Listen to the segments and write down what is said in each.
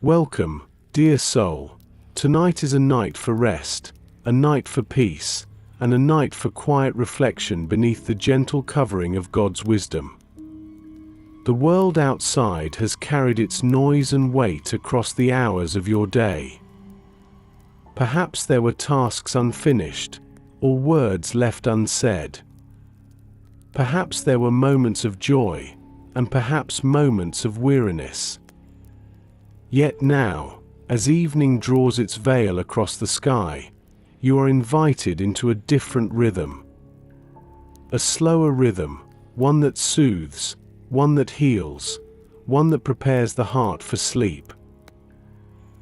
Welcome, dear soul. Tonight is a night for rest, a night for peace, and a night for quiet reflection beneath the gentle covering of God's wisdom. The world outside has carried its noise and weight across the hours of your day. Perhaps there were tasks unfinished, or words left unsaid. Perhaps there were moments of joy, and perhaps moments of weariness. Yet now, as evening draws its veil across the sky, you are invited into a different rhythm. A slower rhythm, one that soothes, one that heals, one that prepares the heart for sleep.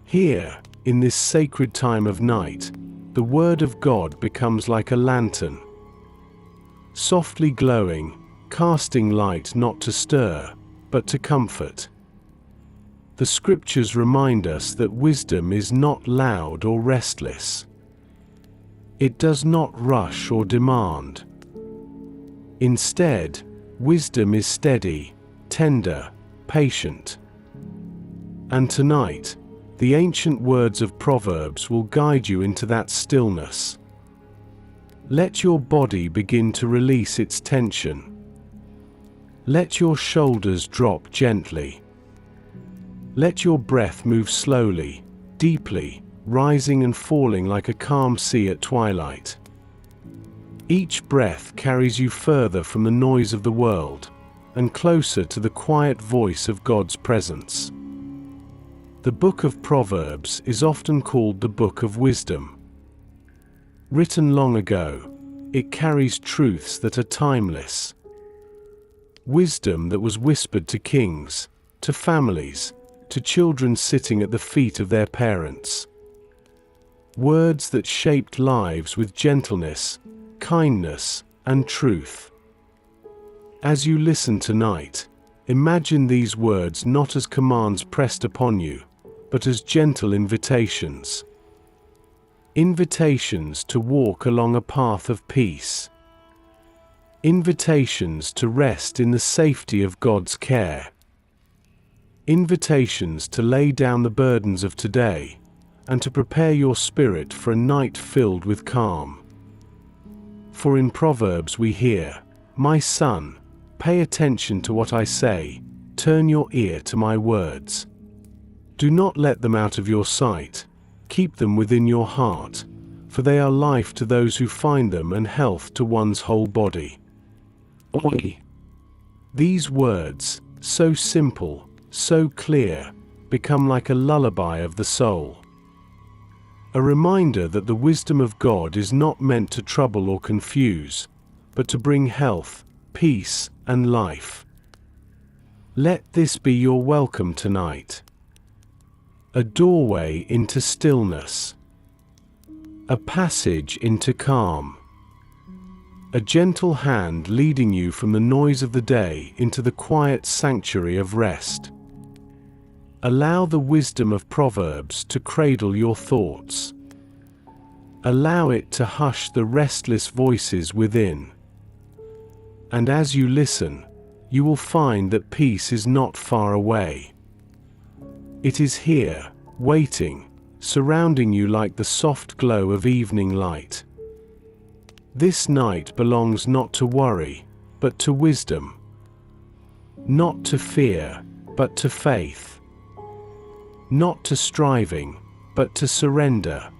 Here, in this sacred time of night, the Word of God becomes like a lantern, softly glowing, casting light not to stir, but to comfort. The Scriptures remind us that wisdom is not loud or restless. It does not rush or demand. Instead, wisdom is steady, tender, patient. And tonight, the ancient words of Proverbs will guide you into that stillness. Let your body begin to release its tension. Let your shoulders drop gently. Let your breath move slowly, deeply, rising and falling like a calm sea at twilight. Each breath carries you further from the noise of the world, and closer to the quiet voice of God's presence. The book of Proverbs is often called the book of wisdom. Written long ago, it carries truths that are timeless. Wisdom that was whispered to kings, to families, to children sitting at the feet of their parents. Words that shaped lives with gentleness, kindness, and truth. As you listen tonight, imagine these words not as commands pressed upon you, but as gentle invitations. Invitations to walk along a path of peace. Invitations to rest in the safety of God's care. Invitations to lay down the burdens of today, and to prepare your spirit for a night filled with calm. For in Proverbs we hear, "My son, pay attention to what I say, turn your ear to my words. Do not let them out of your sight, keep them within your heart, for they are life to those who find them and health to one's whole body." These words, so simple, so clear, become like a lullaby of the soul. A reminder that the wisdom of God is not meant to trouble or confuse, but to bring health, peace, and life. Let this be your welcome tonight. A doorway into stillness. A passage into calm. A gentle hand leading you from the noise of the day into the quiet sanctuary of rest. Allow the wisdom of Proverbs to cradle your thoughts. Allow it to hush the restless voices within. And as you listen, you will find that peace is not far away. It is here, waiting, surrounding you like the soft glow of evening light. This night belongs not to worry, but to wisdom. Not to fear, but to faith. Not to striving, but to surrender.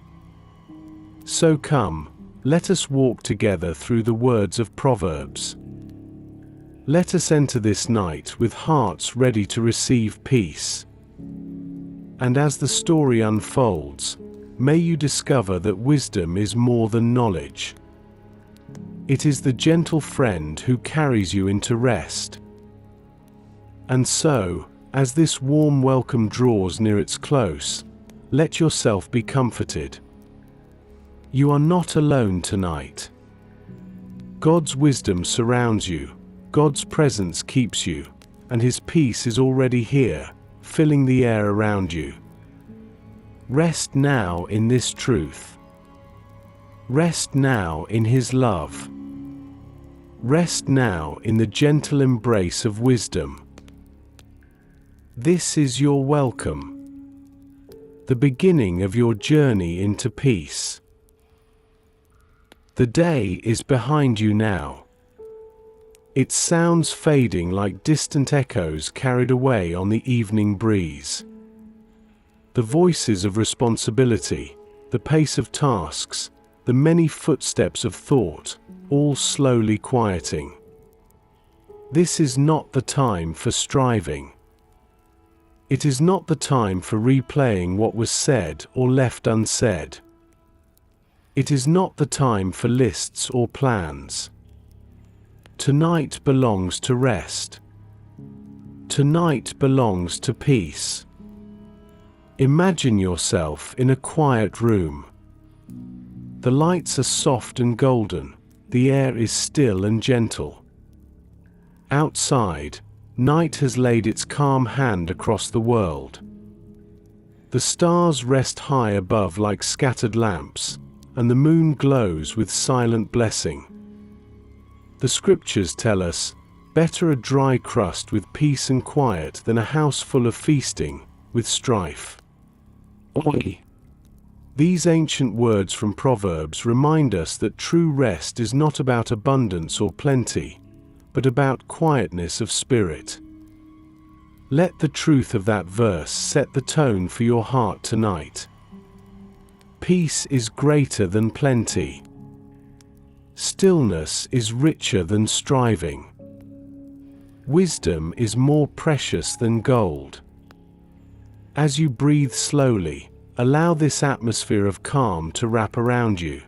So come, let us walk together through the words of Proverbs. Let us enter this night with hearts ready to receive peace. And as the story unfolds, may you discover that wisdom is more than knowledge. It is the gentle friend who carries you into rest. And so, as this warm welcome draws near its close, let yourself be comforted. You are not alone tonight. God's wisdom surrounds you, God's presence keeps you, and His peace is already here, filling the air around you. Rest now in this truth. Rest now in His love. Rest now in the gentle embrace of wisdom. This is your welcome. the beginning of your journey into peace. The day is behind you now. Its sounds fading like distant echoes carried away on the evening breeze. The voices of responsibility, the pace of tasks, the many footsteps of thought, all slowly quieting. This is not the time for striving. It is not the time for replaying what was said or left unsaid. It is not the time for lists or plans. Tonight belongs to rest. Tonight belongs to peace. Imagine yourself in a quiet room. The lights are soft and golden, the air is still and gentle. Outside, night has laid its calm hand across the world. The stars rest high above like scattered lamps, and the moon glows with silent blessing. The scriptures tell us, better a dry crust with peace and quiet than a house full of feasting, with strife. Oi! These ancient words from Proverbs remind us that true rest is not about abundance or plenty, but about quietness of spirit. Let the truth of that verse set the tone for your heart tonight. Peace is greater than plenty. Stillness is richer than striving. Wisdom is more precious than gold. As you breathe slowly, allow this atmosphere of calm to wrap around you.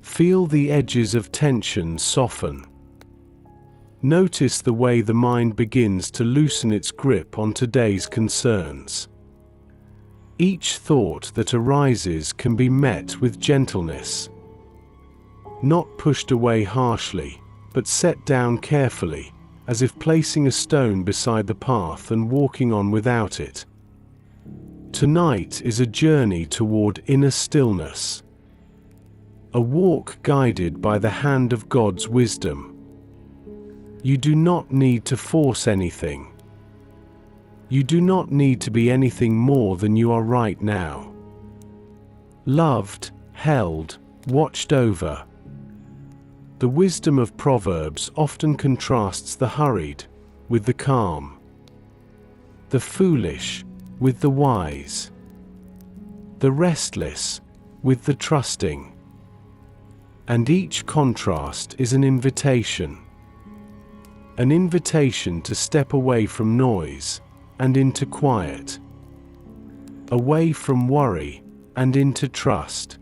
Feel the edges of tension soften. Notice the way the mind begins to loosen its grip on today's concerns. Each thought that arises can be met with gentleness. Not pushed away harshly, but set down carefully, as if placing a stone beside the path and walking on without it. Tonight is a journey toward inner stillness. A walk guided by the hand of God's wisdom. You do not need to force anything. You do not need to be anything more than you are right now. Loved, held, watched over. The wisdom of Proverbs often contrasts the hurried with the calm, the foolish with the wise, the restless with the trusting. And each contrast is an invitation to step away from noise and into quiet, away from worry and into trust.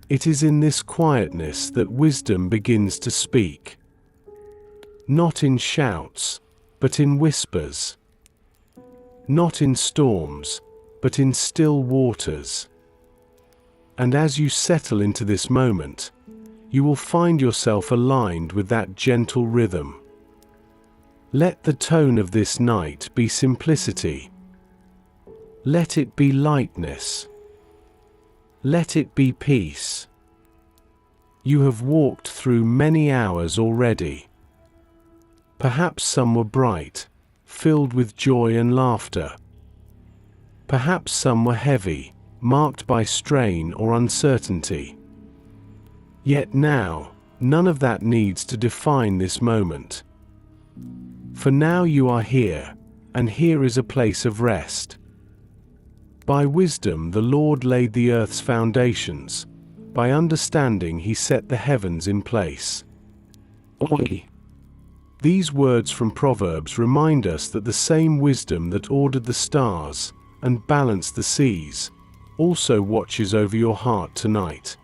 It is in this quietness that wisdom begins to speak. Not in shouts, but in whispers. Not in storms, but in still waters. And as you settle into this moment, you will find yourself aligned with that gentle rhythm. Let the tone of this night be simplicity. Let it be lightness. Let it be peace. You have walked through many hours already. Perhaps some were bright, filled with joy and laughter. Perhaps some were heavy, marked by strain or uncertainty. Yet now, none of that needs to define this moment. For now you are here, and here is a place of rest. By wisdom the Lord laid the earth's foundations, by understanding he set the heavens in place. Oi! These words from Proverbs remind us that the same wisdom that ordered the stars and balanced the seas also watches over your heart tonight.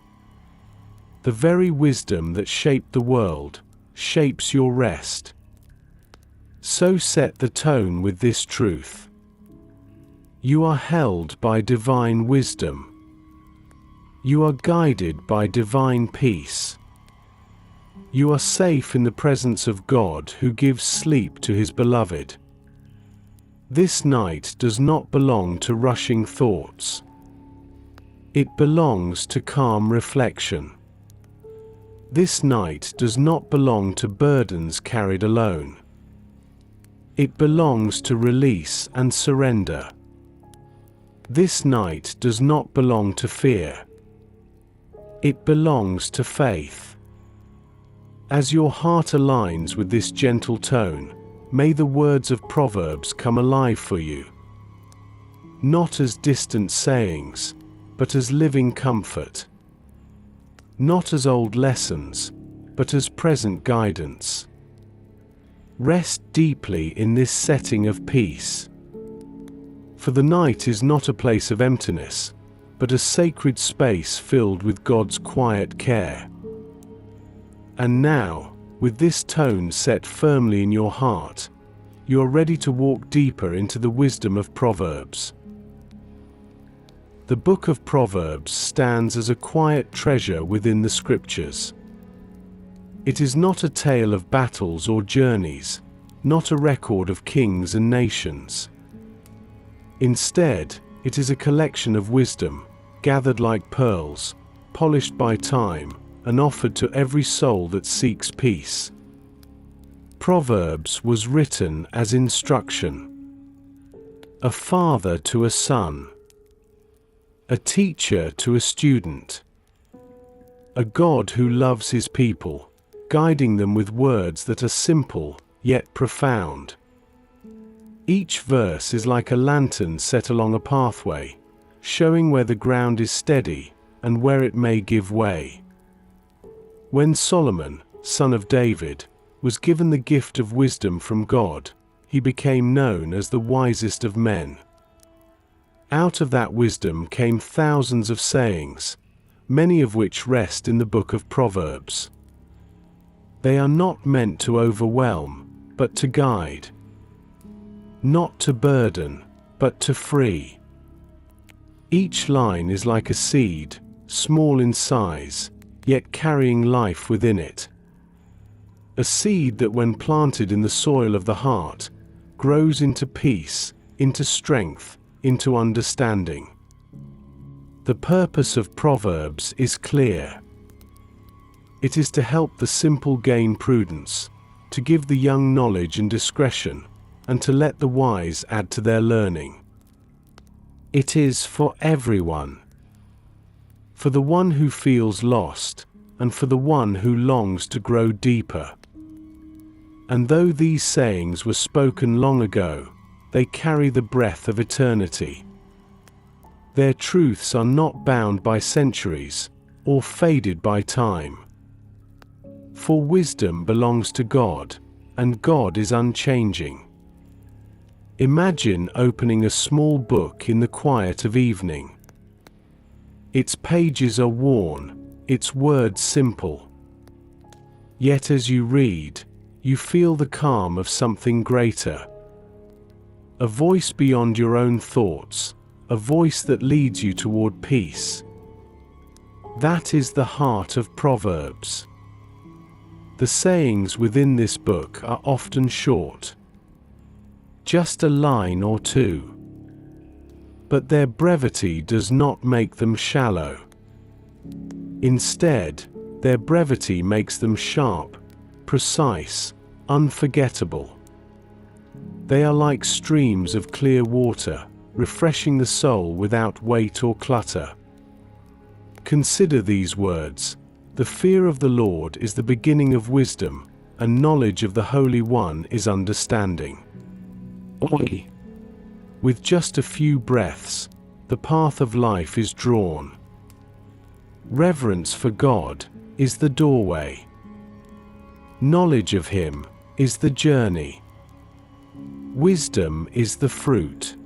The very wisdom that shaped the world shapes your rest. So set the tone with this truth. You are held by divine wisdom. You are guided by divine peace. You are safe in the presence of God who gives sleep to his beloved. This night does not belong to rushing thoughts. It belongs to calm reflection. This night does not belong to burdens carried alone. It belongs to release and surrender. This night does not belong to fear. It belongs to faith. As your heart aligns with this gentle tone, may the words of Proverbs come alive for you. Not as distant sayings, but as living comfort. Not as old lessons, but as present guidance. Rest deeply in this setting of peace. For the night is not a place of emptiness, but a sacred space filled with God's quiet care. And now, with this tone set firmly in your heart, you are ready to walk deeper into the wisdom of Proverbs. The book of Proverbs stands as a quiet treasure within the Scriptures. It is not a tale of battles or journeys, not a record of kings and nations. Instead, it is a collection of wisdom, gathered like pearls, polished by time, and offered to every soul that seeks peace. Proverbs was written as instruction. A father to a son. A teacher to a student. A God who loves his people, guiding them with words that are simple, yet profound. Each verse is like a lantern set along a pathway, showing where the ground is steady and where it may give way. When Solomon, son of David, was given the gift of wisdom from God, he became known as the wisest of men. Out of that wisdom came thousands of sayings, many of which rest in the book of Proverbs. They are not meant to overwhelm, but to guide. Not to burden, but to free. Each line is like a seed, small in size, yet carrying life within it. A seed that, when planted in the soil of the heart, grows into peace, into strength, into understanding. The purpose of Proverbs is clear. It is to help the simple gain prudence, to give the young knowledge and discretion, and to let the wise add to their learning. It is for everyone. For the one who feels lost, and for the one who longs to grow deeper. And though these sayings were spoken long ago, they carry the breath of eternity. Their truths are not bound by centuries, or faded by time. For wisdom belongs to God, and God is unchanging. Imagine opening a small book in the quiet of evening. Its pages are worn, its words simple. Yet as you read, you feel the calm of something greater. A voice beyond your own thoughts, a voice that leads you toward peace. That is the heart of Proverbs. The sayings within this book are often short. Just a line or two. But their brevity does not make them shallow. Instead, their brevity makes them sharp, precise, unforgettable. They are like streams of clear water, refreshing the soul without weight or clutter. Consider these words: the fear of the Lord is the beginning of wisdom, and knowledge of the Holy One is understanding. With just a few breaths, the path of life is drawn. Reverence for God is the doorway. Knowledge of Him is the journey. Wisdom is the fruit.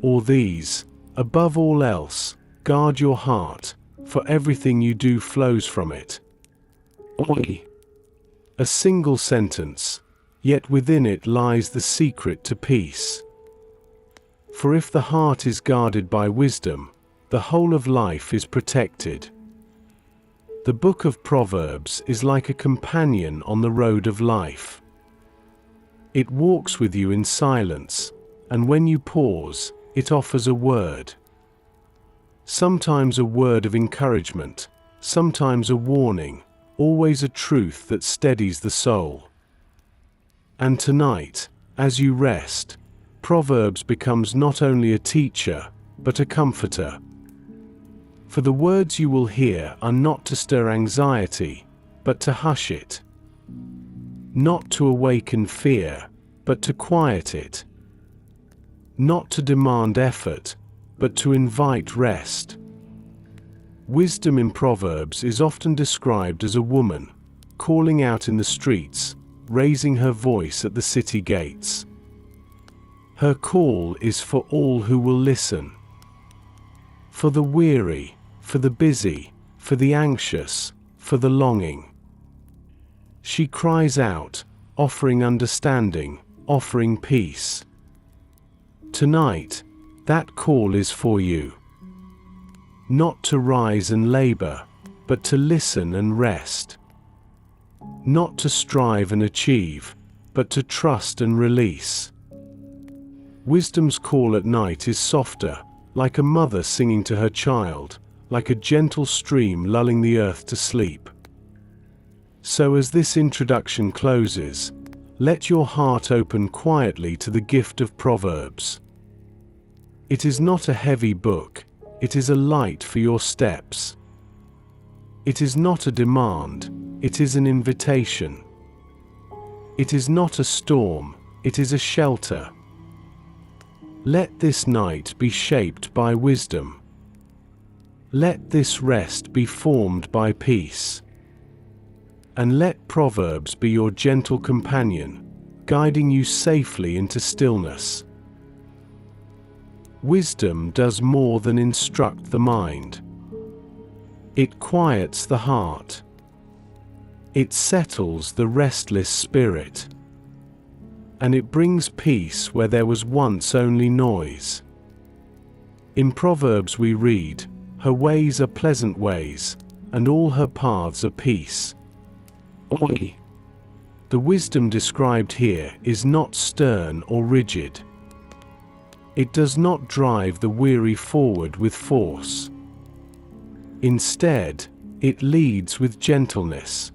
All these, above all else, guard your heart, for everything you do flows from it. A single sentence, yet within it lies the secret to peace. For if the heart is guarded by wisdom, the whole of life is protected. The book of Proverbs is like a companion on the road of life. It walks with you in silence, and when you pause, it offers a word. Sometimes a word of encouragement, sometimes a warning, always a truth that steadies the soul. And tonight, as you rest, Proverbs becomes not only a teacher, but a comforter. For the words you will hear are not to stir anxiety, but to hush it. Not to awaken fear, but to quiet it. Not to demand effort, but to invite rest. Wisdom in Proverbs is often described as a woman, calling out in the streets, raising her voice at the city gates. Her call is for all who will listen. For the weary, for the busy, for the anxious, for the longing. She cries out, offering understanding, offering peace. Tonight, that call is for you. Not to rise and labor, but to listen and rest. Not to strive and achieve, but to trust and release. Wisdom's call at night is softer, like a mother singing to her child, like a gentle stream lulling the earth to sleep. So as this introduction closes, let your heart open quietly to the gift of Proverbs. It is not a heavy book, it is a light for your steps. It is not a demand, it is an invitation. It is not a storm, it is a shelter. Let this night be shaped by wisdom. Let this rest be formed by peace. And let Proverbs be your gentle companion, guiding you safely into stillness. Wisdom does more than instruct the mind. It quiets the heart. It settles the restless spirit. And it brings peace where there was once only noise. In Proverbs we read, "Her ways are pleasant ways, and all her paths are peace." The wisdom described here is not stern or rigid. It does not drive the weary forward with force. Instead, it leads with gentleness.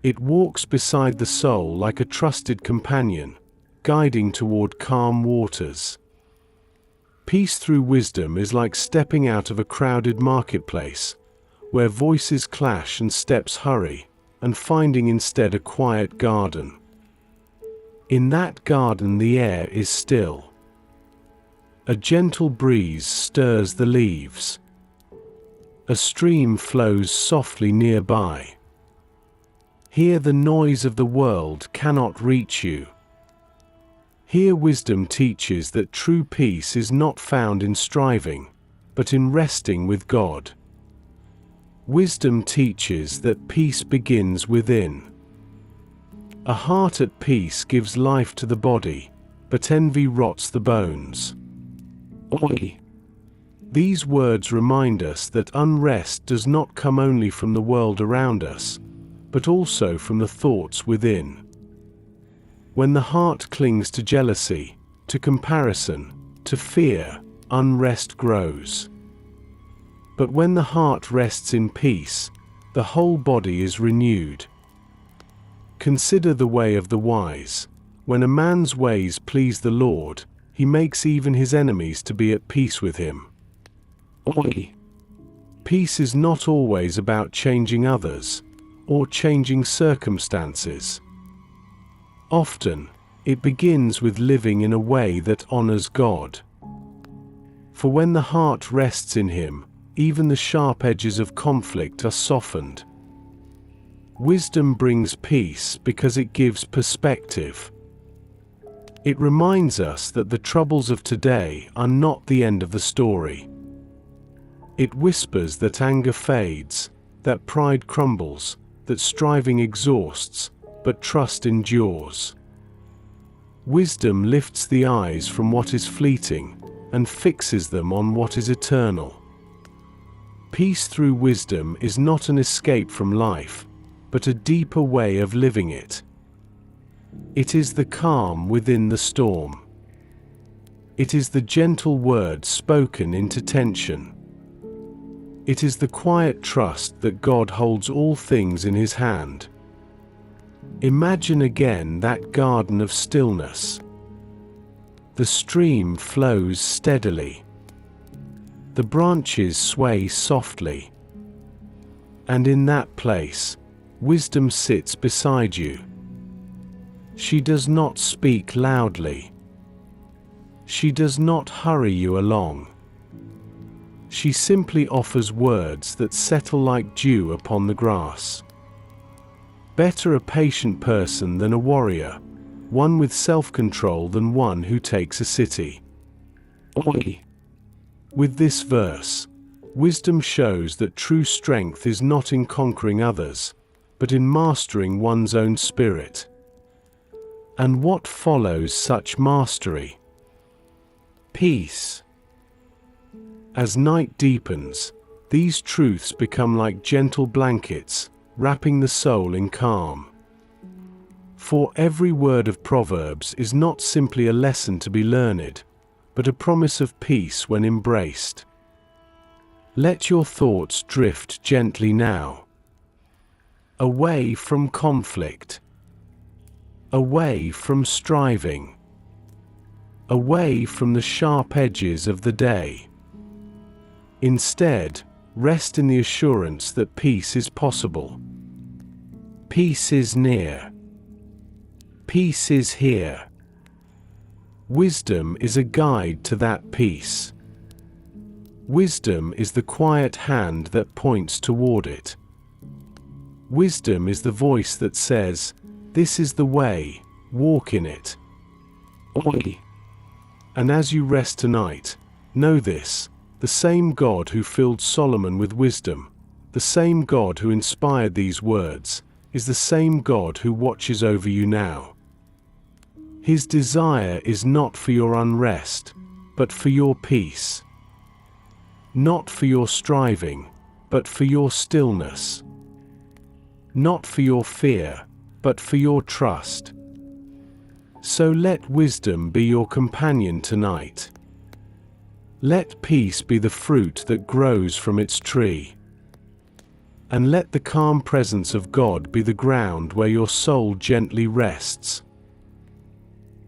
It walks beside the soul like a trusted companion, guiding toward calm waters. Peace through wisdom is like stepping out of a crowded marketplace, where voices clash and steps hurry, and finding instead a quiet garden. In that garden the air is still. A gentle breeze stirs the leaves. A stream flows softly nearby. Here the noise of the world cannot reach you. Here wisdom teaches that true peace is not found in striving, but in resting with God. Wisdom teaches that peace begins within. A heart at peace gives life to the body, but envy rots the bones. These words remind us that unrest does not come only from the world around us, but also from the thoughts within. When the heart clings to jealousy, to comparison, to fear, unrest grows. But when the heart rests in peace, the whole body is renewed. Consider the way of the wise. When a man's ways please the Lord, he makes even his enemies to be at peace with him. Peace is not always about changing others, or changing circumstances. Often, it begins with living in a way that honors God. For when the heart rests in Him, even the sharp edges of conflict are softened. Wisdom brings peace because it gives perspective. It reminds us that the troubles of today are not the end of the story. It whispers that anger fades, that pride crumbles, that striving exhausts, but trust endures. Wisdom lifts the eyes from what is fleeting and fixes them on what is eternal. Peace through wisdom is not an escape from life, but a deeper way of living it. It is the calm within the storm. It is the gentle word spoken into tension. It is the quiet trust that God holds all things in His hand. Imagine again that garden of stillness. The stream flows steadily. The branches sway softly. And in that place, wisdom sits beside you. She does not speak loudly. She does not hurry you along. She simply offers words that settle like dew upon the grass. Better a patient person than a warrior, one with self-control than one who takes a city. With this verse, wisdom shows that true strength is not in conquering others, but in mastering one's own spirit. And what follows such mastery? Peace. As night deepens, these truths become like gentle blankets, wrapping the soul in calm. For every word of Proverbs is not simply a lesson to be learned, but a promise of peace when embraced. Let your thoughts drift gently now, away from conflict, away from striving, away from the sharp edges of the day. Instead, rest in the assurance that peace is possible. Peace is near. Peace is here. Wisdom is a guide to that peace. Wisdom is the quiet hand that points toward it. Wisdom is the voice that says, "This is the way, walk in it." And as you rest tonight, know this: the same God who filled Solomon with wisdom, the same God who inspired these words, is the same God who watches over you now. His desire is not for your unrest, but for your peace. Not for your striving, but for your stillness. Not for your fear, but for your trust. So let wisdom be your companion tonight. Let peace be the fruit that grows from its tree. And let the calm presence of God be the ground where your soul gently rests.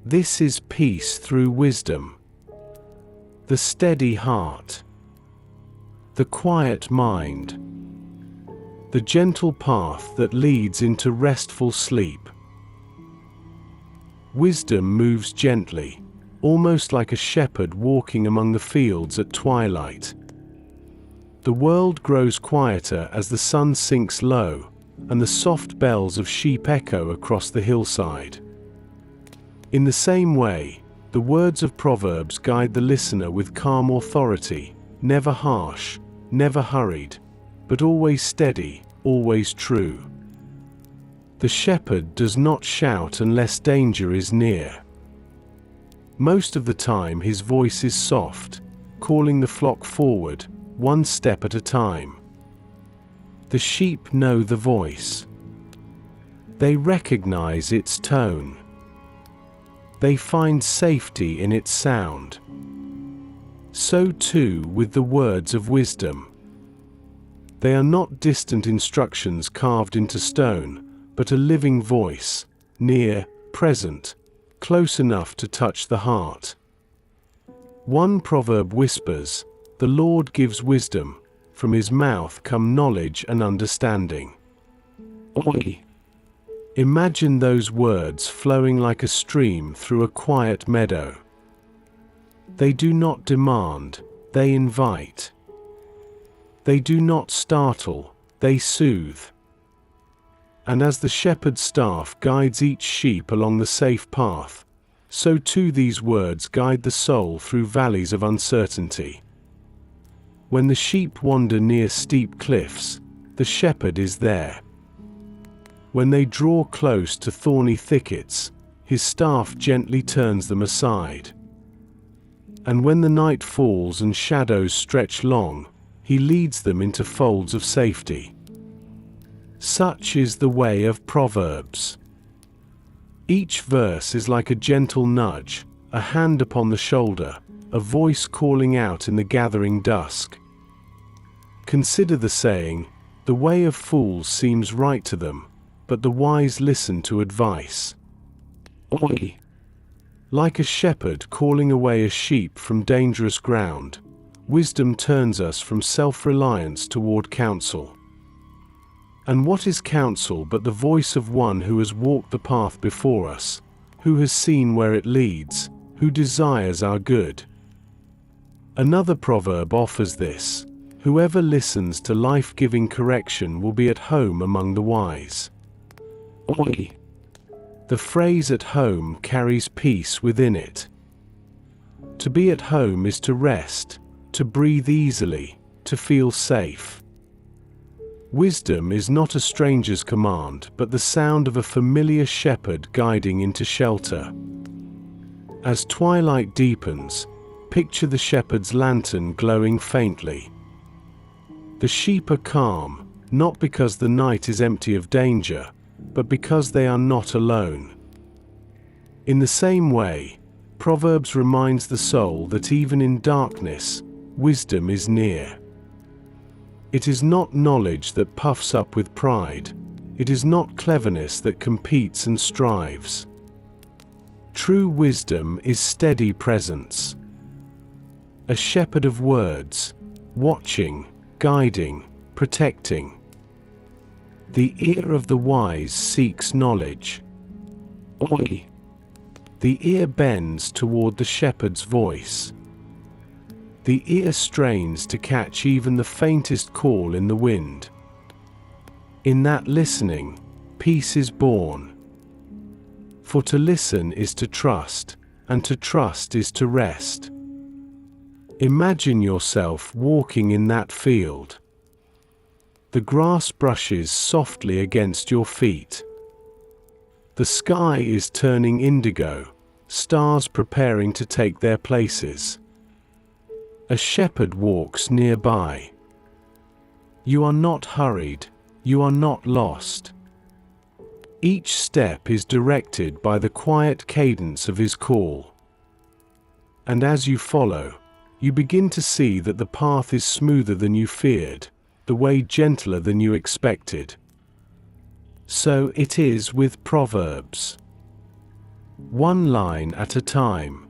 This is peace through wisdom. The steady heart. The quiet mind. The gentle path that leads into restful sleep. Wisdom moves gently, almost like a shepherd walking among the fields at twilight. The world grows quieter as the sun sinks low, and the soft bells of sheep echo across the hillside. In the same way, the words of Proverbs guide the listener with calm authority, never harsh, never hurried, but always steady, always true. The shepherd does not shout unless danger is near. Most of the time his voice is soft, calling the flock forward, one step at a time. The sheep know the voice. They recognize its tone. They find safety in its sound. So too with the words of wisdom. They are not distant instructions carved into stone, but a living voice, near, present, close enough to touch the heart. One proverb whispers, "The Lord gives wisdom, from his mouth come knowledge and understanding." Imagine those words flowing like a stream through a quiet meadow. They do not demand, they invite. They do not startle, they soothe. And as the shepherd's staff guides each sheep along the safe path, so too these words guide the soul through valleys of uncertainty. When the sheep wander near steep cliffs, the shepherd is there. When they draw close to thorny thickets, his staff gently turns them aside. And when the night falls and shadows stretch long, he leads them into folds of safety. Such is the way of Proverbs. Each verse is like a gentle nudge, a hand upon the shoulder, a voice calling out in the gathering dusk. Consider the saying, "The way of fools seems right to them, but the wise listen to advice." Like a shepherd calling away a sheep from dangerous ground, wisdom turns us from self-reliance toward counsel. And what is counsel but the voice of one who has walked the path before us, who has seen where it leads, who desires our good? Another proverb offers this: whoever listens to life-giving correction will be at home among the wise. Oi. The phrase "at home" carries peace within it. To be at home is to rest, to breathe easily, to feel safe. Wisdom is not a stranger's command, but the sound of a familiar shepherd guiding into shelter. As twilight deepens, picture the shepherd's lantern glowing faintly. The sheep are calm, not because the night is empty of danger, but because they are not alone. In the same way, Proverbs reminds the soul that even in darkness, wisdom is near. It is not knowledge that puffs up with pride. It is not cleverness that competes and strives. True wisdom is steady presence. A shepherd of words, watching, guiding, protecting. The ear of the wise seeks knowledge. Oi. The ear bends toward the shepherd's voice. The ear strains to catch even the faintest call in the wind. In that listening, peace is born. For to listen is to trust, and to trust is to rest. Imagine yourself walking in that field. The grass brushes softly against your feet. The sky is turning indigo, stars preparing to take their places. A shepherd walks nearby. You are not hurried, you are not lost. Each step is directed by the quiet cadence of his call. And as you follow, you begin to see that the path is smoother than you feared, the way gentler than you expected. So it is with Proverbs. One line at a time.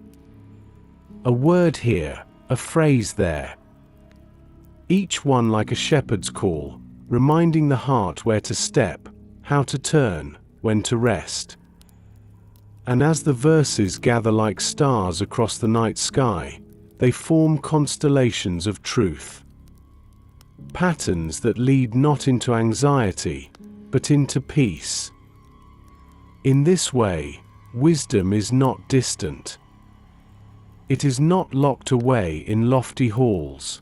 A word here, a phrase there. Each one like a shepherd's call, reminding the heart where to step, how to turn, when to rest. And as the verses gather like stars across the night sky, they form constellations of truth. Patterns that lead not into anxiety, but into peace. In this way, wisdom is not distant. It is not locked away in lofty halls.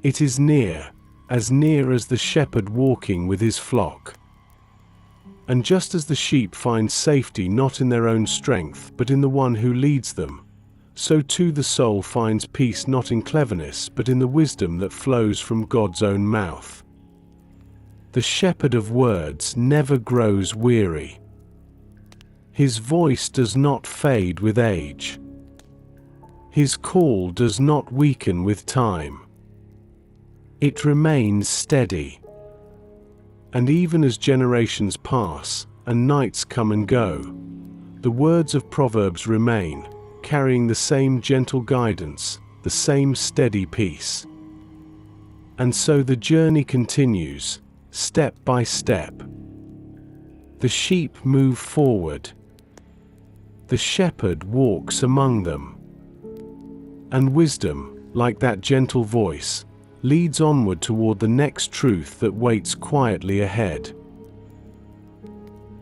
It is near as the shepherd walking with his flock. And just as the sheep find safety not in their own strength but in the one who leads them, so too the soul finds peace not in cleverness but in the wisdom that flows from God's own mouth. The shepherd of words never grows weary. His voice does not fade with age. His call does not weaken with time. It remains steady. And even as generations pass and nights come and go, the words of Proverbs remain, carrying the same gentle guidance, the same steady peace. And so the journey continues, step by step. The sheep move forward. The shepherd walks among them. And wisdom, like that gentle voice, leads onward toward the next truth that waits quietly ahead.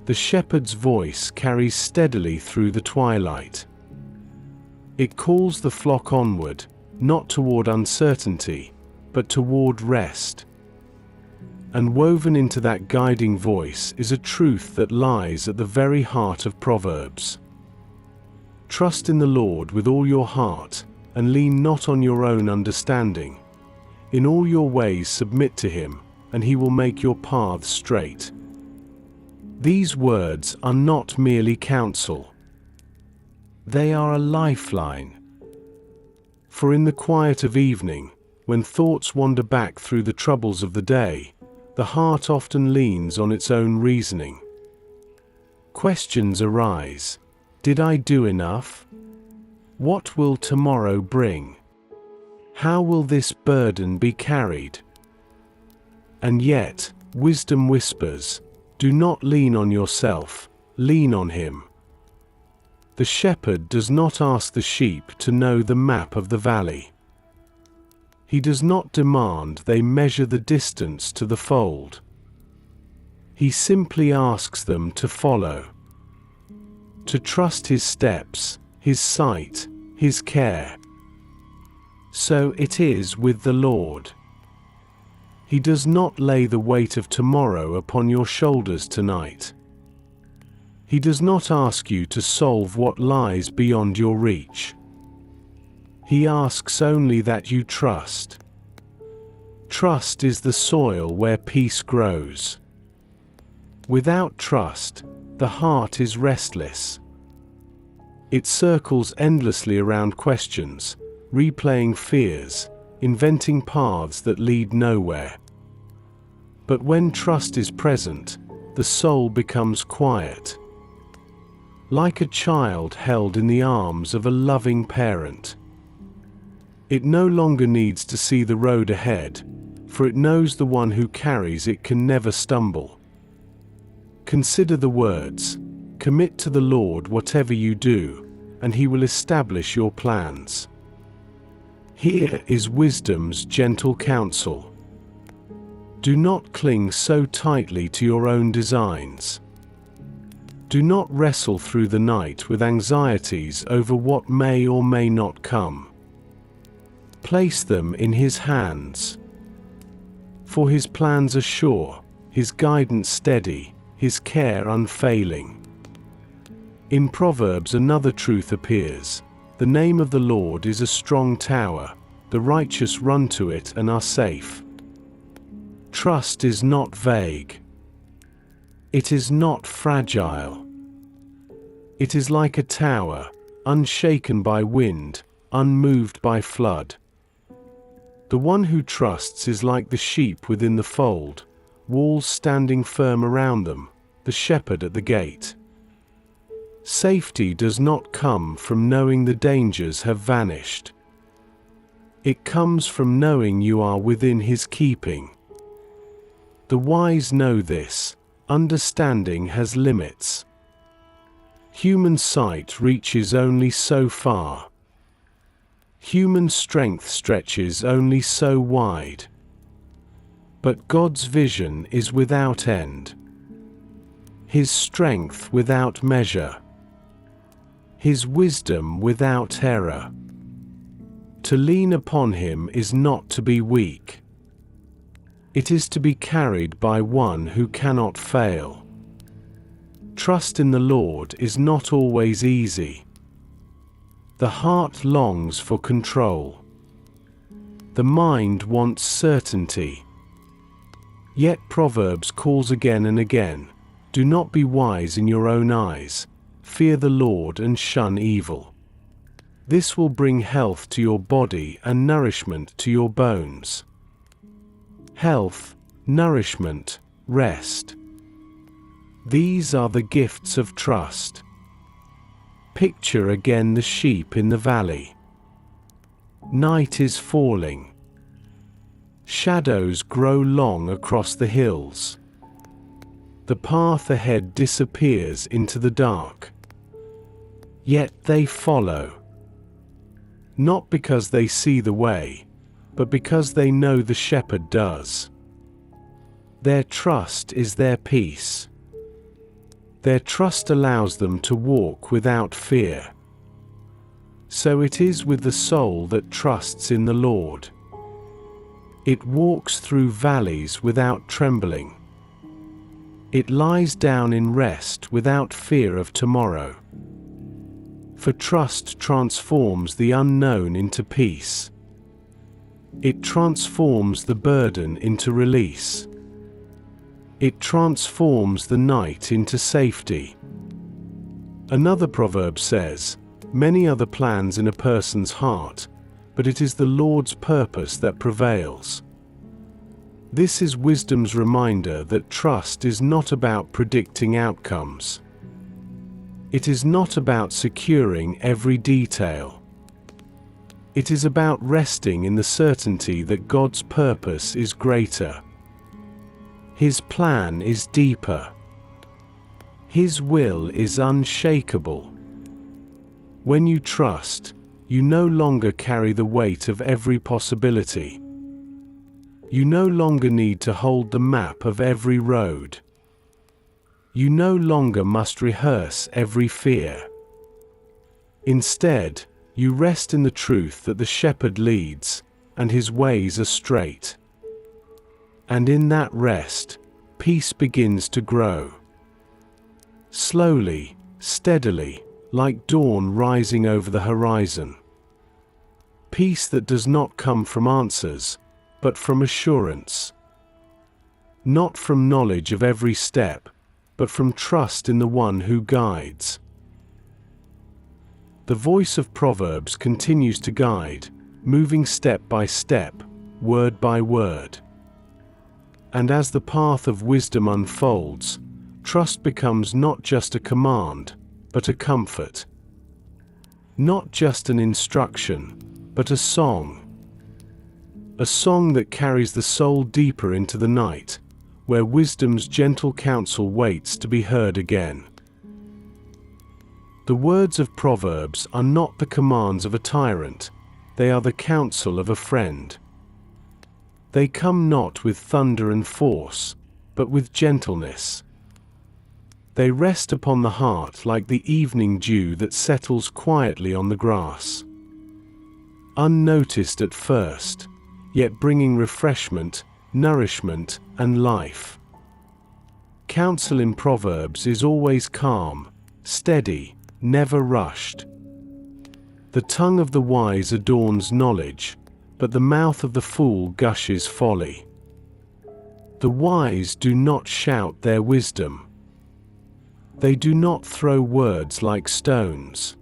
The shepherd's voice carries steadily through the twilight. It calls the flock onward, not toward uncertainty, but toward rest. And woven into that guiding voice is a truth that lies at the very heart of Proverbs. Trust in the Lord with all your heart, and lean not on your own understanding. In all your ways submit to him, and he will make your paths straight. These words are not merely counsel. They are a lifeline. For in the quiet of evening, when thoughts wander back through the troubles of the day, the heart often leans on its own reasoning. Questions arise. Did I do enough? What will tomorrow bring? How will this burden be carried? And yet, wisdom whispers, do not lean on yourself, lean on him. The shepherd does not ask the sheep to know the map of the valley. He does not demand they measure the distance to the fold. He simply asks them to follow, to trust his steps, his sight, his care. So it is with the Lord. He does not lay the weight of tomorrow upon your shoulders tonight. He does not ask you to solve what lies beyond your reach. He asks only that you trust. Trust is the soil where peace grows. Without trust, the heart is restless. It circles endlessly around questions, replaying fears, inventing paths that lead nowhere. But when trust is present, the soul becomes quiet. Like a child held in the arms of a loving parent. It no longer needs to see the road ahead, for it knows the one who carries it can never stumble. Consider the words, commit to the Lord whatever you do, and he will establish your plans. Here is wisdom's gentle counsel. Do not cling so tightly to your own designs. Do not wrestle through the night with anxieties over what may or may not come. Place them in his hands. For his plans are sure, his guidance steady, his care unfailing. In Proverbs another truth appears. The name of the Lord is a strong tower, the righteous run to it and are safe. Trust is not vague. It is not fragile. It is like a tower, unshaken by wind, unmoved by flood. The one who trusts is like the sheep within the fold, walls standing firm around them, the shepherd at the gate. Safety does not come from knowing the dangers have vanished. It comes from knowing you are within his keeping. The wise know this. Understanding has limits. Human sight reaches only so far. Human strength stretches only so wide. But God's vision is without end. His strength without measure. His wisdom without error. To lean upon him is not to be weak. It is to be carried by one who cannot fail. Trust in the Lord is not always easy. The heart longs for control. The mind wants certainty. Yet Proverbs calls again and again, do not be wise in your own eyes, fear the Lord and shun evil. This will bring health to your body and nourishment to your bones. Health, nourishment, rest. These are the gifts of trust. Picture again the sheep in the valley. Night is falling. Shadows grow long across the hills. The path ahead disappears into the dark. Yet they follow. Not because they see the way, but because they know the shepherd does. Their trust is their peace. Their trust allows them to walk without fear. So it is with the soul that trusts in the Lord. It walks through valleys without trembling. It lies down in rest without fear of tomorrow. For trust transforms the unknown into peace. It transforms the burden into release. It transforms the night into safety. Another proverb says, many are the plans in a person's heart, but it is the Lord's purpose that prevails. This is wisdom's reminder that trust is not about predicting outcomes. It is not about securing every detail. It is about resting in the certainty that God's purpose is greater. His plan is deeper. His will is unshakable. When you trust, you no longer carry the weight of every possibility. You no longer need to hold the map of every road. You no longer must rehearse every fear. Instead, you rest in the truth that the shepherd leads, and his ways are straight. And in that rest, peace begins to grow. Slowly, steadily, like dawn rising over the horizon. Peace that does not come from answers, but from assurance. Not from knowledge of every step, but from trust in the one who guides. The voice of Proverbs continues to guide, moving step by step, word by word. And as the path of wisdom unfolds, trust becomes not just a command, but a comfort. Not just an instruction, but a song. A song that carries the soul deeper into the night, where wisdom's gentle counsel waits to be heard again. The words of Proverbs are not the commands of a tyrant, they are the counsel of a friend. They come not with thunder and force, but with gentleness. They rest upon the heart like the evening dew that settles quietly on the grass. Unnoticed at first, yet bringing refreshment, nourishment, and life. Counsel in Proverbs is always calm, steady, never rushed. The tongue of the wise adorns knowledge, but the mouth of the fool gushes folly. The wise do not shout their wisdom. They do not throw words like stones.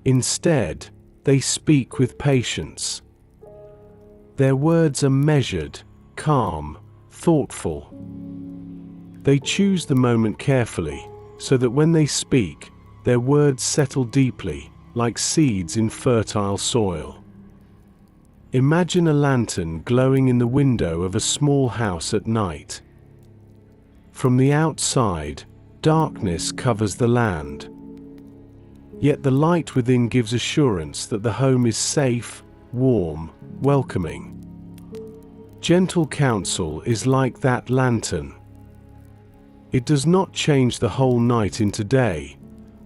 Instead, they speak with patience. Their words are measured, calm, thoughtful. They choose the moment carefully, so that when they speak, their words settle deeply, like seeds in fertile soil. Imagine a lantern glowing in the window of a small house at night. From the outside, darkness covers the land. Yet the light within gives assurance that the home is safe, warm, welcoming. Gentle counsel is like that lantern. It does not change the whole night into day,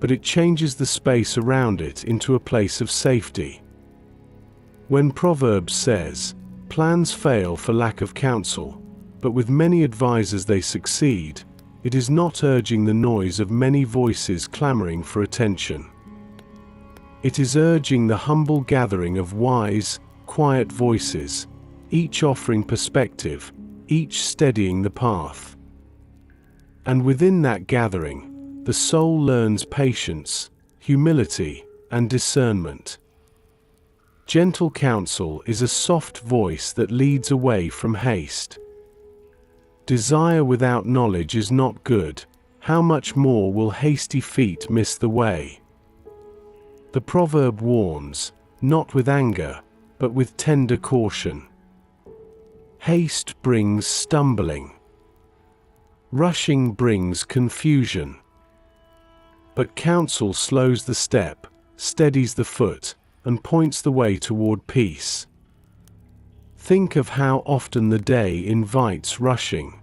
but it changes the space around it into a place of safety. When Proverbs says, "Plans fail for lack of counsel, but with many advisers they succeed," it is not urging the noise of many voices clamoring for attention. It is urging the humble gathering of wise, quiet voices, each offering perspective, each steadying the path. And within that gathering, the soul learns patience, humility, and discernment. Gentle counsel is a soft voice that leads away from haste. Desire without knowledge is not good. How much more will hasty feet miss the way? The proverb warns, not with anger, but with tender caution. Haste brings stumbling. Rushing brings confusion. But counsel slows the step, steadies the foot, and points the way toward peace. Think of how often the day invites rushing.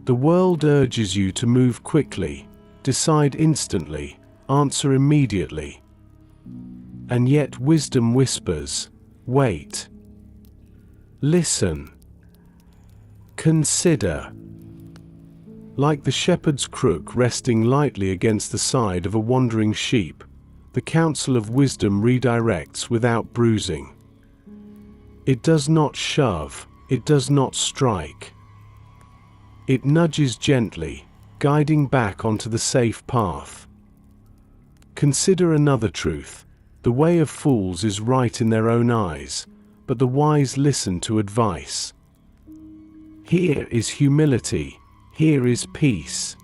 The world urges you to move quickly, decide instantly, answer immediately. And yet wisdom whispers, wait. Listen. Consider. Like the shepherd's crook resting lightly against the side of a wandering sheep, the counsel of wisdom redirects without bruising. It does not shove, it does not strike. It nudges gently, guiding back onto the safe path. Consider another truth. The way of fools is right in their own eyes, but the wise listen to advice. Here is humility, here is peace.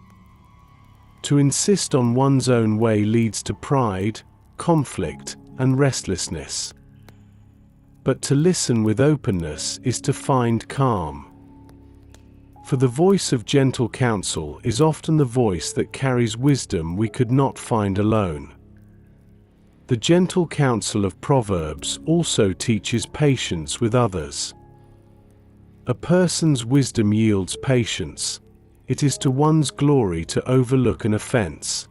To insist on one's own way leads to pride, conflict, and restlessness. But to listen with openness is to find calm. For the voice of gentle counsel is often the voice that carries wisdom we could not find alone. The gentle counsel of Proverbs also teaches patience with others. A person's wisdom yields patience. It is to one's glory to overlook an offense.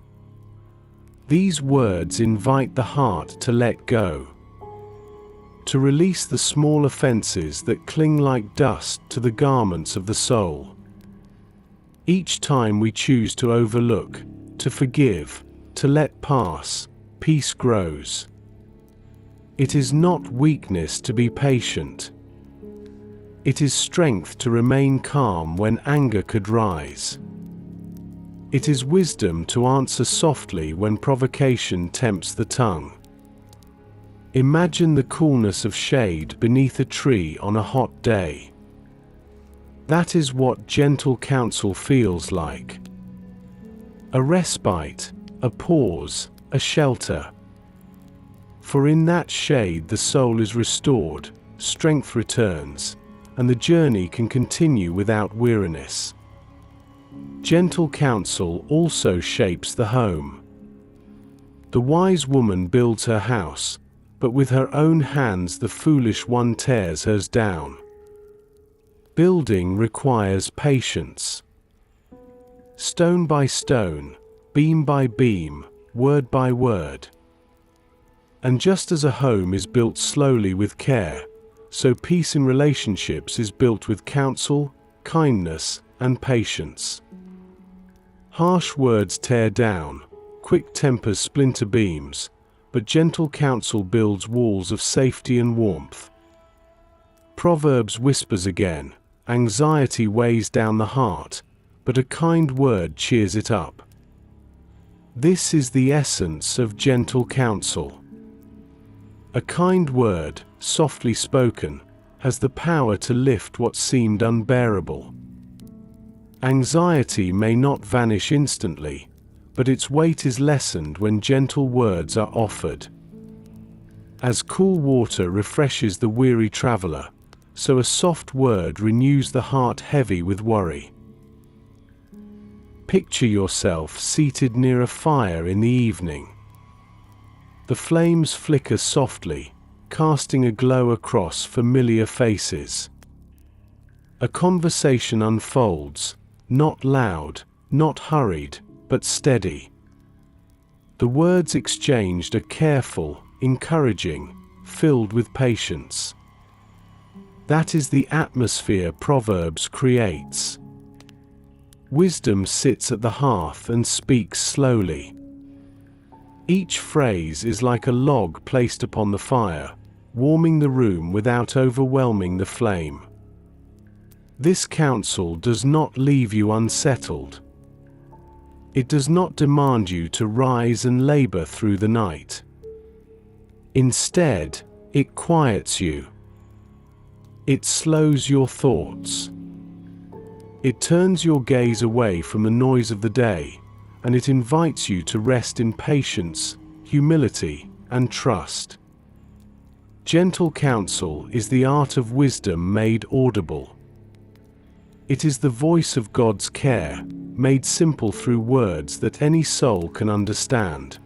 These words invite the heart to let go, to release the small offenses that cling like dust to the garments of the soul. Each time we choose to overlook, to forgive, to let pass, peace grows. It is not weakness to be patient. It is strength to remain calm when anger could rise. It is wisdom to answer softly when provocation tempts the tongue. Imagine the coolness of shade beneath a tree on a hot day. That is what gentle counsel feels like. A respite, a pause, a shelter. For in that shade the soul is restored, strength returns, and the journey can continue without weariness. Gentle counsel also shapes the home. The wise woman builds her house, but with her own hands the foolish one tears hers down. Building requires patience. Stone by stone, beam by beam, word by word. And just as a home is built slowly with care, so peace in relationships is built with counsel, kindness, and patience. Harsh words tear down, quick tempers splinter beams, but gentle counsel builds walls of safety and warmth. Proverbs whispers again, anxiety weighs down the heart, but a kind word cheers it up. This is the essence of gentle counsel. A kind word, softly spoken, has the power to lift what seemed unbearable. Anxiety may not vanish instantly, but its weight is lessened when gentle words are offered. As cool water refreshes the weary traveler, so a soft word renews the heart heavy with worry. Picture yourself seated near a fire in the evening. The flames flicker softly, casting a glow across familiar faces. A conversation unfolds, not loud, not hurried, but steady. The words exchanged are careful, encouraging, filled with patience. That is the atmosphere Proverbs creates. Wisdom sits at the hearth and speaks slowly. Each phrase is like a log placed upon the fire, warming the room without overwhelming the flame. This counsel does not leave you unsettled. It does not demand you to rise and labor through the night. Instead, it quiets you. It slows your thoughts. It turns your gaze away from the noise of the day, and it invites you to rest in patience, humility, and trust. Gentle counsel is the art of wisdom made audible. It is the voice of God's care, made simple through words that any soul can understand.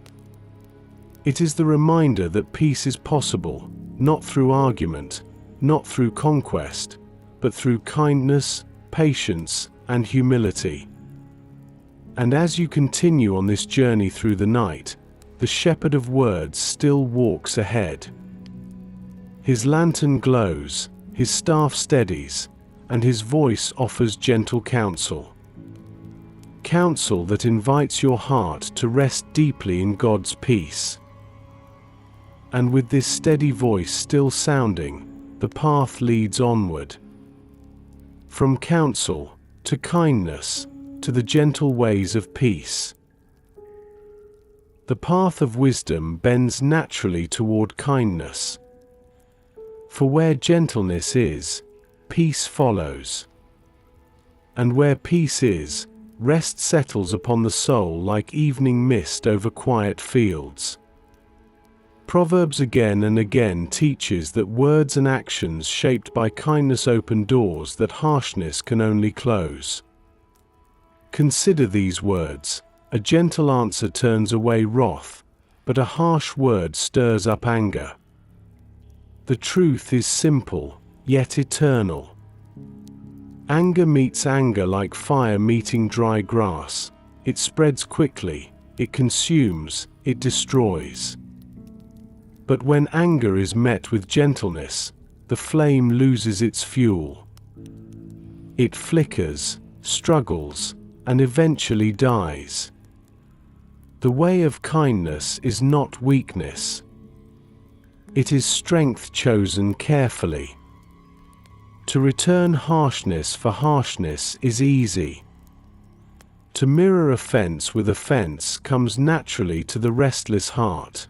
It is the reminder that peace is possible, not through argument, not through conquest, but through kindness, patience, and humility. And as you continue on this journey through the night, the shepherd of words still walks ahead. His lantern glows, his staff steadies, and his voice offers gentle counsel. Counsel that invites your heart to rest deeply in God's peace. And with this steady voice still sounding, the path leads onward. From counsel, to kindness, to the gentle ways of peace. The path of wisdom bends naturally toward kindness. For where gentleness is, peace follows. And where peace is, rest settles upon the soul like evening mist over quiet fields. Proverbs again and again teaches that words and actions shaped by kindness open doors that harshness can only close. Consider these words: a gentle answer turns away wrath, but a harsh word stirs up anger. The truth is simple, yet eternal. Anger meets anger like fire meeting dry grass. It spreads quickly, it consumes, it destroys. But when anger is met with gentleness, the flame loses its fuel. It flickers, struggles, and eventually dies. The way of kindness is not weakness. It is strength chosen carefully. To return harshness for harshness is easy. To mirror offense with offense comes naturally to the restless heart.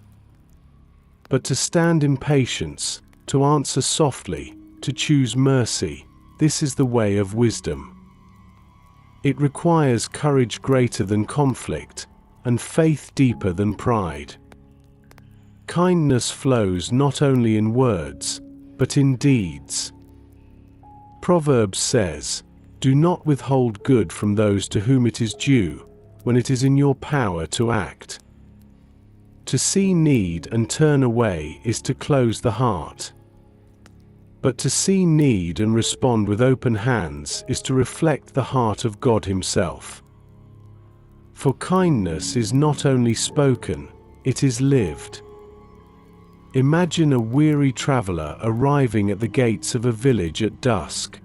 But to stand in patience, to answer softly, to choose mercy, this is the way of wisdom. It requires courage greater than conflict, and faith deeper than pride. Kindness flows not only in words, but in deeds. Proverbs says, "Do not withhold good from those to whom it is due, when it is in your power to act." To see need and turn away is to close the heart. But to see need and respond with open hands is to reflect the heart of God Himself. For kindness is not only spoken, it is lived. Imagine a weary traveler arriving at the gates of a village at dusk.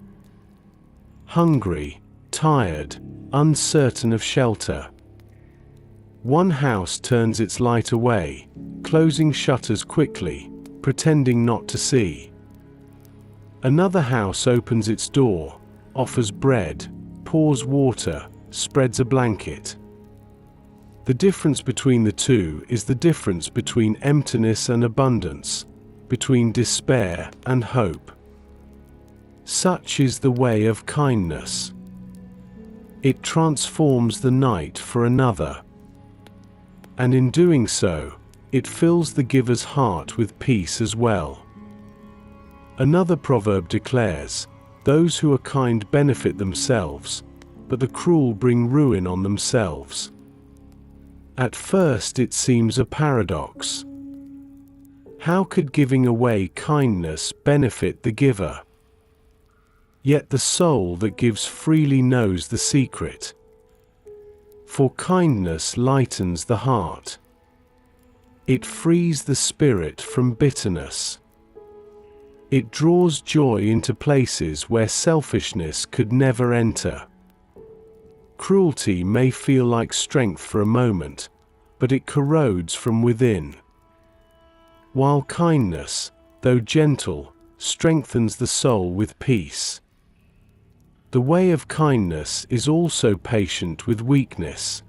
Hungry, tired, uncertain of shelter. One house turns its light away, closing shutters quickly, pretending not to see. Another house opens its door, offers bread, pours water, spreads a blanket. The difference between the two is the difference between emptiness and abundance, between despair and hope. Such is the way of kindness. It transforms the night for another. And in doing so, it fills the giver's heart with peace as well. Another proverb declares, "Those who are kind benefit themselves, but the cruel bring ruin on themselves." At first it seems a paradox. How could giving away kindness benefit the giver? Yet the soul that gives freely knows the secret. For kindness lightens the heart. It frees the spirit from bitterness. It draws joy into places where selfishness could never enter. Cruelty may feel like strength for a moment, but it corrodes from within. While kindness, though gentle, strengthens the soul with peace. The way of kindness is also patient with weakness.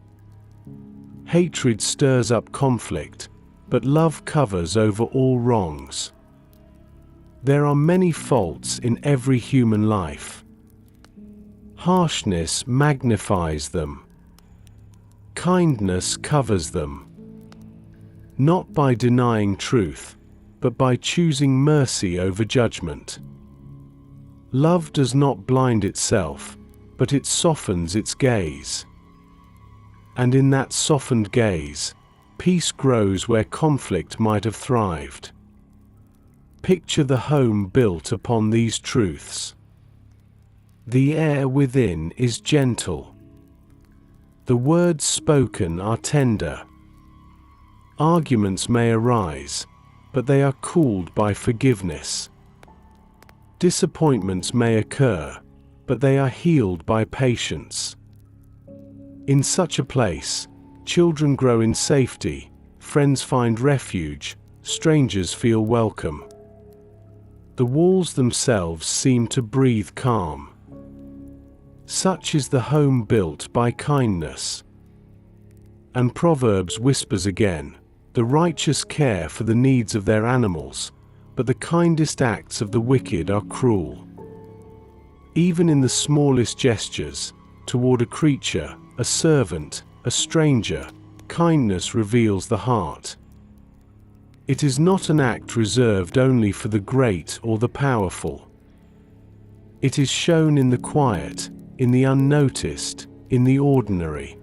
Hatred stirs up conflict, but love covers over all wrongs. There are many faults in every human life. Harshness magnifies them. Kindness covers them. Not by denying truth, but by choosing mercy over judgment. Love does not blind itself, but it softens its gaze. And in that softened gaze, peace grows where conflict might have thrived. Picture the home built upon these truths. The air within is gentle. The words spoken are tender. Arguments may arise, but they are cooled by forgiveness. Disappointments may occur, but they are healed by patience. In such a place, children grow in safety, friends find refuge, strangers feel welcome. The walls themselves seem to breathe calm. Such is the home built by kindness. And Proverbs whispers again, "The righteous care for the needs of their animals, but the kindest acts of the wicked are cruel." Even in the smallest gestures, toward a creature, a servant, a stranger, kindness reveals the heart. It is not an act reserved only for the great or the powerful. It is shown in the quiet, in the unnoticed, in the ordinary.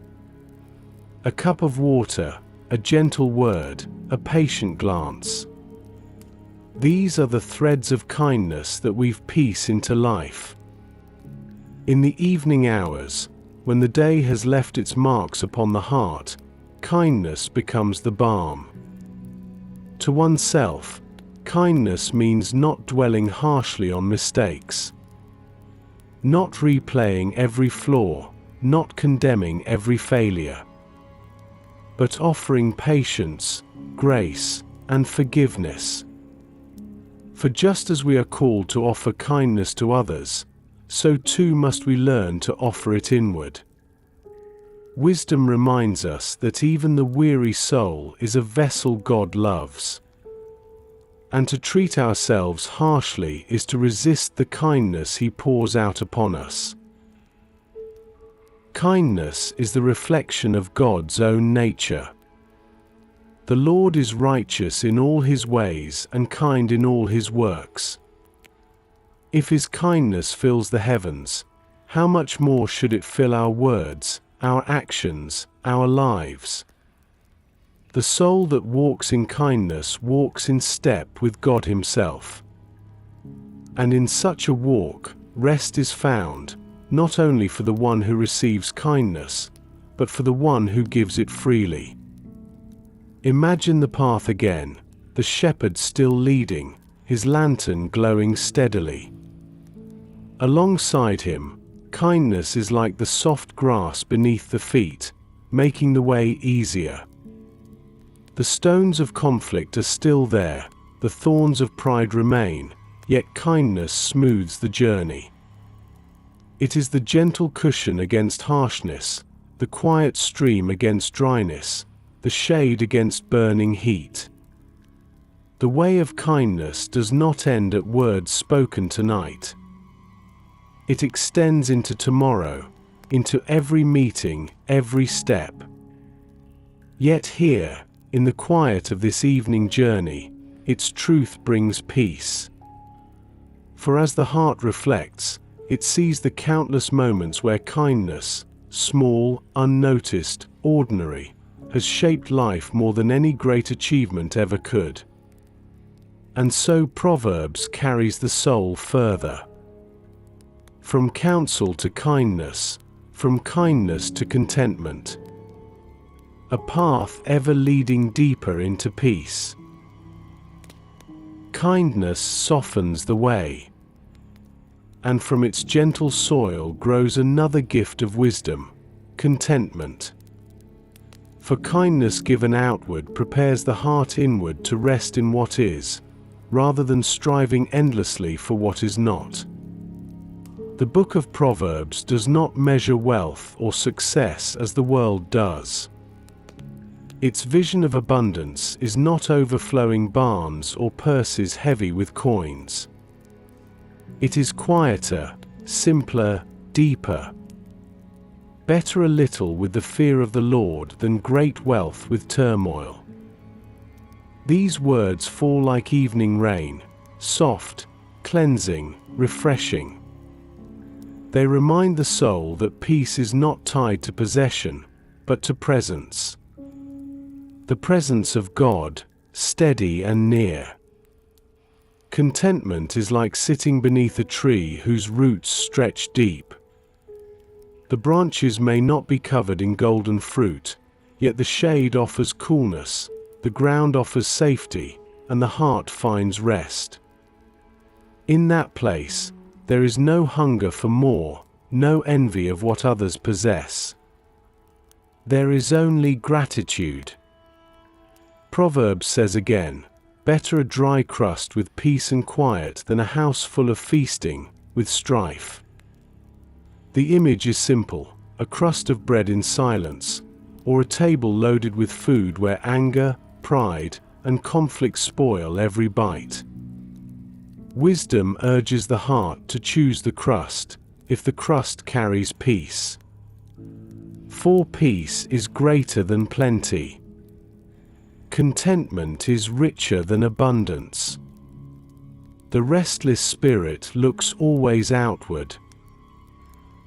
A cup of water, a gentle word, a patient glance. These are the threads of kindness that weave peace into life. In the evening hours, when the day has left its marks upon the heart, kindness becomes the balm. To oneself, kindness means not dwelling harshly on mistakes, not replaying every flaw, not condemning every failure, but offering patience, grace, and forgiveness. For just as we are called to offer kindness to others, so too must we learn to offer it inward. Wisdom reminds us that even the weary soul is a vessel God loves. And to treat ourselves harshly is to resist the kindness He pours out upon us. Kindness is the reflection of God's own nature. The Lord is righteous in all His ways and kind in all His works. If His kindness fills the heavens, how much more should it fill our words, our actions, our lives? The soul that walks in kindness walks in step with God Himself. And in such a walk, rest is found, not only for the one who receives kindness, but for the one who gives it freely. Imagine the path again, the shepherd still leading, his lantern glowing steadily. Alongside him, kindness is like the soft grass beneath the feet, making the way easier. The stones of conflict are still there, the thorns of pride remain, yet kindness smooths the journey. It is the gentle cushion against harshness, the quiet stream against dryness, the shade against burning heat. The way of kindness does not end at words spoken tonight. It extends into tomorrow, into every meeting, every step. Yet here, in the quiet of this evening journey, its truth brings peace. For as the heart reflects, it sees the countless moments where kindness, small, unnoticed, ordinary, has shaped life more than any great achievement ever could. And so Proverbs carries the soul further. From counsel to kindness, from kindness to contentment. A path ever leading deeper into peace. Kindness softens the way. And from its gentle soil grows another gift of wisdom, contentment. For kindness given outward prepares the heart inward to rest in what is, rather than striving endlessly for what is not. The book of Proverbs does not measure wealth or success as the world does. Its vision of abundance is not overflowing barns or purses heavy with coins. It is quieter, simpler, deeper. Better a little with the fear of the Lord than great wealth with turmoil. These words fall like evening rain, soft, cleansing, refreshing. They remind the soul that peace is not tied to possession, but to presence. The presence of God, steady and near. Contentment is like sitting beneath a tree whose roots stretch deep. The branches may not be covered in golden fruit, yet the shade offers coolness, the ground offers safety, and the heart finds rest. In that place, there is no hunger for more, no envy of what others possess. There is only gratitude. Proverbs says again, better a dry crust with peace and quiet than a house full of feasting, with strife. The image is simple, a crust of bread in silence, or a table loaded with food where anger, pride, and conflict spoil every bite. Wisdom urges the heart to choose the crust, if the crust carries peace. For peace is greater than plenty. Contentment is richer than abundance. The restless spirit looks always outward,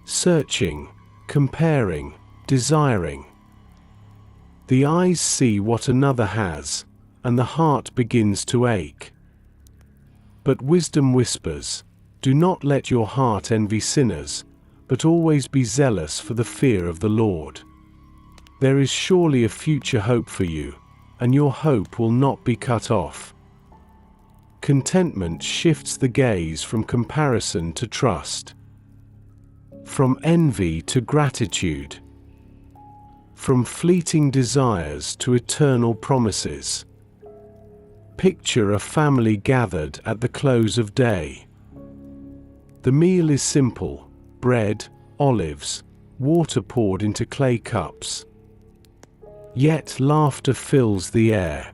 searching, comparing, desiring. The eyes see what another has, and the heart begins to ache. But wisdom whispers, "Do not let your heart envy sinners, but always be zealous for the fear of the Lord. There is surely a future hope for you, and your hope will not be cut off." Contentment shifts the gaze from comparison to trust, from envy to gratitude, from fleeting desires to eternal promises. Picture a family gathered at the close of day. The meal is simple: bread, olives, water poured into clay cups. Yet laughter fills the air.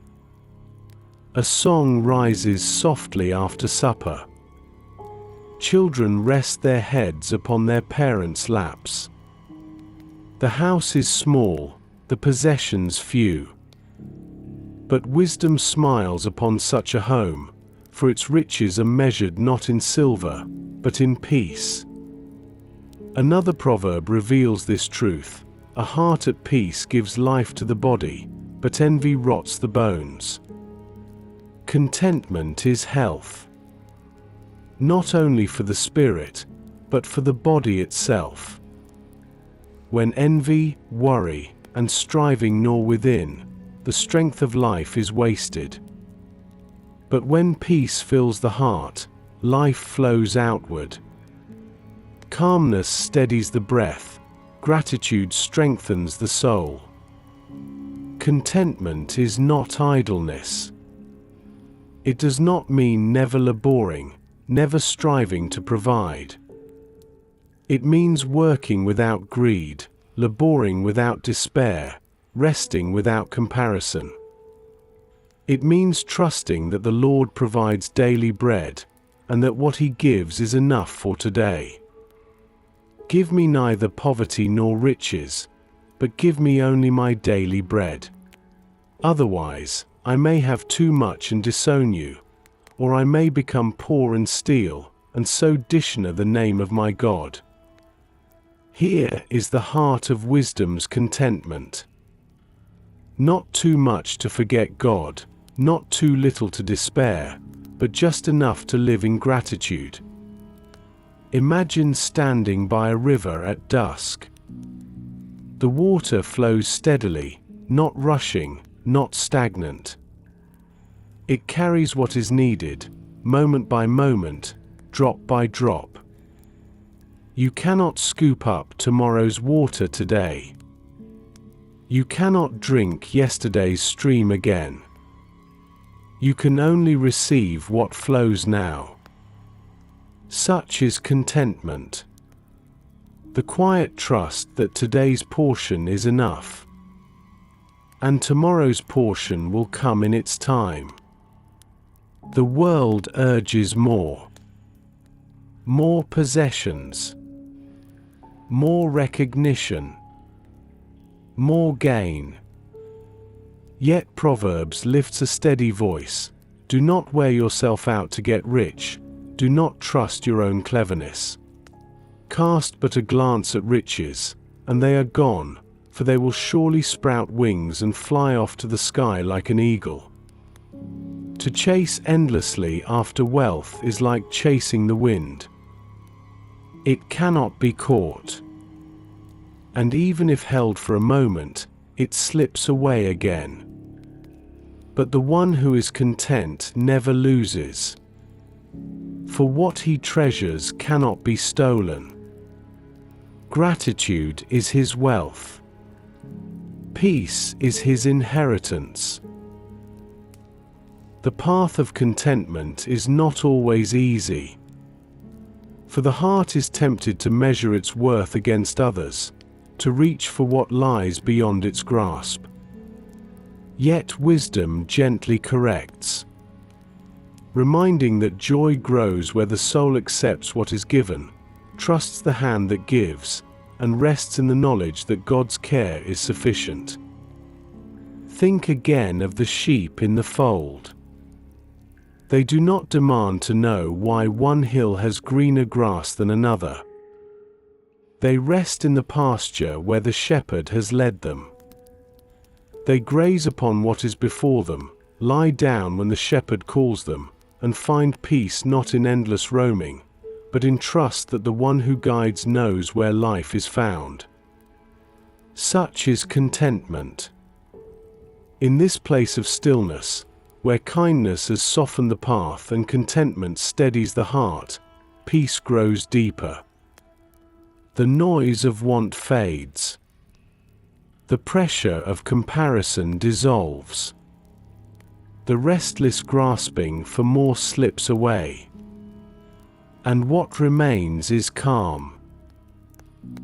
A song rises softly after supper. Children rest their heads upon their parents' laps. The house is small, the possessions few. But wisdom smiles upon such a home, for its riches are measured not in silver, but in peace. Another proverb reveals this truth: a heart at peace gives life to the body, but envy rots the bones. Contentment is health, not only for the spirit, but for the body itself. When envy, worry, and striving gnaw within, the strength of life is wasted. But when peace fills the heart, life flows outward. Calmness steadies the breath, gratitude strengthens the soul. Contentment is not idleness. It does not mean never laboring, never striving to provide. It means working without greed, laboring without despair, resting without comparison. It means trusting that the Lord provides daily bread, and that what He gives is enough for today. Give me neither poverty nor riches, but give me only my daily bread. Otherwise, I may have too much and disown you, or I may become poor and steal, and so dishonor the name of my God. Here is the heart of wisdom's contentment. Not too much to forget God, not too little to despair, but just enough to live in gratitude. Imagine standing by a river at dusk. The water flows steadily, not rushing, not stagnant. It carries what is needed, moment by moment, drop by drop. You cannot scoop up tomorrow's water today. You cannot drink yesterday's stream again. You can only receive what flows now. Such is contentment. The quiet trust that today's portion is enough, and tomorrow's portion will come in its time. The world urges more. More possessions. More recognition. More gain. Yet Proverbs lifts a steady voice: do not wear yourself out to get rich, do not trust your own cleverness. Cast but a glance at riches, and they are gone, for they will surely sprout wings and fly off to the sky like an eagle. To chase endlessly after wealth is like chasing the wind. It cannot be caught. And even if held for a moment, it slips away again. But the one who is content never loses. For what he treasures cannot be stolen. Gratitude is his wealth. Peace is his inheritance. The path of contentment is not always easy. For the heart is tempted to measure its worth against others, to reach for what lies beyond its grasp. Yet wisdom gently corrects, reminding that joy grows where the soul accepts what is given, trusts the hand that gives, and rests in the knowledge that God's care is sufficient. Think again of the sheep in the fold. They do not demand to know why one hill has greener grass than another. They rest in the pasture where the shepherd has led them. They graze upon what is before them, lie down when the shepherd calls them, and find peace not in endless roaming, but in trust that the one who guides knows where life is found. Such is contentment. In this place of stillness, where kindness has softened the path and contentment steadies the heart, peace grows deeper. The noise of want fades. The pressure of comparison dissolves. The restless grasping for more slips away. And what remains is calm,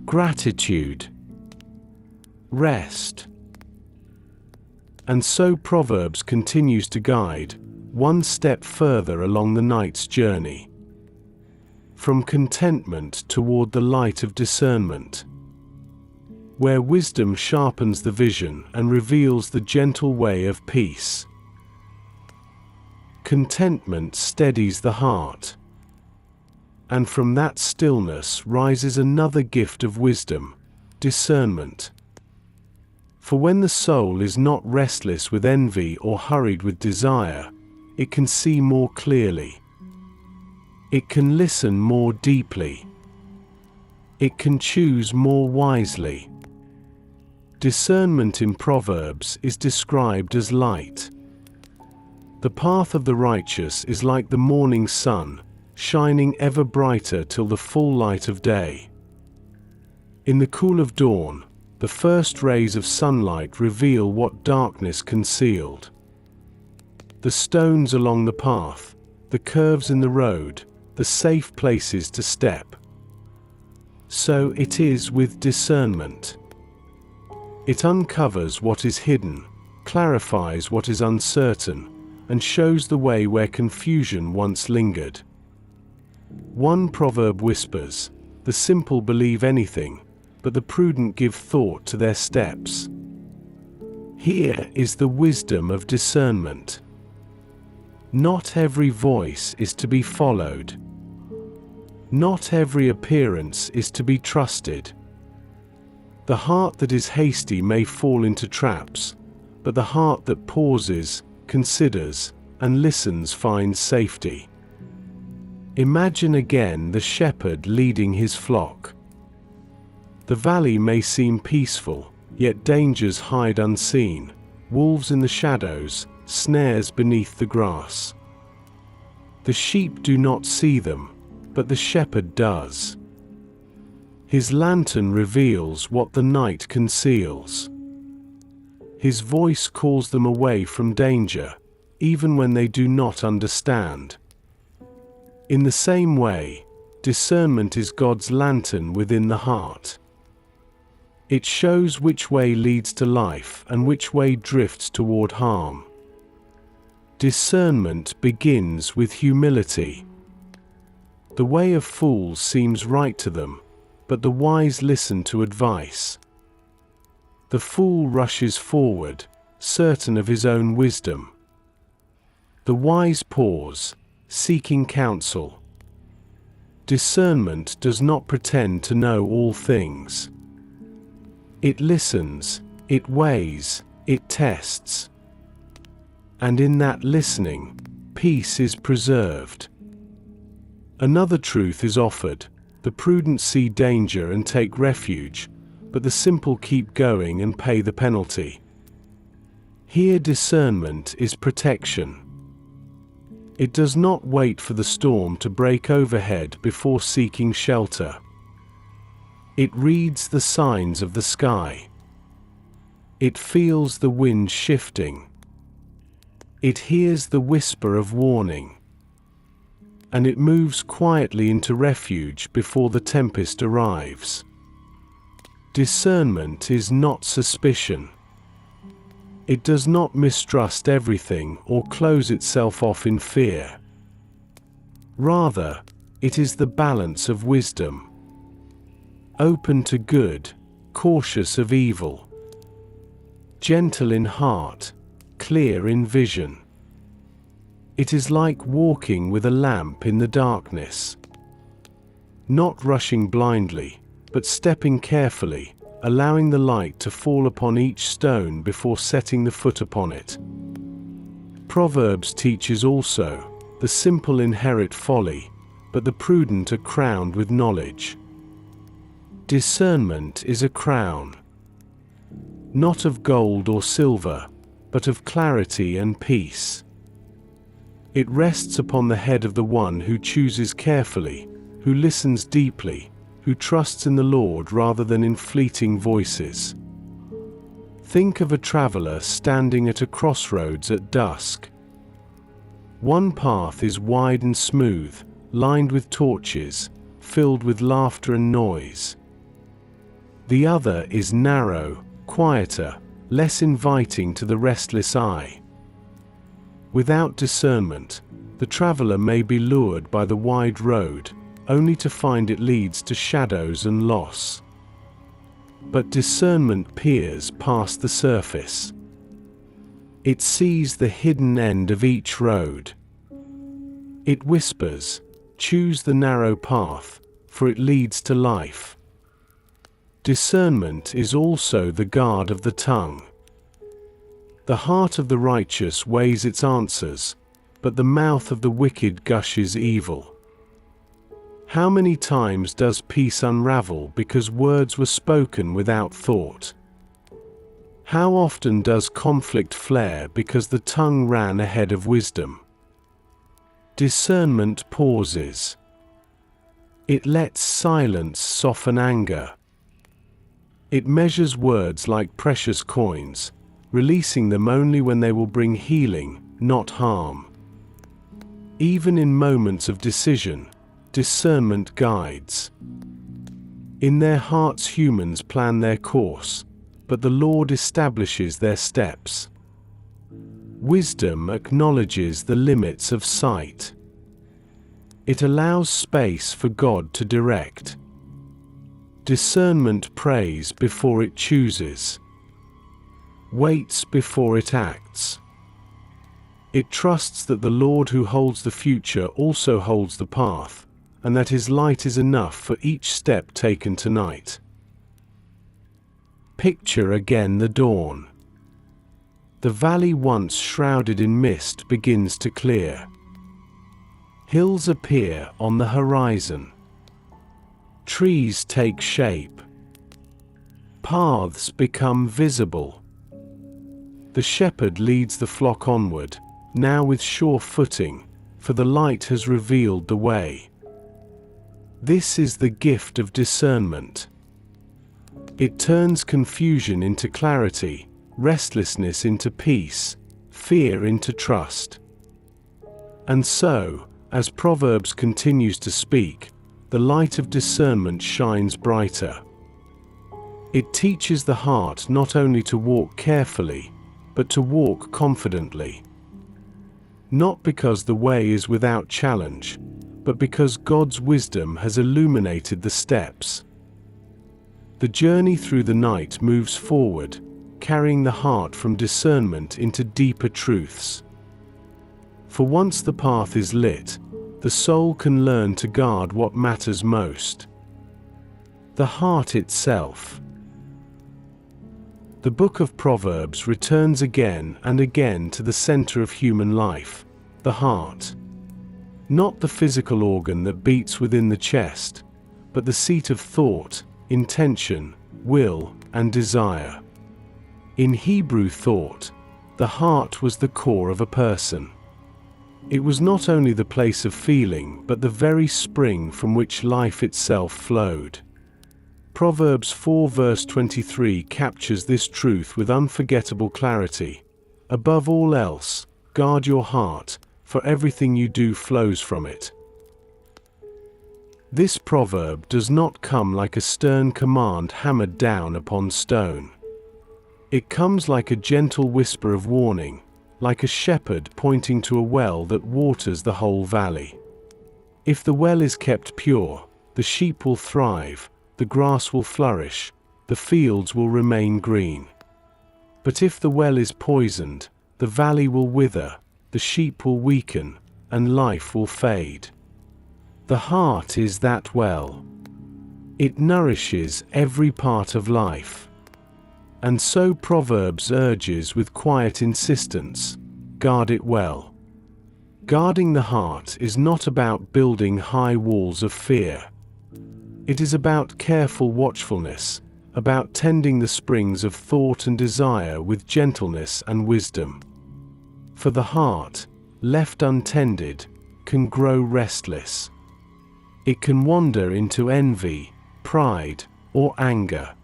gratitude, rest. And so Proverbs continues to guide, one step further along the night's journey. From contentment toward the light of discernment, where wisdom sharpens the vision and reveals the gentle way of peace. Contentment steadies the heart. And from that stillness rises another gift of wisdom, discernment. For when the soul is not restless with envy or hurried with desire, it can see more clearly. It can listen more deeply. It can choose more wisely. Discernment in Proverbs is described as light. The path of the righteous is like the morning sun, shining ever brighter till the full light of day. In the cool of dawn, the first rays of sunlight reveal what darkness concealed. The stones along the path, the curves in the road, the safe places to step. So it is with discernment. It uncovers what is hidden, clarifies what is uncertain, and shows the way where confusion once lingered. One proverb whispers, "The simple believe anything, but the prudent give thought to their steps." Here is the wisdom of discernment. Not every voice is to be followed. Not every appearance is to be trusted. The heart that is hasty may fall into traps, but the heart that pauses, considers, and listens finds safety. Imagine again the shepherd leading his flock. The valley may seem peaceful, yet dangers hide unseen, wolves in the shadows, snares beneath the grass. The sheep do not see them, but the shepherd does. His lantern reveals what the night conceals. His voice calls them away from danger, even when they do not understand. In the same way, discernment is God's lantern within the heart. It shows which way leads to life and which way drifts toward harm. Discernment begins with humility. The way of fools seems right to them, but the wise listen to advice. The fool rushes forward, certain of his own wisdom. The wise pause, seeking counsel. Discernment does not pretend to know all things. It listens, it weighs, it tests. And in that listening, peace is preserved. Another truth is offered: the prudent see danger and take refuge, but the simple keep going and pay the penalty. Here discernment is protection. It does not wait for the storm to break overhead before seeking shelter. It reads the signs of the sky. It feels the wind shifting. It hears the whisper of warning. And it moves quietly into refuge before the tempest arrives. Discernment is not suspicion. It does not mistrust everything or close itself off in fear. Rather, it is the balance of wisdom. open to good, cautious of evil, gentle in heart, clear in vision. It is like walking with a lamp in the darkness, not rushing blindly, but stepping carefully, allowing the light to fall upon each stone before setting the foot upon it. Proverbs teaches also, the simple inherit folly, but the prudent are crowned with knowledge. Discernment is a crown, not of gold or silver, but of clarity and peace. It rests upon the head of the one who chooses carefully, who listens deeply, who trusts in the Lord rather than in fleeting voices. Think of a traveler standing at a crossroads at dusk. One path is wide and smooth, lined with torches, filled with laughter and noise. The other is narrow, quieter, less inviting to the restless eye. Without discernment, the traveler may be lured by the wide road, only to find it leads to shadows and loss. But discernment peers past the surface. It sees the hidden end of each road. It whispers, "Choose the narrow path, for it leads to life." Discernment is also the guard of the tongue. The heart of the righteous weighs its answers, but the mouth of the wicked gushes evil. How many times does peace unravel because words were spoken without thought? How often does conflict flare because the tongue ran ahead of wisdom? Discernment pauses. It lets silence soften anger. It measures words like precious coins, releasing them only when they will bring healing, not harm. Even in moments of decision, discernment guides. In their hearts humans plan their course, but the Lord establishes their steps. Wisdom acknowledges the limits of sight. It allows space for God to direct. Discernment prays before it chooses, waits before it acts. It trusts that the Lord who holds the future also holds the path, and that His light is enough for each step taken tonight. Picture again the dawn. The valley once shrouded in mist begins to clear. Hills appear on the horizon. Trees take shape. Paths become visible. The shepherd leads the flock onward, now with sure footing, for the light has revealed the way. This is the gift of discernment. It turns confusion into clarity, restlessness into peace, fear into trust. And so, as Proverbs continues to speak, the light of discernment shines brighter. It teaches the heart not only to walk carefully, but to walk confidently. Not because the way is without challenge, but because God's wisdom has illuminated the steps. The journey through the night moves forward, carrying the heart from discernment into deeper truths. For once the path is lit, the soul can learn to guard what matters most: the heart itself. The book of Proverbs returns again and again to the center of human life, the heart. Not the physical organ that beats within the chest, but the seat of thought, intention, will, and desire. In Hebrew thought, the heart was the core of a person. It was not only the place of feeling, but the very spring from which life itself flowed. Proverbs 4 verse 23 captures this truth with unforgettable clarity. Above all else, guard your heart, for everything you do flows from it. This proverb does not come like a stern command hammered down upon stone. It comes like a gentle whisper of warning, like a shepherd pointing to a well that waters the whole valley. If the well is kept pure, the sheep will thrive, the grass will flourish, the fields will remain green. But if the well is poisoned, the valley will wither, the sheep will weaken, and life will fade. The heart is that well. It nourishes every part of life. And so Proverbs urges with quiet insistence, guard it well. Guarding the heart is not about building high walls of fear. It is about careful watchfulness, about tending the springs of thought and desire with gentleness and wisdom. For the heart, left untended, can grow restless. It can wander into envy, pride, or anger.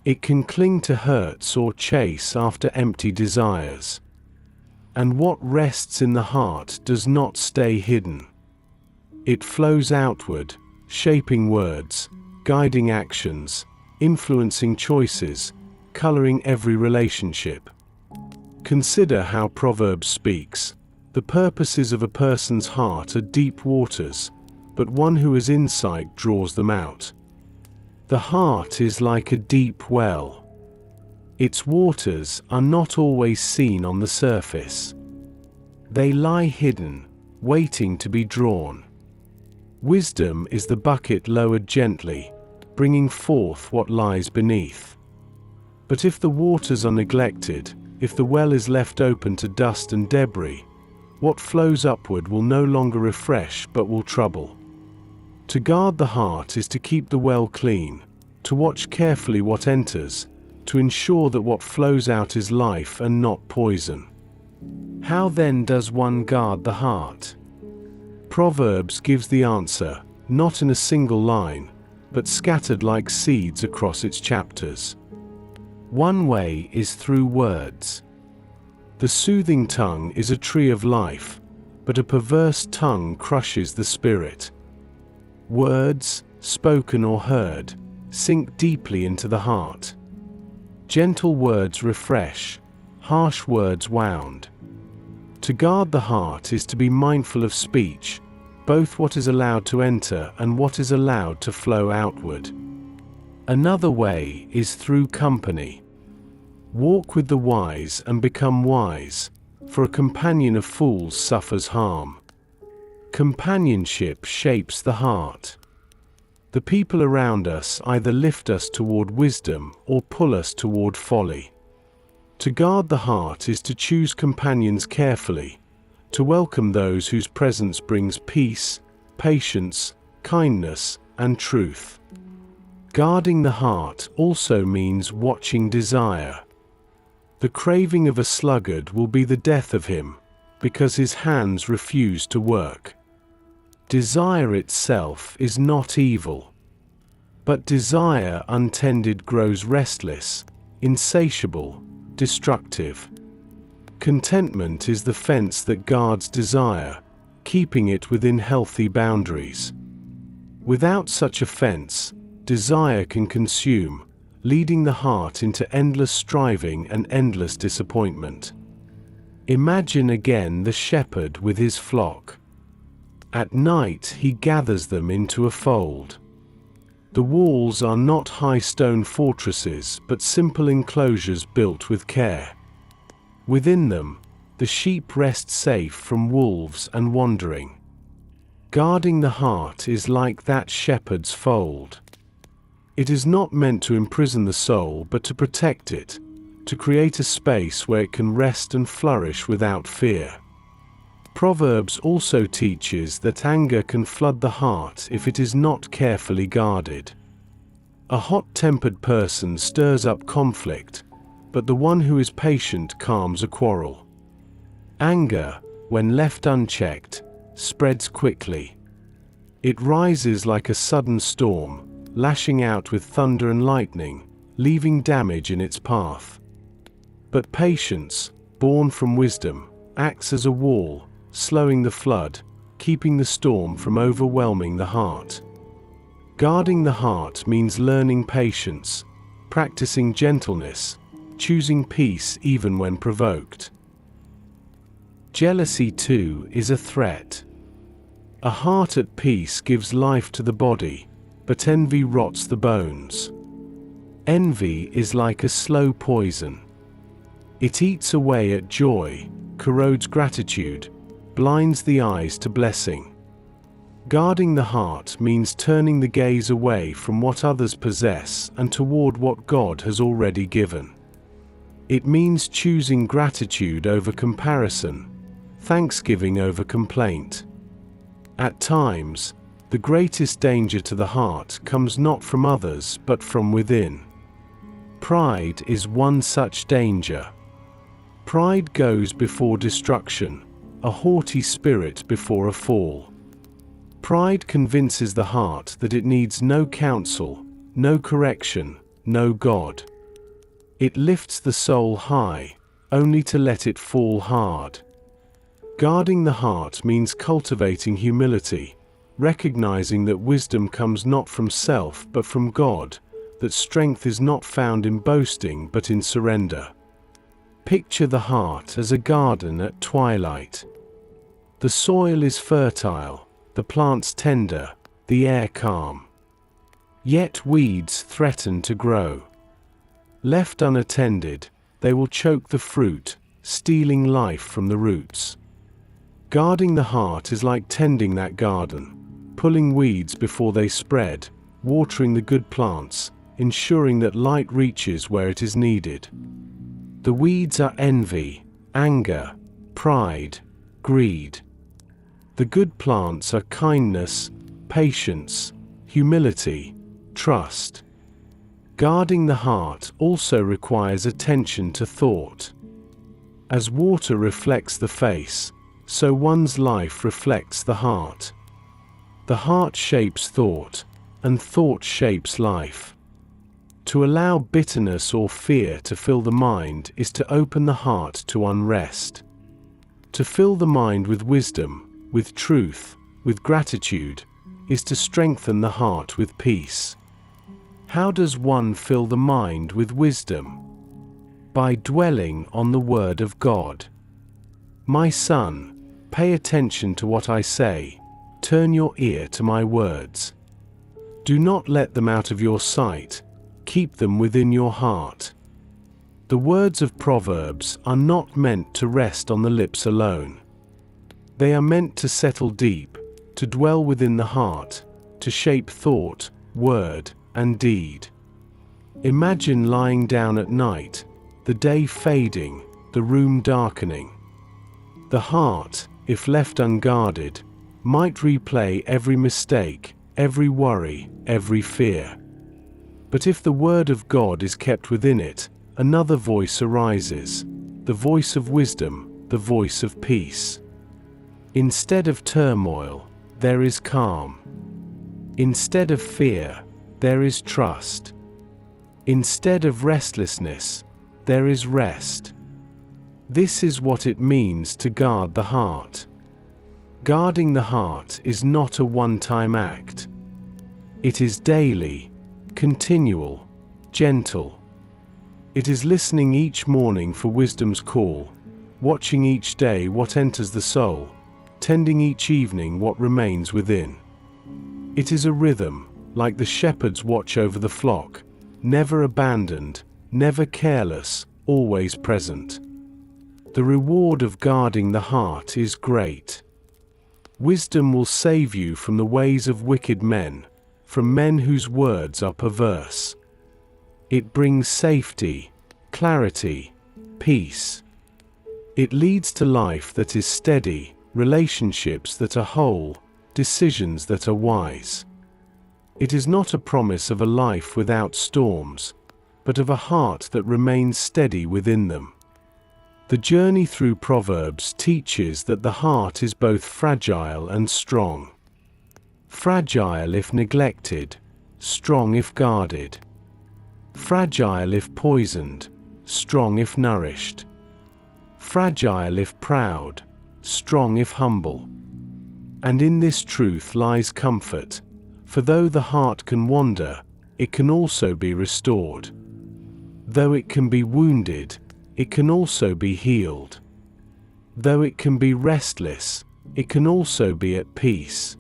It can cling to hurts or chase after empty desires. And what rests in the heart does not stay hidden. It flows outward, shaping words, guiding actions, influencing choices, coloring every relationship. Consider how Proverbs speaks. The purposes of a person's heart are deep waters, but one who has insight draws them out. The heart is like a deep well. Its waters are not always seen on the surface. They lie hidden, waiting to be drawn. Wisdom is the bucket lowered gently, bringing forth what lies beneath. But if the waters are neglected, if the well is left open to dust and debris, what flows upward will no longer refresh but will trouble. To guard the heart is to keep the well clean, to watch carefully what enters, to ensure that what flows out is life and not poison. How then does one guard the heart? Proverbs gives the answer, not in a single line, but scattered like seeds across its chapters. One way is through words. The soothing tongue is a tree of life, but a perverse tongue crushes the spirit. Words, spoken or heard, sink deeply into the heart. Gentle words refresh, harsh words wound. To guard the heart is to be mindful of speech, both what is allowed to enter and what is allowed to flow outward. Another way is through company. Walk with the wise and become wise, for a companion of fools suffers harm. Companionship shapes the heart. The people around us either lift us toward wisdom or pull us toward folly. To guard the heart is to choose companions carefully, to welcome those whose presence brings peace, patience, kindness, and truth. Guarding the heart also means watching desire. The craving of a sluggard will be the death of him, because his hands refuse to work. Desire itself is not evil. But desire untended grows restless, insatiable, destructive. Contentment is the fence that guards desire, keeping it within healthy boundaries. Without such a fence, desire can consume, leading the heart into endless striving and endless disappointment. Imagine again the shepherd with his flock. At night he gathers them into a fold. The walls are not high stone fortresses but simple enclosures built with care. Within them, the sheep rest safe from wolves and wandering. Guarding the heart is like that shepherd's fold. It is not meant to imprison the soul but to protect it, to create a space where it can rest and flourish without fear. Proverbs also teaches that anger can flood the heart if it is not carefully guarded. A hot-tempered person stirs up conflict, but the one who is patient calms a quarrel. Anger, when left unchecked, spreads quickly. It rises like a sudden storm, lashing out with thunder and lightning, leaving damage in its path. But patience, born from wisdom, acts as a wall, slowing the flood, keeping the storm from overwhelming the heart. Guarding the heart means learning patience, practicing gentleness, choosing peace even when provoked. Jealousy too is a threat. A heart at peace gives life to the body, but envy rots the bones. Envy is like a slow poison. It eats away at joy, corrodes gratitude, blinds the eyes to blessing. Guarding the heart means turning the gaze away from what others possess and toward what God has already given. It means choosing gratitude over comparison, thanksgiving over complaint. At times, the greatest danger to the heart comes not from others but from within. Pride is one such danger. Pride goes before destruction, a haughty spirit before a fall. Pride convinces the heart that it needs no counsel, no correction, no God. It lifts the soul high, only to let it fall hard. Guarding the heart means cultivating humility, recognizing that wisdom comes not from self but from God, that strength is not found in boasting but in surrender. Picture the heart as a garden at twilight. The soil is fertile, the plants tender, the air calm. Yet weeds threaten to grow. Left unattended, they will choke the fruit, stealing life from the roots. Guarding the heart is like tending that garden, pulling weeds before they spread, watering the good plants, ensuring that light reaches where it is needed. The weeds are envy, anger, pride, greed. The good plants are kindness, patience, humility, trust. Guarding the heart also requires attention to thought. As water reflects the face, so one's life reflects the heart. The heart shapes thought, and thought shapes life. To allow bitterness or fear to fill the mind is to open the heart to unrest. To fill the mind with wisdom, with truth, with gratitude, is to strengthen the heart with peace. How does one fill the mind with wisdom? By dwelling on the Word of God. My son, pay attention to what I say, turn your ear to my words. Do not let them out of your sight, keep them within your heart. The words of Proverbs are not meant to rest on the lips alone. They are meant to settle deep, to dwell within the heart, to shape thought, word, and deed. Imagine lying down at night, the day fading, the room darkening. The heart, if left unguarded, might replay every mistake, every worry, every fear. But if the Word of God is kept within it, another voice arises, the voice of wisdom, the voice of peace. Instead of turmoil, there is calm. Instead of fear, there is trust. Instead of restlessness, there is rest. This is what it means to guard the heart. Guarding the heart is not a one-time act. It is daily, continual, gentle. It is listening each morning for wisdom's call, watching each day what enters the soul, tending each evening what remains within. It is a rhythm, like the shepherd's watch over the flock, never abandoned, never careless, always present. The reward of guarding the heart is great. Wisdom will save you from the ways of wicked men, from men whose words are perverse. It brings safety, clarity, peace. It leads to life that is steady, relationships that are whole, decisions that are wise. It is not a promise of a life without storms, but of a heart that remains steady within them. The journey through Proverbs teaches that the heart is both fragile and strong. Fragile if neglected, strong if guarded. Fragile if poisoned, strong if nourished. Fragile if proud, strong if humble. And in this truth lies comfort, for though the heart can wander, it can also be restored. Though it can be wounded, it can also be healed. Though it can be restless, it can also be at peace.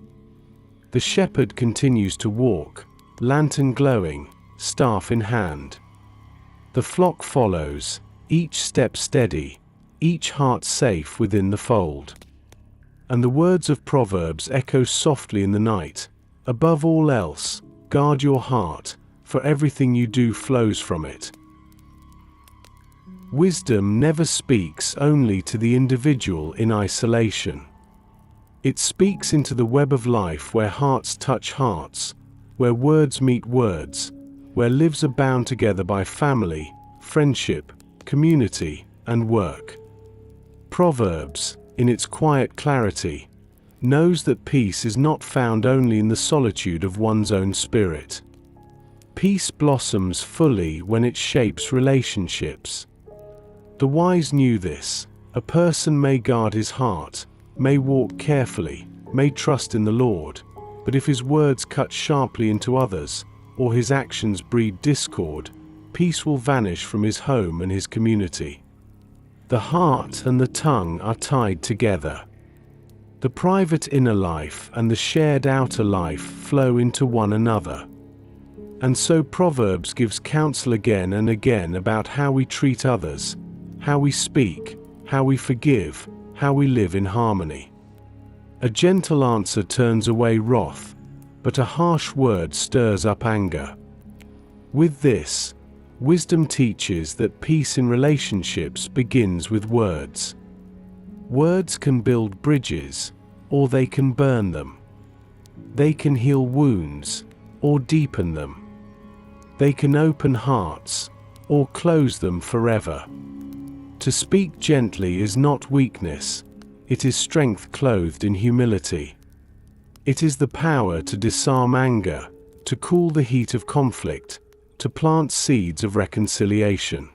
The shepherd continues to walk, lantern glowing, staff in hand. The flock follows, each step steady, each heart safe within the fold. And the words of Proverbs echo softly in the night, above all else, guard your heart, for everything you do flows from it. Wisdom never speaks only to the individual in isolation. It speaks into the web of life where hearts touch hearts, where words meet words, where lives are bound together by family, friendship, community, and work. Proverbs, in its quiet clarity, knows that peace is not found only in the solitude of one's own spirit. Peace blossoms fully when it shapes relationships. The wise knew this. A person may guard his heart, may walk carefully, may trust in the Lord, but if his words cut sharply into others, or his actions breed discord, peace will vanish from his home and his community. The heart and the tongue are tied together. The private inner life and the shared outer life flow into one another. And so Proverbs gives counsel again and again about how we treat others, how we speak, how we forgive, how we live in harmony. A gentle answer turns away wrath, but a harsh word stirs up anger. With this, wisdom teaches that peace in relationships begins with words. Words can build bridges, or they can burn them. They can heal wounds, or deepen them. They can open hearts, or close them forever. To speak gently is not weakness, it is strength clothed in humility. It is the power to disarm anger, to cool the heat of conflict, to plant seeds of reconciliation.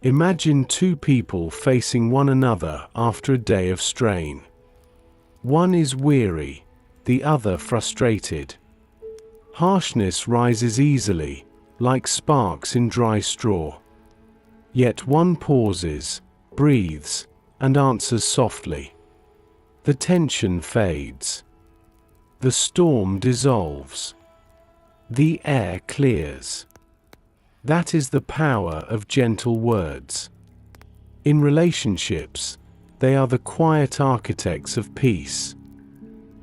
Imagine two people facing one another after a day of strain. One is weary, the other frustrated. Harshness rises easily, like sparks in dry straw. Yet one pauses, breathes, and answers softly. The tension fades. The storm dissolves. The air clears. That is the power of gentle words. In relationships, they are the quiet architects of peace.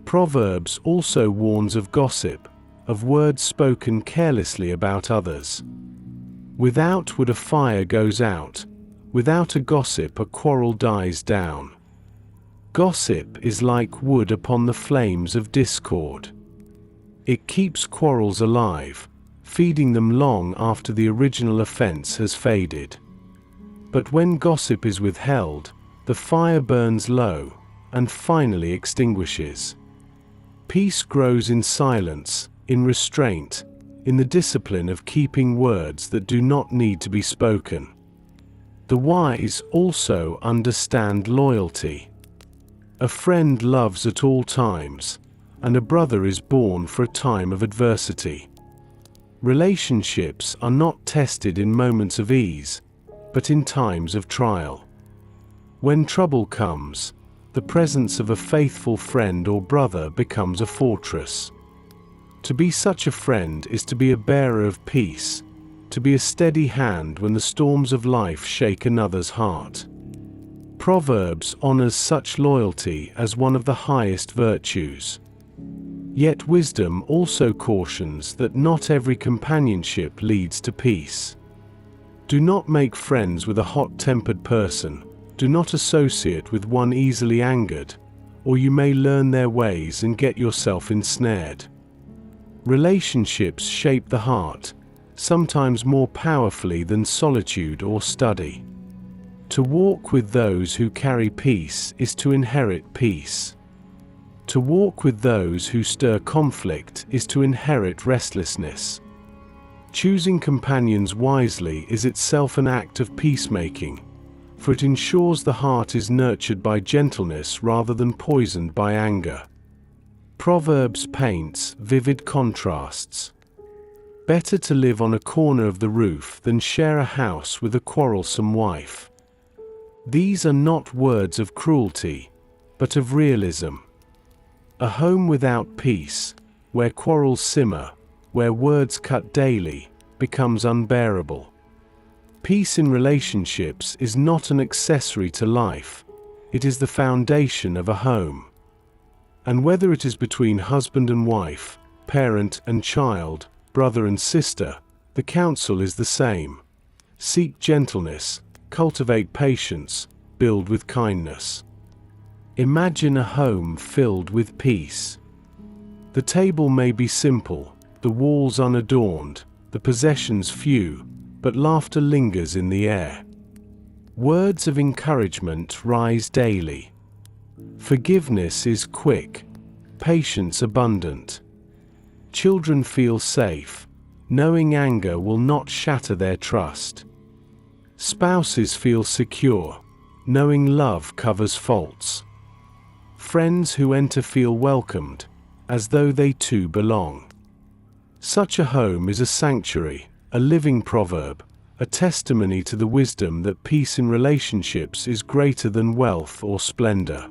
Proverbs also warns of gossip, of words spoken carelessly about others. Without wood a fire goes out, without a gossip a quarrel dies down. Gossip is like wood upon the flames of discord. It keeps quarrels alive, feeding them long after the original offense has faded. But when gossip is withheld, the fire burns low, and finally extinguishes. Peace grows in silence, in restraint, in the discipline of keeping words that do not need to be spoken. The wise also understand loyalty. A friend loves at all times, and a brother is born for a time of adversity. Relationships are not tested in moments of ease, but in times of trial. When trouble comes, the presence of a faithful friend or brother becomes a fortress. To be such a friend is to be a bearer of peace, to be a steady hand when the storms of life shake another's heart. Proverbs honors such loyalty as one of the highest virtues. Yet wisdom also cautions that not every companionship leads to peace. Do not make friends with a hot-tempered person, do not associate with one easily angered, or you may learn their ways and get yourself ensnared. Relationships shape the heart, sometimes more powerfully than solitude or study. To walk with those who carry peace is to inherit peace. To walk with those who stir conflict is to inherit restlessness. Choosing companions wisely is itself an act of peacemaking, for it ensures the heart is nurtured by gentleness rather than poisoned by anger. Proverbs paints vivid contrasts. Better to live on a corner of the roof than share a house with a quarrelsome wife. These are not words of cruelty, but of realism. A home without peace, where quarrels simmer, where words cut daily, becomes unbearable. Peace in relationships is not an accessory to life, it is the foundation of a home. And whether it is between husband and wife, parent and child, brother and sister, the counsel is the same. Seek gentleness, cultivate patience, build with kindness. Imagine a home filled with peace. The table may be simple, the walls unadorned, the possessions few, but laughter lingers in the air. Words of encouragement rise daily. Forgiveness is quick, patience abundant. Children feel safe, knowing anger will not shatter their trust. Spouses feel secure, knowing love covers faults. Friends who enter feel welcomed, as though they too belong. Such a home is a sanctuary, a living proverb, a testimony to the wisdom that peace in relationships is greater than wealth or splendor.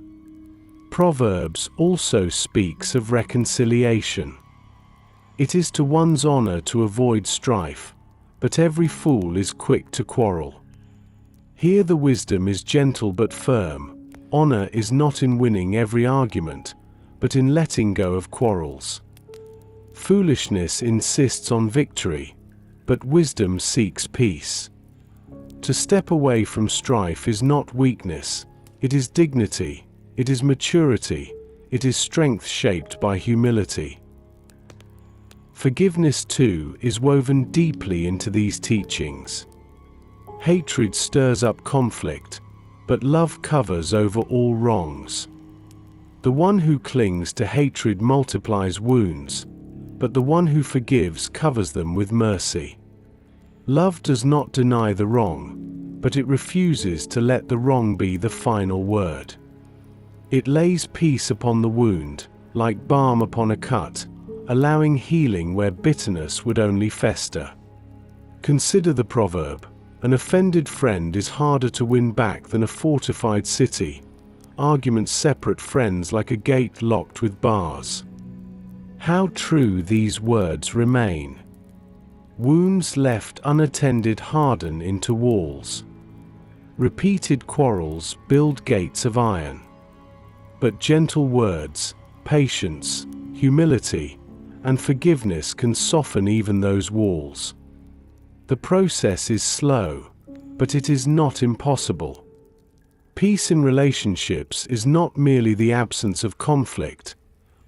Proverbs also speaks of reconciliation. It is to one's honor to avoid strife, but every fool is quick to quarrel. Here the wisdom is gentle but firm. Honor is not in winning every argument, but in letting go of quarrels. Foolishness insists on victory, but wisdom seeks peace. To step away from strife is not weakness, it is dignity, it is maturity, it is strength shaped by humility. Forgiveness too is woven deeply into these teachings. Hatred stirs up conflict, but love covers over all wrongs. The one who clings to hatred multiplies wounds, but the one who forgives covers them with mercy. Love does not deny the wrong, but it refuses to let the wrong be the final word. It lays peace upon the wound, like balm upon a cut, allowing healing where bitterness would only fester. Consider the proverb, an offended friend is harder to win back than a fortified city. Arguments separate friends like a gate locked with bars. How true these words remain. Wounds left unattended harden into walls. Repeated quarrels build gates of iron. But gentle words, patience, humility, and forgiveness can soften even those walls. The process is slow, but it is not impossible. Peace in relationships is not merely the absence of conflict,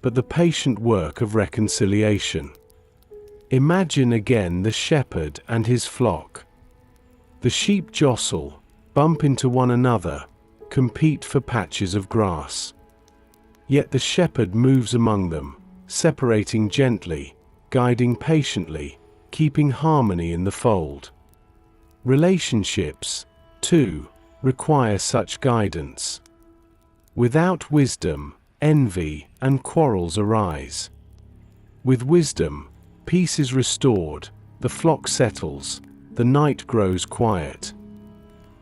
but the patient work of reconciliation. Imagine again the shepherd and his flock. The sheep jostle, bump into one another, compete for patches of grass. Yet the shepherd moves among them, separating gently, guiding patiently, keeping harmony in the fold. Relationships, too, require such guidance. Without wisdom, envy and quarrels arise. With wisdom, peace is restored, the flock settles, the night grows quiet.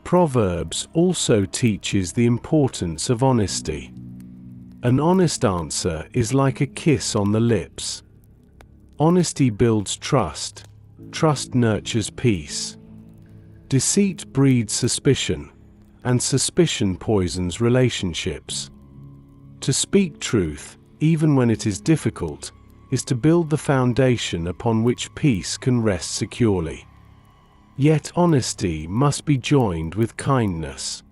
Proverbs also teaches the importance of honesty. An honest answer is like a kiss on the lips. Honesty builds trust, trust nurtures peace. Deceit breeds suspicion, and suspicion poisons relationships. To speak truth, even when it is difficult, is to build the foundation upon which peace can rest securely. Yet honesty must be joined with kindness.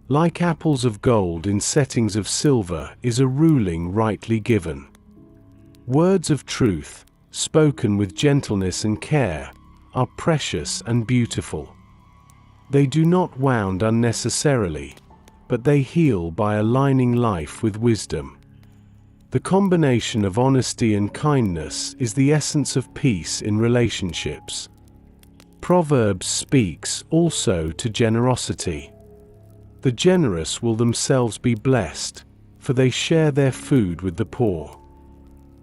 Like apples of gold in settings of silver is a ruling rightly given. Words of truth, spoken with gentleness and care, are precious and beautiful. They do not wound unnecessarily, but they heal by aligning life with wisdom. The combination of honesty and kindness is the essence of peace in relationships. Proverbs speaks also to generosity. The generous will themselves be blessed, for they share their food with the poor.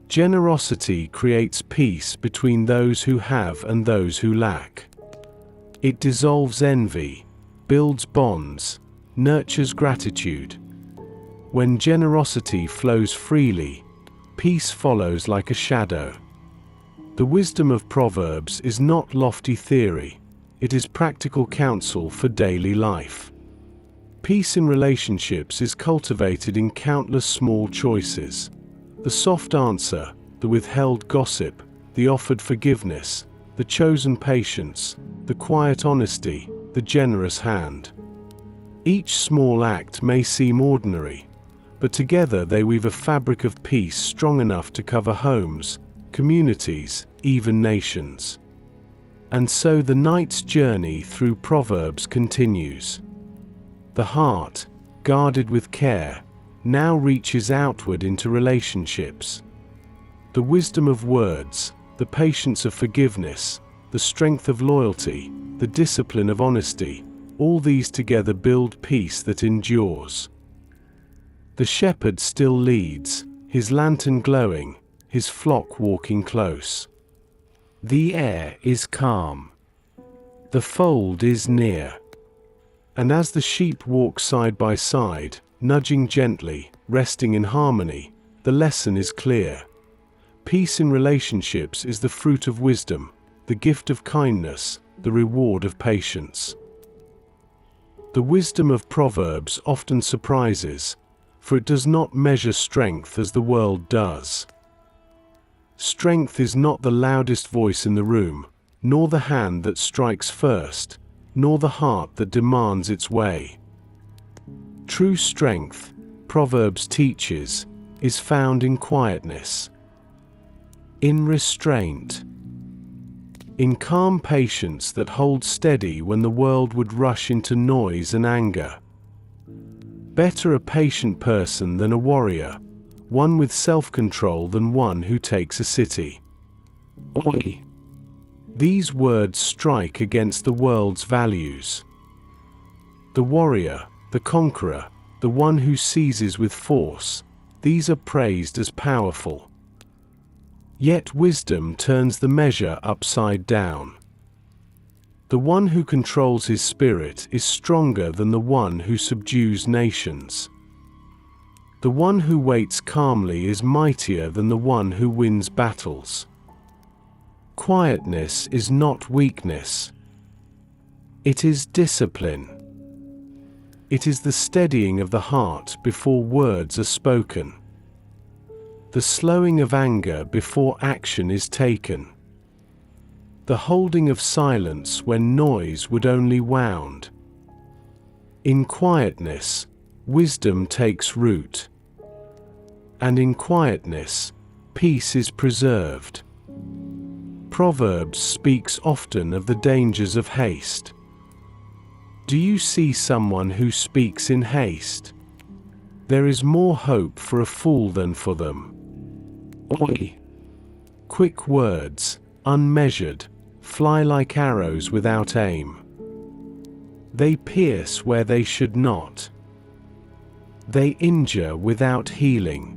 Generosity creates peace between those who have and those who lack. It dissolves envy, builds bonds, nurtures gratitude. When generosity flows freely, peace follows like a shadow. The wisdom of Proverbs is not lofty theory, it is practical counsel for daily life. Peace in relationships is cultivated in countless small choices. The soft answer, the withheld gossip, the offered forgiveness, the chosen patience, the quiet honesty, the generous hand. Each small act may seem ordinary, but together they weave a fabric of peace strong enough to cover homes, communities, even nations. And so the night's journey through Proverbs continues. The heart, guarded with care, now reaches outward into relationships. The wisdom of words, the patience of forgiveness, the strength of loyalty, the discipline of honesty, all these together build peace that endures. The shepherd still leads, his lantern glowing, his flock walking close. The air is calm. The fold is near. And as the sheep walk side by side, nudging gently, resting in harmony, the lesson is clear. Peace in relationships is the fruit of wisdom, the gift of kindness, the reward of patience. The wisdom of Proverbs often surprises, for it does not measure strength as the world does. Strength is not the loudest voice in the room, nor the hand that strikes first, nor the heart that demands its way. True strength, Proverbs teaches, is found in quietness, in restraint, in calm patience that holds steady when the world would rush into noise and anger. Better a patient person than a warrior, one with self-control than one who takes a city. Oi. These words strike against the world's values. The warrior, the conqueror, the one who seizes with force, these are praised as powerful. Yet wisdom turns the measure upside down. The one who controls his spirit is stronger than the one who subdues nations. The one who waits calmly is mightier than the one who wins battles. Quietness is not weakness. It is discipline. It is the steadying of the heart before words are spoken. The slowing of anger before action is taken. The holding of silence when noise would only wound. In quietness, wisdom takes root. And in quietness, peace is preserved. Proverbs speaks often of the dangers of haste. Do you see someone who speaks in haste? There is more hope for a fool than for them. Oi. Quick words, unmeasured, fly like arrows without aim. They pierce where they should not. They injure without healing.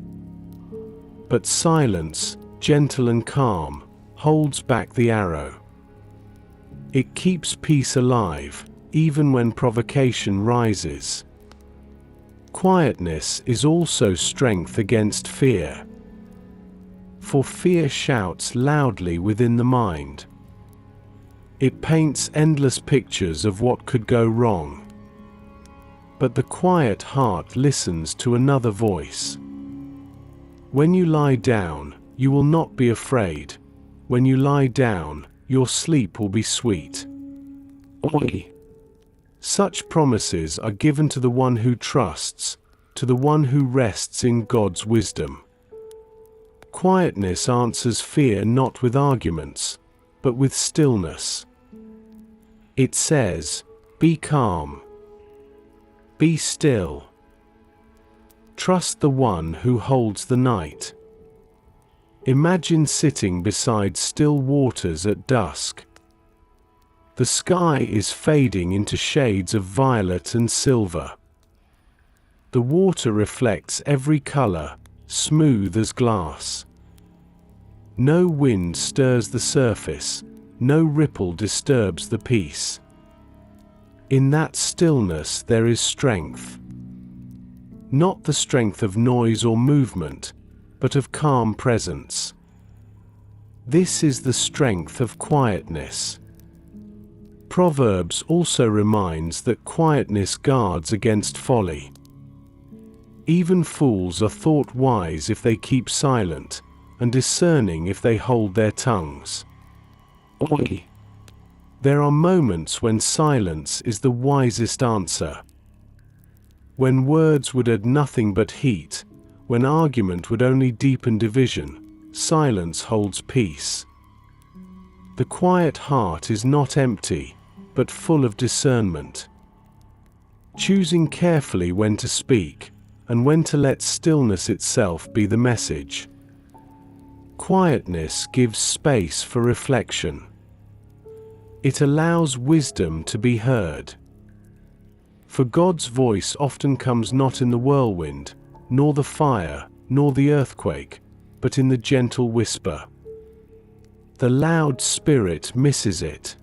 But silence, gentle and calm, holds back the arrow. It keeps peace alive, even when provocation rises. Quietness is also strength against fear. For fear shouts loudly within the mind. It paints endless pictures of what could go wrong. But the quiet heart listens to another voice. When you lie down, you will not be afraid. When you lie down, your sleep will be sweet. Oi. Such promises are given to the one who trusts, to the one who rests in God's wisdom. Quietness answers fear not with arguments, but with stillness. It says, "Be calm. Be still. Trust the one who holds the night." Imagine sitting beside still waters at dusk. The sky is fading into shades of violet and silver. The water reflects every color, smooth as glass. No wind stirs the surface, no ripple disturbs the peace. In that stillness there is strength. Not the strength of noise or movement, but of calm presence. This is the strength of quietness. Proverbs also reminds that quietness guards against folly. Even fools are thought wise if they keep silent, and discerning if they hold their tongues. There are moments when silence is the wisest answer. When words would add nothing but heat, when argument would only deepen division, silence holds peace. The quiet heart is not empty, but full of discernment. Choosing carefully when to speak, and when to let stillness itself be the message. Quietness gives space for reflection. It allows wisdom to be heard. For God's voice often comes not in the whirlwind, nor the fire, nor the earthquake, but in the gentle whisper. The loud spirit misses it.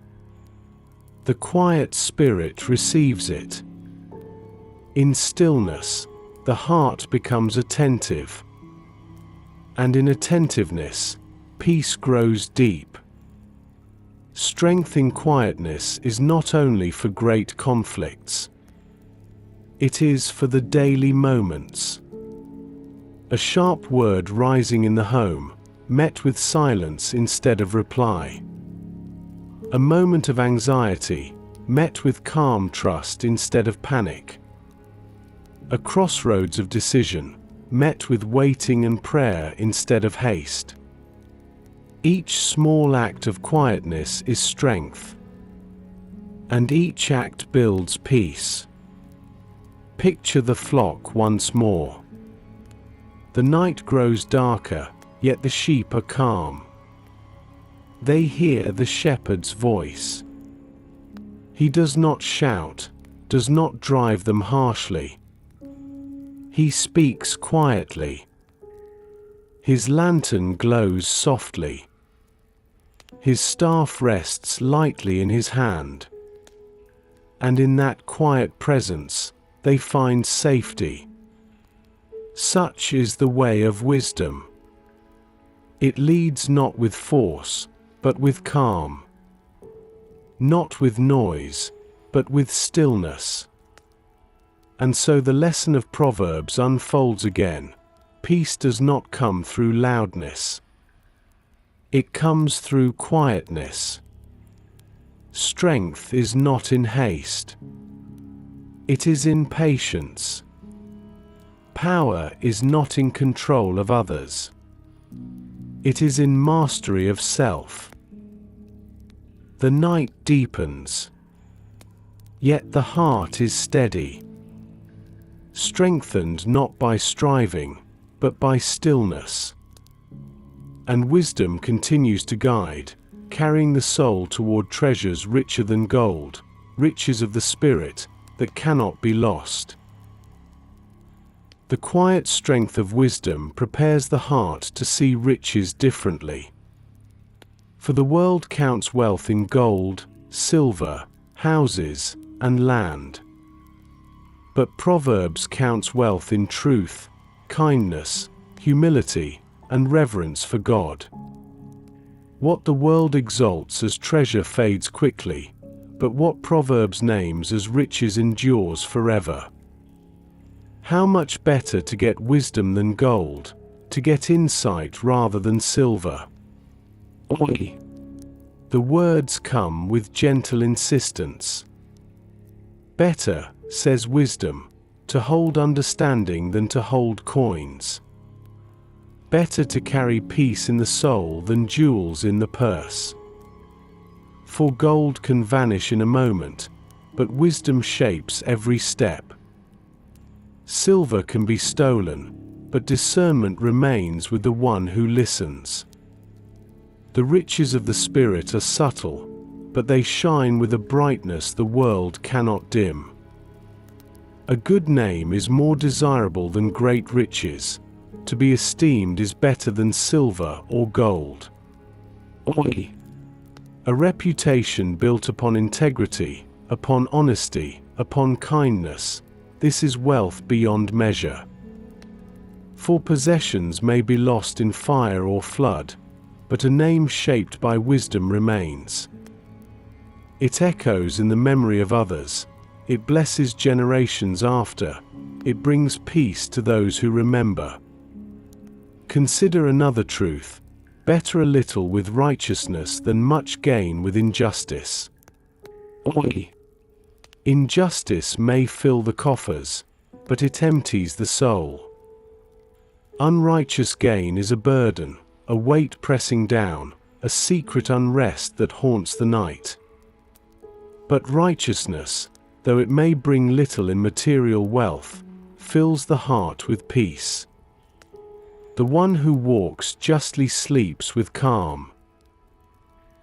The quiet spirit receives it. In stillness, the heart becomes attentive. And in attentiveness, peace grows deep. Strength in quietness is not only for great conflicts. It is for the daily moments. A sharp word rising in the home, met with silence instead of reply. A moment of anxiety, met with calm trust instead of panic. A crossroads of decision, met with waiting and prayer instead of haste. Each small act of quietness is strength. And each act builds peace. Picture the flock once more. The night grows darker, yet the sheep are calm. They hear the shepherd's voice. He does not shout, does not drive them harshly. He speaks quietly. His lantern glows softly. His staff rests lightly in his hand. And in that quiet presence, they find safety. Such is the way of wisdom. It leads not with force, but with calm. Not with noise, but with stillness. And so the lesson of Proverbs unfolds again. Peace does not come through loudness. It comes through quietness. Strength is not in haste. It is in patience. Power is not in control of others. It is in mastery of self. The night deepens, yet the heart is steady, strengthened not by striving, but by stillness. And wisdom continues to guide, carrying the soul toward treasures richer than gold, riches of the spirit that cannot be lost. The quiet strength of wisdom prepares the heart to see riches differently. For the world counts wealth in gold, silver, houses, and land. But Proverbs counts wealth in truth, kindness, humility, and reverence for God. What the world exalts as treasure fades quickly, but what Proverbs names as riches endures forever. How much better to get wisdom than gold, to get insight rather than silver. The words come with gentle insistence. Better, says wisdom, to hold understanding than to hold coins. Better to carry peace in the soul than jewels in the purse. For gold can vanish in a moment, but wisdom shapes every step. Silver can be stolen, but discernment remains with the one who listens. The riches of the Spirit are subtle, but they shine with a brightness the world cannot dim. A good name is more desirable than great riches. To be esteemed is better than silver or gold. A reputation built upon integrity, upon honesty, upon kindness, this is wealth beyond measure. For possessions may be lost in fire or flood, but a name shaped by wisdom remains. It echoes in the memory of others. It blesses generations after. It brings peace to those who remember. Consider another truth: better a little with righteousness than much gain with injustice. Injustice may fill the coffers, but it empties the soul. Unrighteous gain is a burden, a weight pressing down, a secret unrest that haunts the night. But righteousness, though it may bring little in material wealth, fills the heart with peace. The one who walks justly sleeps with calm.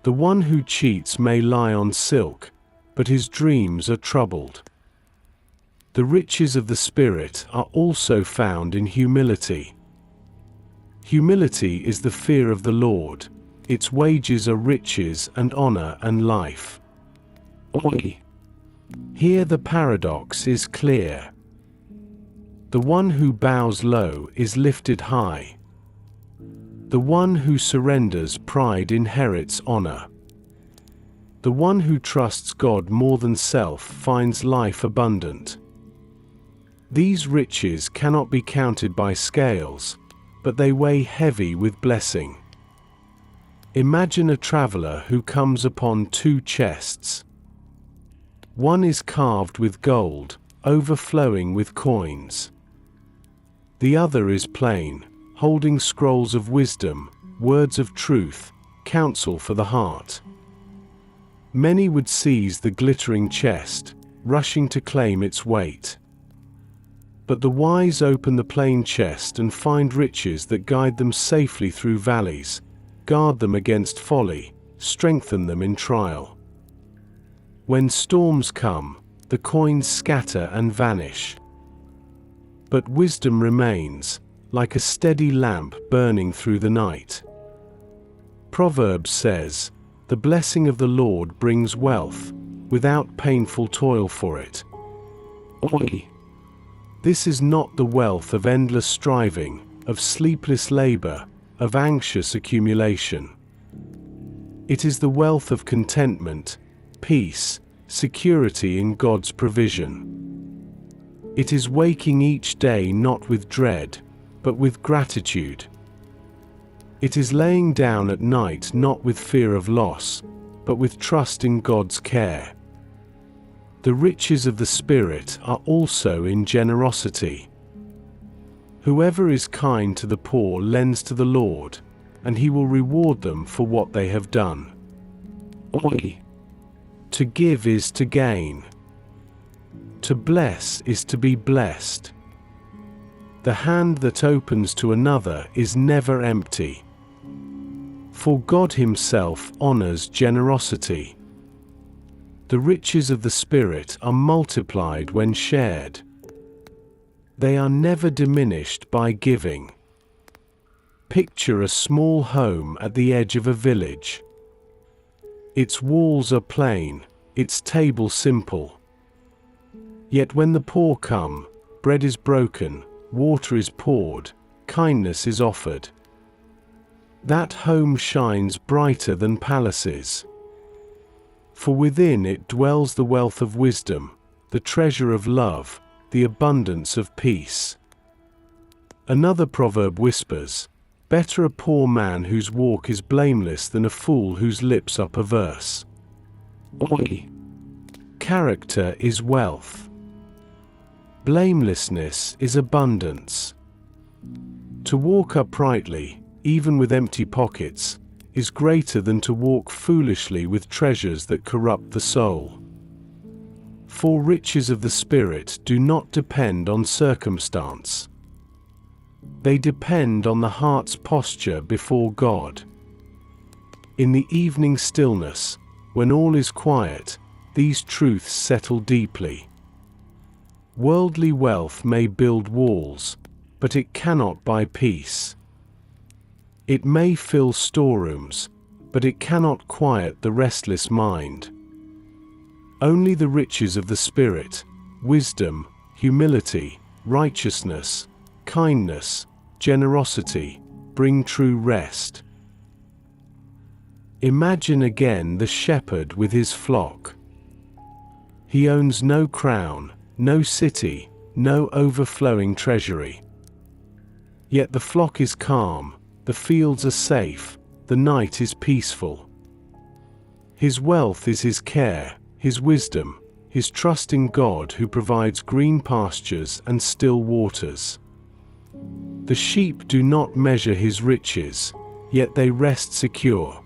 The one who cheats may lie on silk, but his dreams are troubled. The riches of the Spirit are also found in humility. Humility is the fear of the Lord. Its wages are riches and honor and life. Here the paradox is clear. The one who bows low is lifted high. The one who surrenders pride inherits honor. The one who trusts God more than self finds life abundant. These riches cannot be counted by scales, but they weigh heavy with blessing. Imagine a traveler who comes upon two chests. One is carved with gold, overflowing with coins. The other is plain, holding scrolls of wisdom, words of truth, counsel for the heart. Many would seize the glittering chest, rushing to claim its weight. But the wise open the plain chest and find riches that guide them safely through valleys, guard them against folly, strengthen them in trial. When storms come, the coins scatter and vanish. But wisdom remains, like a steady lamp burning through the night. Proverbs says, "The blessing of the Lord brings wealth, without painful toil for it." This is not the wealth of endless striving, of sleepless labor, of anxious accumulation. It is the wealth of contentment, peace, security in God's provision. It is waking each day not with dread, but with gratitude. It is laying down at night not with fear of loss, but with trust in God's care. The riches of the Spirit are also in generosity. Whoever is kind to the poor lends to the Lord, and He will reward them for what they have done. To give is to gain. To bless is to be blessed. The hand that opens to another is never empty. For God Himself honors generosity. The riches of the Spirit are multiplied when shared. They are never diminished by giving. Picture a small home at the edge of a village. Its walls are plain, its table simple. Yet when the poor come, bread is broken, water is poured, kindness is offered. That home shines brighter than palaces. For within it dwells the wealth of wisdom, the treasure of love, the abundance of peace. Another proverb whispers, "Better a poor man whose walk is blameless than a fool whose lips are perverse." Character is wealth. Blamelessness is abundance. To walk uprightly, even with empty pockets, is greater than to walk foolishly with treasures that corrupt the soul. For riches of the Spirit do not depend on circumstance. They depend on the heart's posture before God. In the evening stillness, when all is quiet, these truths settle deeply. Worldly wealth may build walls, but it cannot buy peace. It may fill storerooms, but it cannot quiet the restless mind. Only the riches of the Spirit, wisdom, humility, righteousness, kindness, generosity, bring true rest. Imagine again the shepherd with his flock. He owns no crown, no city, no overflowing treasury. Yet the flock is calm, the fields are safe, the night is peaceful. His wealth is his care, his wisdom, his trust in God who provides green pastures and still waters. The sheep do not measure his riches, yet they rest secure.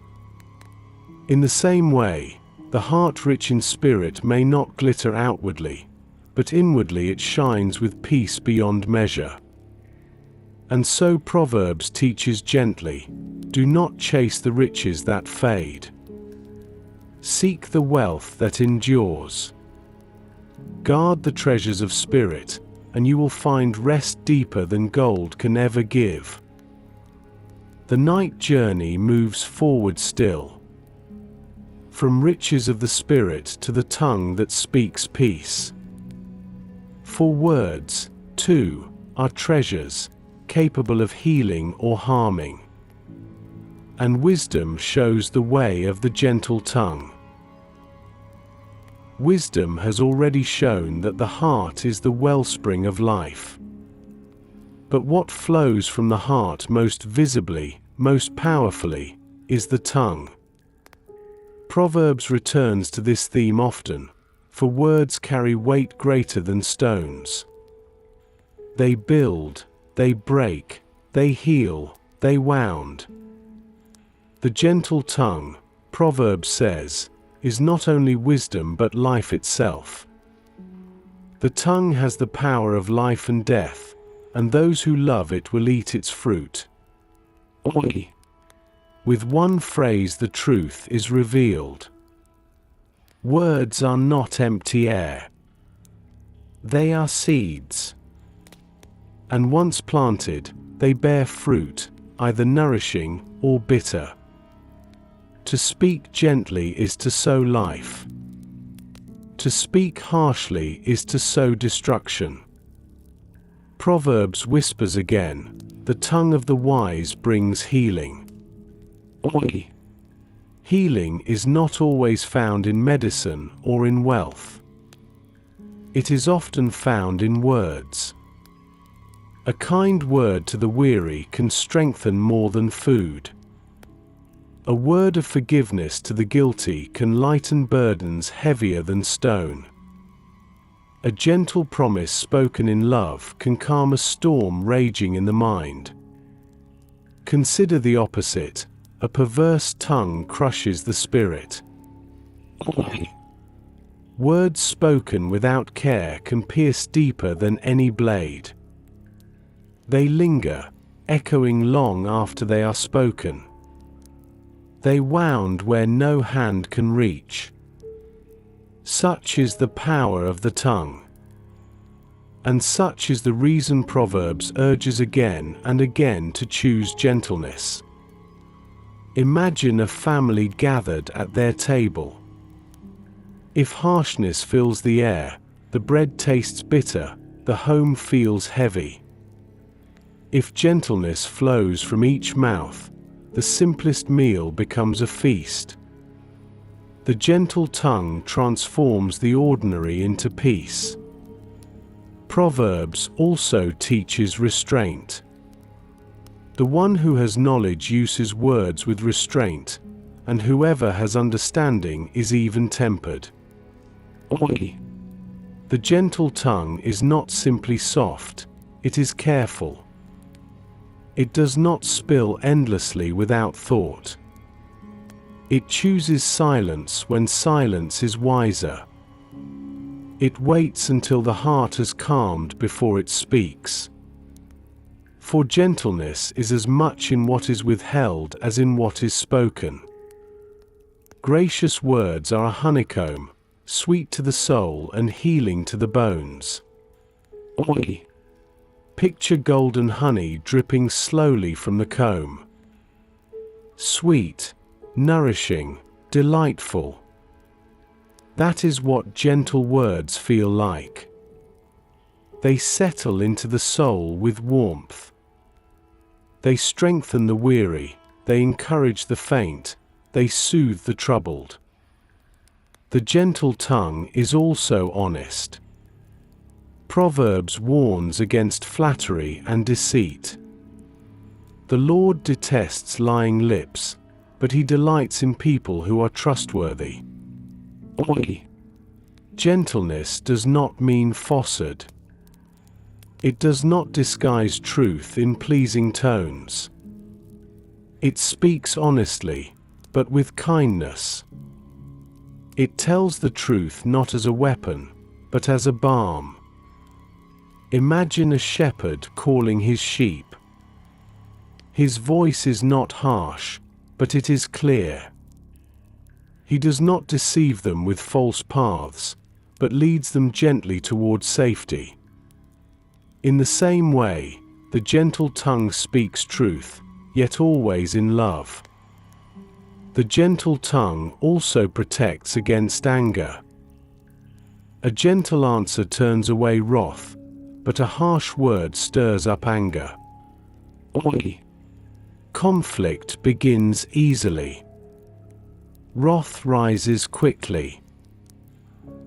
In the same way, the heart rich in spirit may not glitter outwardly, but inwardly it shines with peace beyond measure. And so Proverbs teaches gently, do not chase the riches that fade. Seek the wealth that endures. Guard the treasures of spirit, and you will find rest deeper than gold can ever give. The night journey moves forward still. From riches of the spirit to the tongue that speaks peace. For words, too, are treasures, capable of healing or harming. And wisdom shows the way of the gentle tongue. Wisdom has already shown that the heart is the wellspring of life. But what flows from the heart most visibly, most powerfully, is the tongue. Proverbs returns to this theme often, for words carry weight greater than stones. They build, they break, they heal, they wound. The gentle tongue, Proverbs says, is not only wisdom but life itself. The tongue has the power of life and death, and those who love it will eat its fruit. With one phrase the truth is revealed. Words are not empty air. They are seeds. And once planted, they bear fruit, either nourishing or bitter. To speak gently is to sow life. To speak harshly is to sow destruction. Proverbs whispers again, the tongue of the wise brings healing. Healing is not always found in medicine or in wealth. It is often found in words. A kind word to the weary can strengthen more than food. A word of forgiveness to the guilty can lighten burdens heavier than stone. A gentle promise spoken in love can calm a storm raging in the mind. Consider the opposite. A perverse tongue crushes the spirit. Words spoken without care can pierce deeper than any blade. They linger, echoing long after they are spoken. They wound where no hand can reach. Such is the power of the tongue. And such is the reason Proverbs urges again and again to choose gentleness. Imagine a family gathered at their table. If harshness fills the air, the bread tastes bitter, the home feels heavy. If gentleness flows from each mouth, the simplest meal becomes a feast. The gentle tongue transforms the ordinary into peace. Proverbs also teaches restraint. The one who has knowledge uses words with restraint, and whoever has understanding is even-tempered. The gentle tongue is not simply soft, it is careful. It does not spill endlessly without thought. It chooses silence when silence is wiser. It waits until the heart has calmed before it speaks. For gentleness is as much in what is withheld as in what is spoken. Gracious words are a honeycomb, sweet to the soul and healing to the bones. Picture golden honey dripping slowly from the comb. Sweet, nourishing, delightful. That is what gentle words feel like. They settle into the soul with warmth. They strengthen the weary, they encourage the faint, they soothe the troubled. The gentle tongue is also honest. Proverbs warns against flattery and deceit. The Lord detests lying lips, but he delights in people who are trustworthy. Gentleness does not mean falsehood. It does not disguise truth in pleasing tones. It speaks honestly, but with kindness. It tells the truth not as a weapon, but as a balm. Imagine a shepherd calling his sheep. His voice is not harsh, but it is clear. He does not deceive them with false paths, but leads them gently toward safety. In the same way, the gentle tongue speaks truth, yet always in love. The gentle tongue also protects against anger. A gentle answer turns away wrath, but a harsh word stirs up anger. Conflict begins easily. Wrath rises quickly.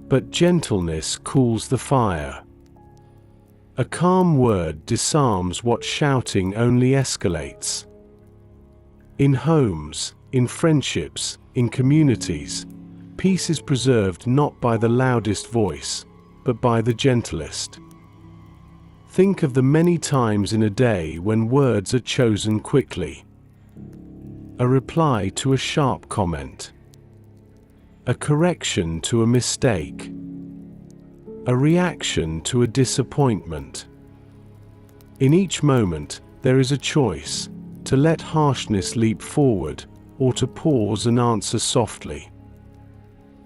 But gentleness cools the fire. A calm word disarms what shouting only escalates. In homes, in friendships, in communities, peace is preserved not by the loudest voice, but by the gentlest. Think of the many times in a day when words are chosen quickly. A reply to a sharp comment. A correction to a mistake. A reaction to a disappointment. In each moment, there is a choice, to let harshness leap forward, or to pause and answer softly.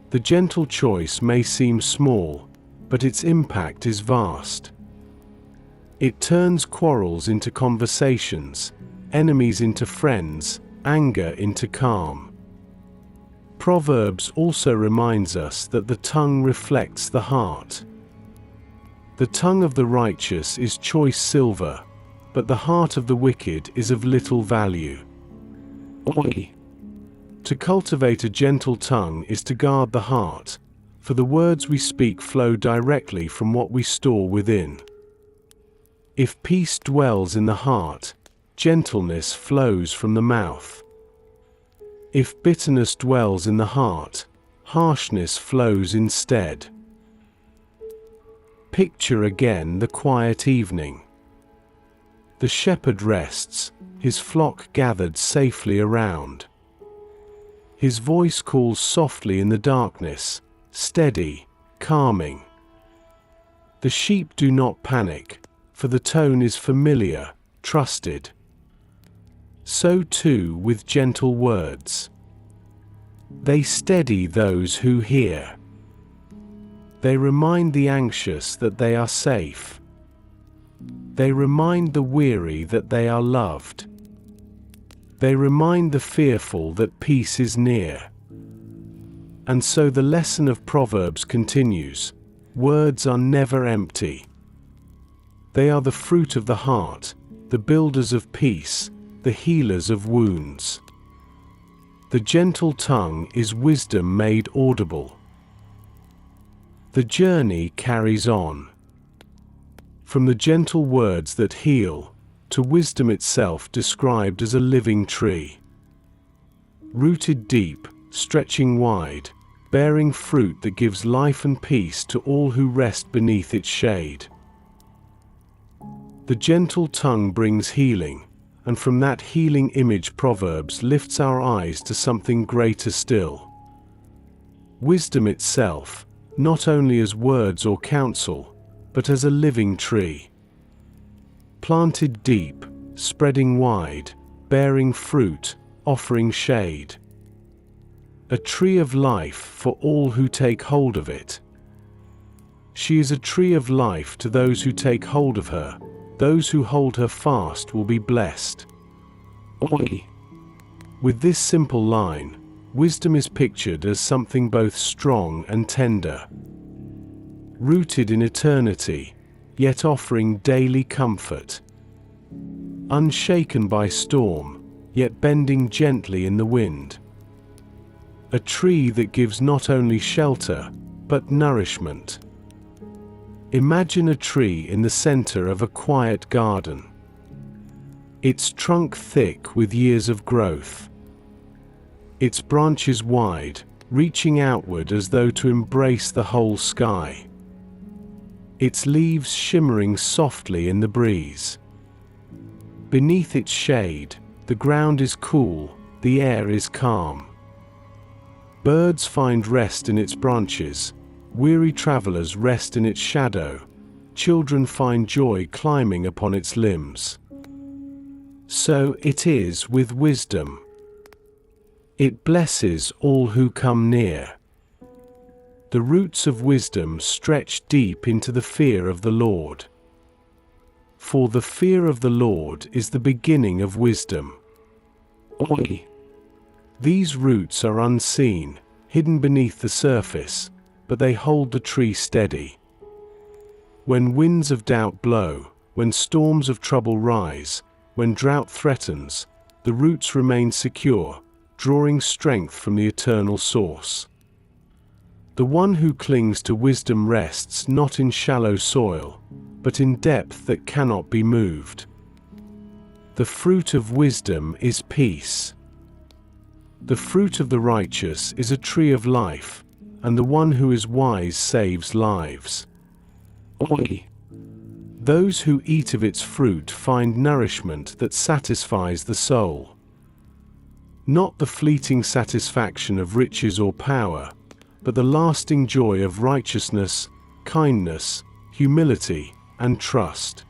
The gentle choice may seem small, but its impact is vast. It turns quarrels into conversations, enemies into friends, anger into calm. Proverbs also reminds us that the tongue reflects the heart. The tongue of the righteous is choice silver, but the heart of the wicked is of little value. To cultivate a gentle tongue is to guard the heart, for the words we speak flow directly from what we store within. If peace dwells in the heart, gentleness flows from the mouth. If bitterness dwells in the heart, harshness flows instead. Picture again the quiet evening. The shepherd rests, his flock gathered safely around. His voice calls softly in the darkness, steady, calming. The sheep do not panic, for the tone is familiar, trusted. So too with gentle words. They steady those who hear. They remind the anxious that they are safe. They remind the weary that they are loved. They remind the fearful that peace is near. And so the lesson of Proverbs continues. Words are never empty. They are the fruit of the heart, the builders of peace, the healers of wounds. The gentle tongue is wisdom made audible. The journey carries on. From the gentle words that heal, to wisdom itself described as a living tree. Rooted deep, stretching wide, bearing fruit that gives life and peace to all who rest beneath its shade. The gentle tongue brings healing, and from that healing image Proverbs lifts our eyes to something greater still. Wisdom itself, not only as words or counsel, but as a living tree. Planted deep, spreading wide, bearing fruit, offering shade. A tree of life for all who take hold of it. She is a tree of life to those who take hold of her. Those who hold her fast will be blessed. With this simple line, wisdom is pictured as something both strong and tender. Rooted in eternity, yet offering daily comfort. Unshaken by storm, yet bending gently in the wind. a tree that gives not only shelter, but nourishment. Imagine a tree in the center of a quiet garden. Its trunk thick with years of growth. Its branches wide, reaching outward as though to embrace the whole sky. Its leaves shimmering softly in the breeze. Beneath its shade, the ground is cool, the air is calm. Birds find rest in its branches, weary travelers rest in its shadow, children find joy climbing upon its limbs. So it is with wisdom. It blesses all who come near. The roots of wisdom stretch deep into the fear of the Lord. For the fear of the Lord is the beginning of wisdom. These roots are unseen, hidden beneath the surface, but they hold the tree steady. When winds of doubt blow, when storms of trouble rise, when drought threatens, the roots remain secure, drawing strength from the eternal source. The one who clings to wisdom rests not in shallow soil, but in depth that cannot be moved. The fruit of wisdom is peace. The fruit of the righteous is a tree of life, and the one who is wise saves lives. Those who eat of its fruit find nourishment that satisfies the soul. Not the fleeting satisfaction of riches or power, but the lasting joy of righteousness, kindness, humility, and trust.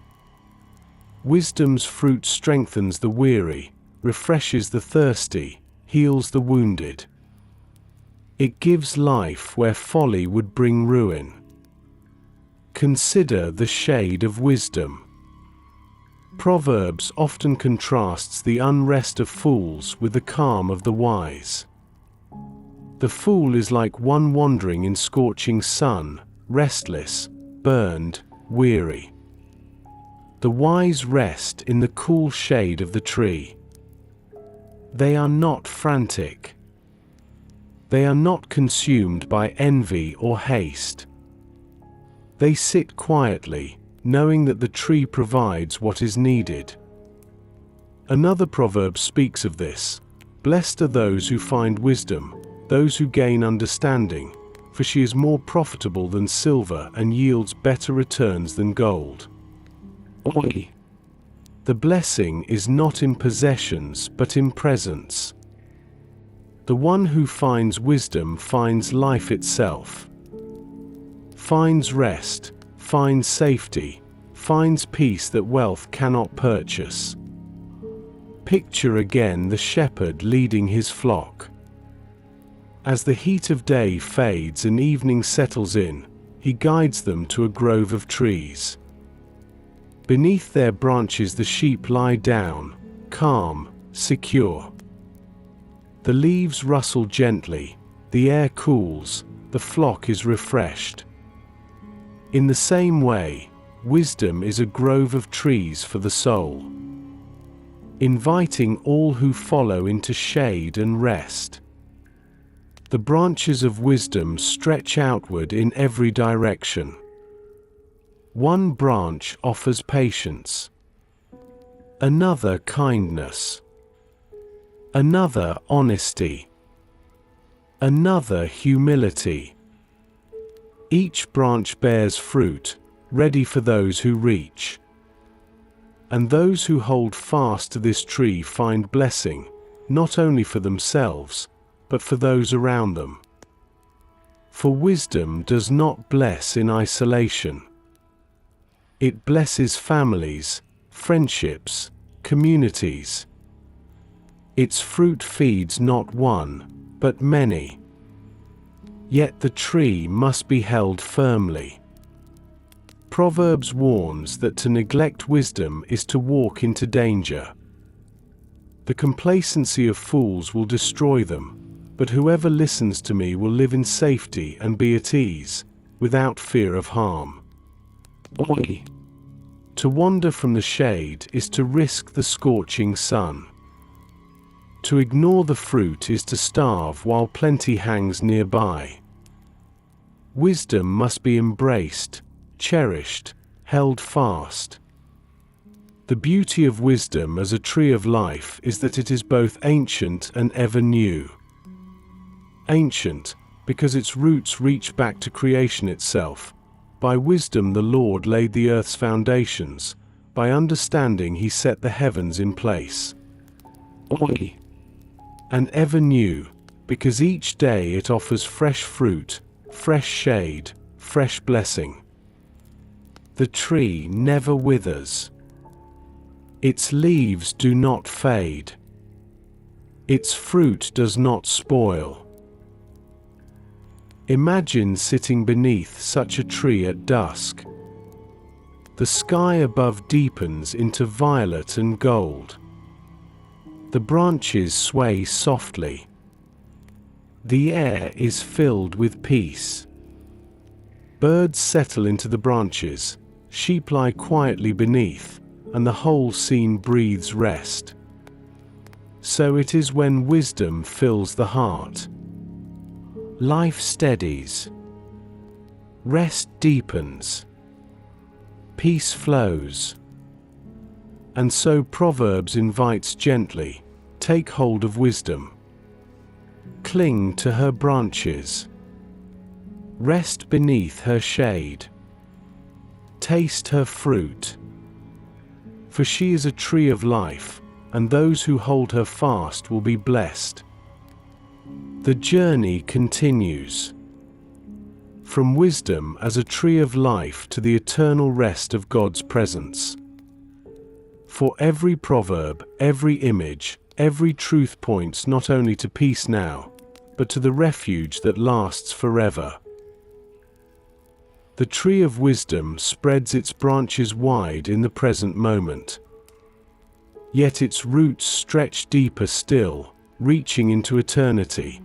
Wisdom's fruit strengthens the weary, refreshes the thirsty, heals the wounded. It gives life where folly would bring ruin. Consider the shade of wisdom. Proverbs often contrasts the unrest of fools with the calm of the wise. The fool is like one wandering in scorching sun, restless, burned, weary. The wise rest in the cool shade of the tree. They are not frantic. They are not consumed by envy or haste. They sit quietly, knowing that the tree provides what is needed. Another proverb speaks of this. Blessed are those who find wisdom, those who gain understanding, for she is more profitable than silver and yields better returns than gold. The blessing is not in possessions but in presence. The one who finds wisdom finds life itself. Finds rest, finds safety, finds peace that wealth cannot purchase. Picture again the shepherd leading his flock. As the heat of day fades and evening settles in, he guides them to a grove of trees. Beneath their branches the sheep lie down, calm, secure. The leaves rustle gently, the air cools, the flock is refreshed. In the same way, wisdom is a grove of trees for the soul, inviting all who follow into shade and rest. The branches of wisdom stretch outward in every direction. One branch offers patience, another kindness, another honesty, another humility. Each branch bears fruit, ready for those who reach. And those who hold fast to this tree find blessing, not only for themselves, but for those around them. For wisdom does not bless in isolation. It blesses families, friendships, communities. Its fruit feeds not one, but many. Yet the tree must be held firmly. Proverbs warns that to neglect wisdom is to walk into danger. The complacency of fools will destroy them, but whoever listens to me will live in safety and be at ease, without fear of harm. To wander from the shade is to risk the scorching sun. To ignore the fruit is to starve while plenty hangs nearby. Wisdom must be embraced, cherished, held fast. The beauty of wisdom as a tree of life is that it is both ancient and ever new. Ancient, because its roots reach back to creation itself. By wisdom the Lord laid the earth's foundations, by understanding he set the heavens in place. And ever new, because each day it offers fresh fruit, fresh shade, fresh blessing. The tree never withers. Its leaves do not fade. Its fruit does not spoil. Imagine sitting beneath such a tree at dusk. The sky above deepens into violet and gold. The branches sway softly. The air is filled with peace. Birds settle into the branches, sheep lie quietly beneath, and the whole scene breathes rest. So it is when wisdom fills the heart. Life steadies. Rest deepens. Peace flows. And so Proverbs invites gently, take hold of wisdom. Cling to her branches. Rest beneath her shade. Taste her fruit. For she is a tree of life, and those who hold her fast will be blessed. The journey continues. From wisdom as a tree of life to the eternal rest of God's presence. For every proverb, every image, every truth points not only to peace now, but to the refuge that lasts forever. The tree of wisdom spreads its branches wide in the present moment. Yet its roots stretch deeper still, reaching into eternity.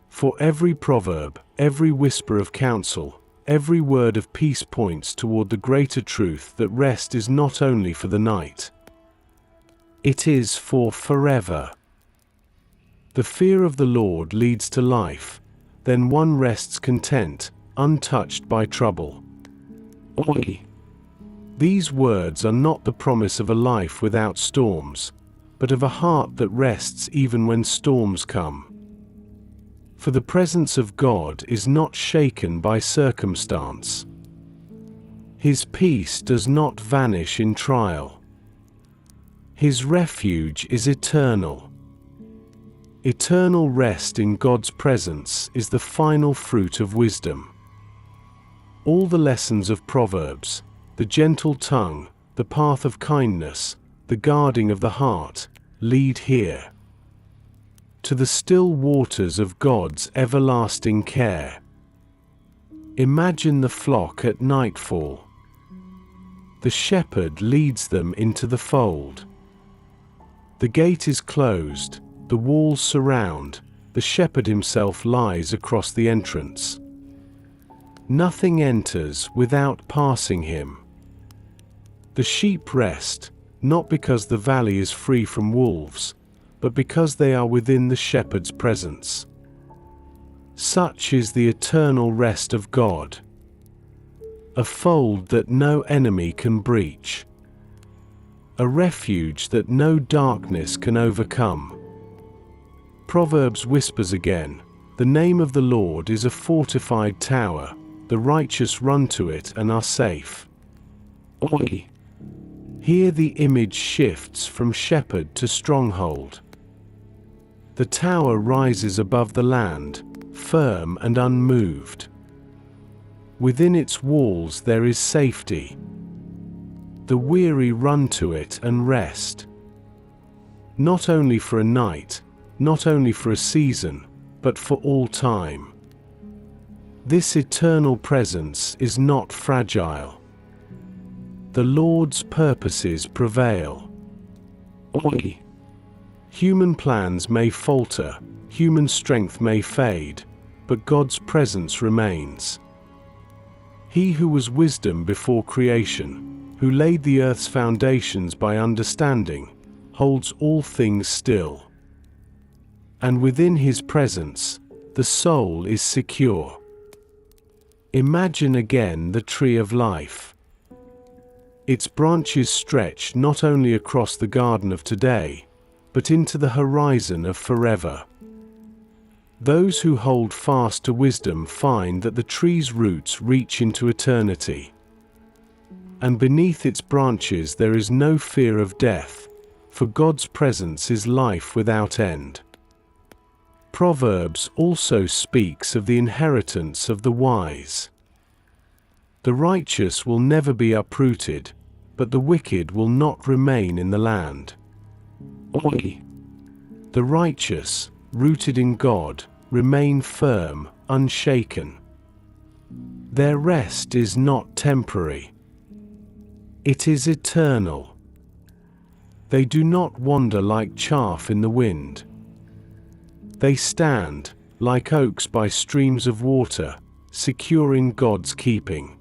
For every proverb, every whisper of counsel, every word of peace points toward the greater truth that rest is not only for the night. It is for forever. The fear of the Lord leads to life, then one rests content, untouched by trouble. These words are not the promise of a life without storms, but of a heart that rests even when storms come. For the presence of God is not shaken by circumstance. His peace does not vanish in trial. His refuge is eternal. Eternal rest in God's presence is the final fruit of wisdom. All the lessons of Proverbs, the gentle tongue, the path of kindness, the guarding of the heart, lead here. To the still waters of God's everlasting care. Imagine the flock at nightfall. The shepherd leads them into the fold. The gate is closed, the walls surround, the shepherd himself lies across the entrance. Nothing enters without passing him. The sheep rest, not because the valley is free from wolves, but because they are within the shepherd's presence. Such is the eternal rest of God. A fold that no enemy can breach. A refuge that no darkness can overcome. Proverbs whispers again, the name of the Lord is a fortified tower, the righteous run to it and are safe. Here the image shifts from shepherd to stronghold. The tower rises above the land, firm and unmoved. Within its walls there is safety. The weary run to it and rest. Not only for a night, not only for a season, but for all time. This eternal presence is not fragile. The Lord's purposes prevail. Human plans may falter, human strength may fade, but God's presence remains. He who was wisdom before creation, who laid the earth's foundations by understanding, holds all things still. and within His presence, the soul is secure. Imagine again the tree of life. Its branches stretch not only across the garden of today, but into the horizon of forever. Those who hold fast to wisdom find that the tree's roots reach into eternity. And beneath its branches there is no fear of death, for God's presence is life without end. Proverbs also speaks of the inheritance of the wise. The righteous will never be uprooted, but the wicked will not remain in the land. The righteous, rooted in God, remain firm, unshaken. Their rest is not temporary. It is eternal. They do not wander like chaff in the wind. They stand, like oaks by streams of water, secure in God's keeping.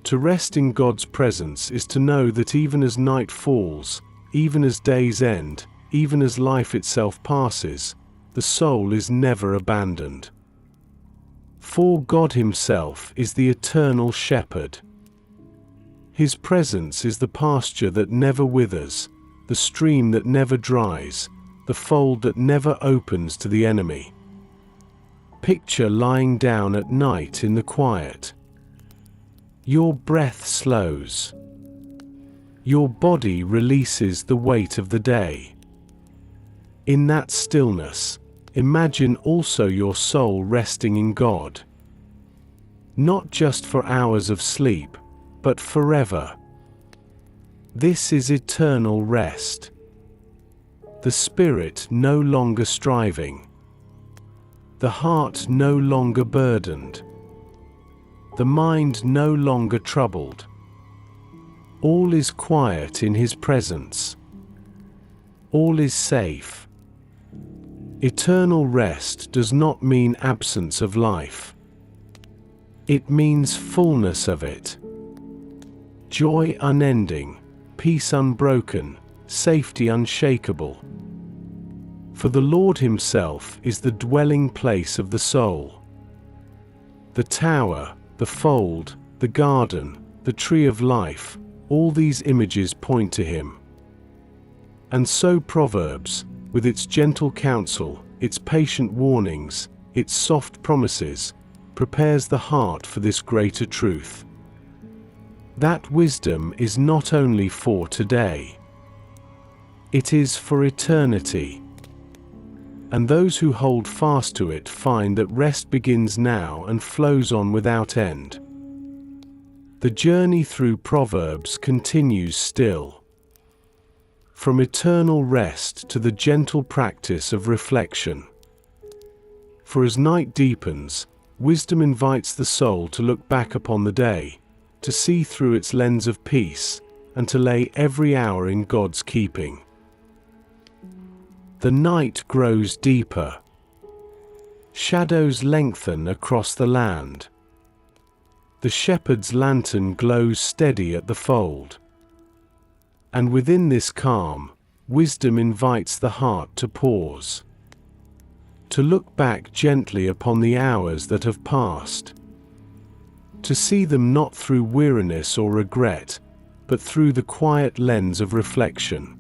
To rest in God's presence is to know that even as night falls, even as days end, even as life itself passes, the soul is never abandoned. For God Himself is the eternal shepherd. His presence is the pasture that never withers, the stream that never dries, the fold that never opens to the enemy. Picture lying down at night in the quiet. Your breath slows. Your body releases the weight of the day. In that stillness, imagine also your soul resting in God. Not just for hours of sleep, but forever. This is eternal rest. The spirit no longer striving. The heart no longer burdened. The mind no longer troubled. All is quiet in His presence. All is safe. Eternal rest does not mean absence of life. It means fullness of it. Joy unending, peace unbroken, safety unshakable. For the Lord Himself is the dwelling place of the soul. The tower, the fold, the garden, the tree of life, all these images point to Him. And so Proverbs, with its gentle counsel, its patient warnings, its soft promises, prepares the heart for this greater truth. That wisdom is not only for today. It is for eternity. And those who hold fast to it find that rest begins now and flows on without end. The journey through Proverbs continues still. From eternal rest to the gentle practice of reflection. For as night deepens, wisdom invites the soul to look back upon the day, to see through its lens of peace, and to lay every hour in God's keeping. The night grows deeper. Shadows lengthen across the land. The shepherd's lantern glows steady at the fold. And within this calm, wisdom invites the heart to pause. To look back gently upon the hours that have passed. To see them not through weariness or regret, but through the quiet lens of reflection.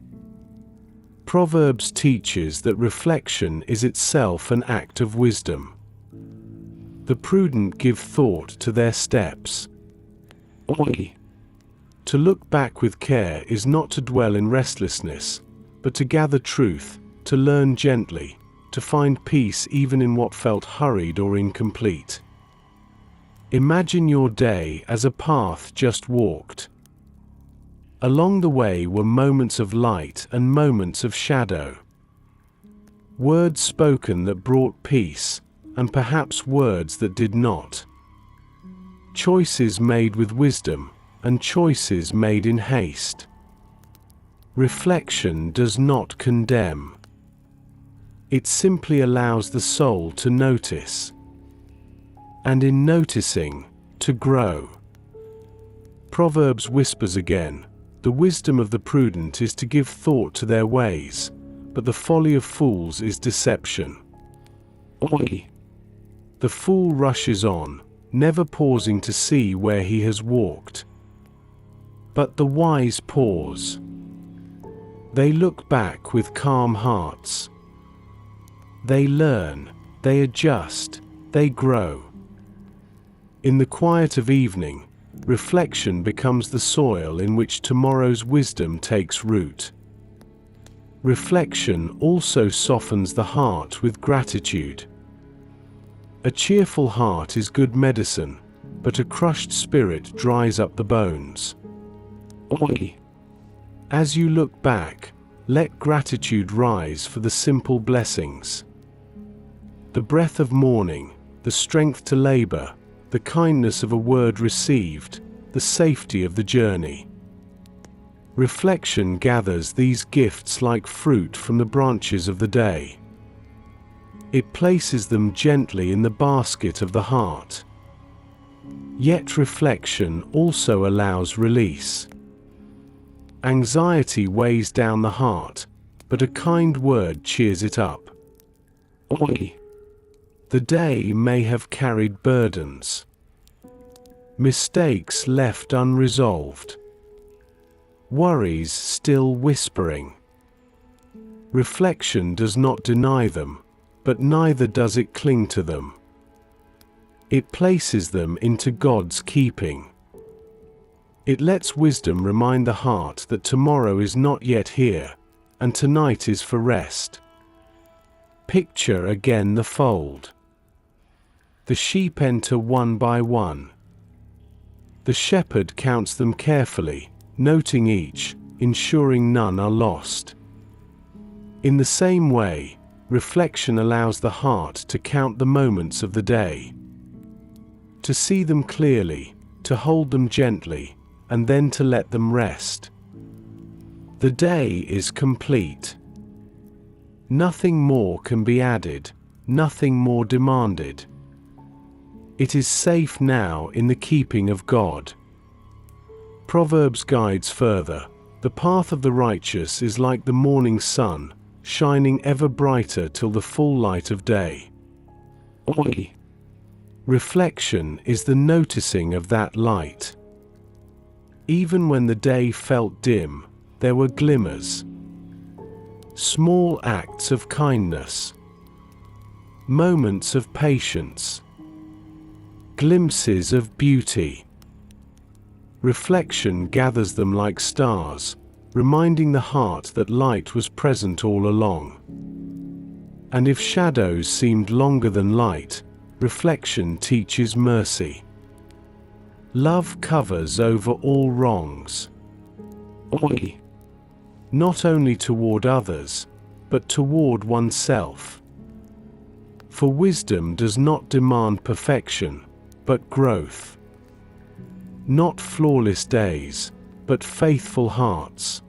Proverbs teaches that reflection is itself an act of wisdom. The prudent give thought to their steps. To look back with care is not to dwell in restlessness, but to gather truth, to learn gently, to find peace even in what felt hurried or incomplete. Imagine your day as a path just walked. Along the way were moments of light and moments of shadow. Words spoken that brought peace, and perhaps words that did not. Choices made with wisdom, and choices made in haste. Reflection does not condemn. It simply allows the soul to notice. And in noticing, to grow. Proverbs whispers again, the wisdom of the prudent is to give thought to their ways, but the folly of fools is deception. Oi! The fool rushes on, never pausing to see where he has walked. But the wise pause. They look back with calm hearts. They learn, they adjust, they grow. In the quiet of evening, reflection becomes the soil in which tomorrow's wisdom takes root. Reflection also softens the heart with gratitude. A cheerful heart is good medicine, but a crushed spirit dries up the bones. Oi! As you look back, let gratitude rise for the simple blessings. The breath of morning, the strength to labor, the kindness of a word received, the safety of the journey. Reflection gathers these gifts like fruit from the branches of the day. It places them gently in the basket of the heart. Yet reflection also allows release. Anxiety weighs down the heart, but a kind word cheers it up. Oi! The day may have carried burdens. Mistakes left unresolved. Worries still whispering. Reflection does not deny them, but neither does it cling to them. It places them into God's keeping. It lets wisdom remind the heart that tomorrow is not yet here, and tonight is for rest. Picture again the fold. The sheep enter one by one. The shepherd counts them carefully, noting each, ensuring none are lost. In the same way, reflection allows the heart to count the moments of the day, to see them clearly, to hold them gently, and then to let them rest. The day is complete. Nothing more can be added, nothing more demanded. It is safe now in the keeping of God. Proverbs guides further. The path of the righteous is like the morning sun, shining ever brighter till the full light of day. Oi! Reflection is the noticing of that light. Even when the day felt dim, there were glimmers. Small acts of kindness. Moments of patience. Glimpses of beauty. Reflection gathers them like stars, reminding the heart that light was present all along. And if shadows seemed longer than light, reflection teaches mercy. Love covers over all wrongs. Oi! Not only toward others, but toward oneself. For wisdom does not demand perfection, but growth. Not flawless days, but faithful hearts.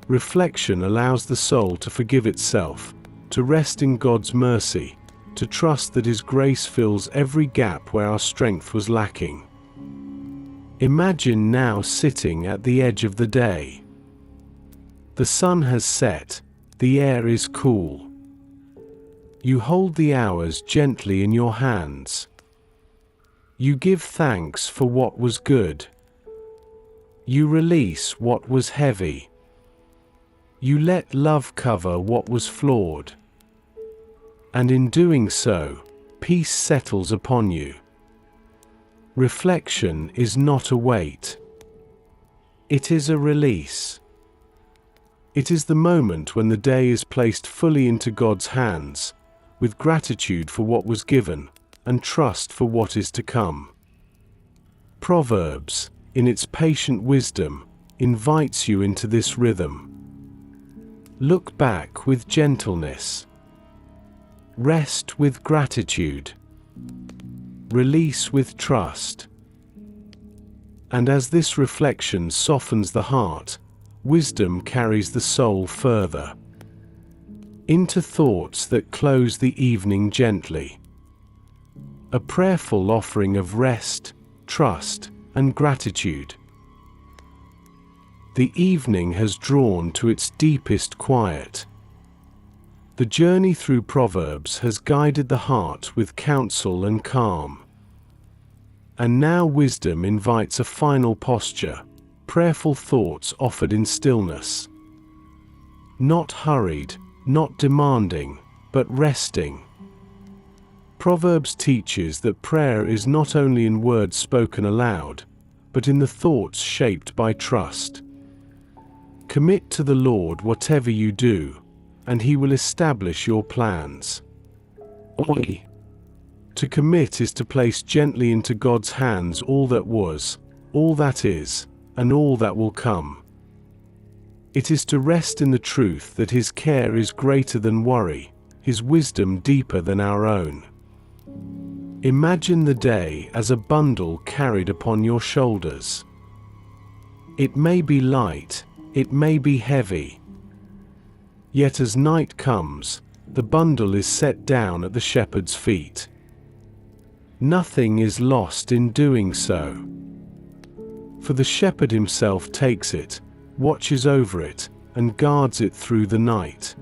Reflection allows the soul to forgive itself, to rest in God's mercy, to trust that His grace fills every gap where our strength was lacking. Imagine now sitting at the edge of the day. The sun has set, the air is cool. You hold the hours gently in your hands. You give thanks for what was good. You release what was heavy. You let love cover what was flawed. And in doing so, peace settles upon you. Reflection is not a weight. It is a release. It is the moment when the day is placed fully into God's hands, with gratitude for what was given, and trust for what is to come. Proverbs, in its patient wisdom, invites you into this rhythm. Look back with gentleness. Rest with gratitude. Release with trust. And as this reflection softens the heart, wisdom carries the soul further into thoughts that close the evening gently. A prayerful offering of rest, trust, and gratitude. The evening has drawn to its deepest quiet. The journey through Proverbs has guided the heart with counsel and calm. And now wisdom invites a final posture, prayerful thoughts offered in stillness. Not hurried, not demanding, but resting. Proverbs teaches that prayer is not only in words spoken aloud, but in the thoughts shaped by trust. Commit to the Lord whatever you do, and He will establish your plans. Oi. To commit is to place gently into God's hands all that was, all that is, and all that will come. It is to rest in the truth that His care is greater than worry, His wisdom deeper than our own. Imagine the day as a bundle carried upon your shoulders. It may be light, it may be heavy. Yet as night comes, the bundle is set down at the shepherd's feet. Nothing is lost in doing so. For the shepherd himself takes it, watches over it, and guards it through the night.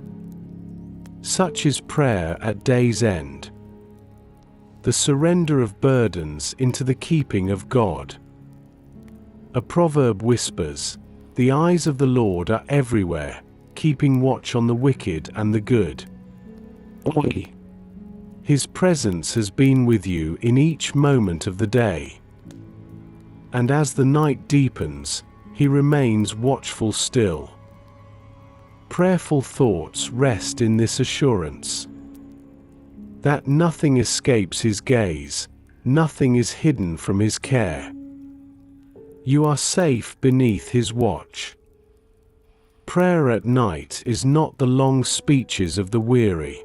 Such is prayer at day's end. The surrender of burdens into the keeping of God. A proverb whispers, "The eyes of the Lord are everywhere, keeping watch on the wicked and the good." Oi. His presence has been with you in each moment of the day. And as the night deepens, He remains watchful still. Prayerful thoughts rest in this assurance that nothing escapes His gaze, nothing is hidden from His care. You are safe beneath His watch. Prayer at night is not the long speeches of the weary.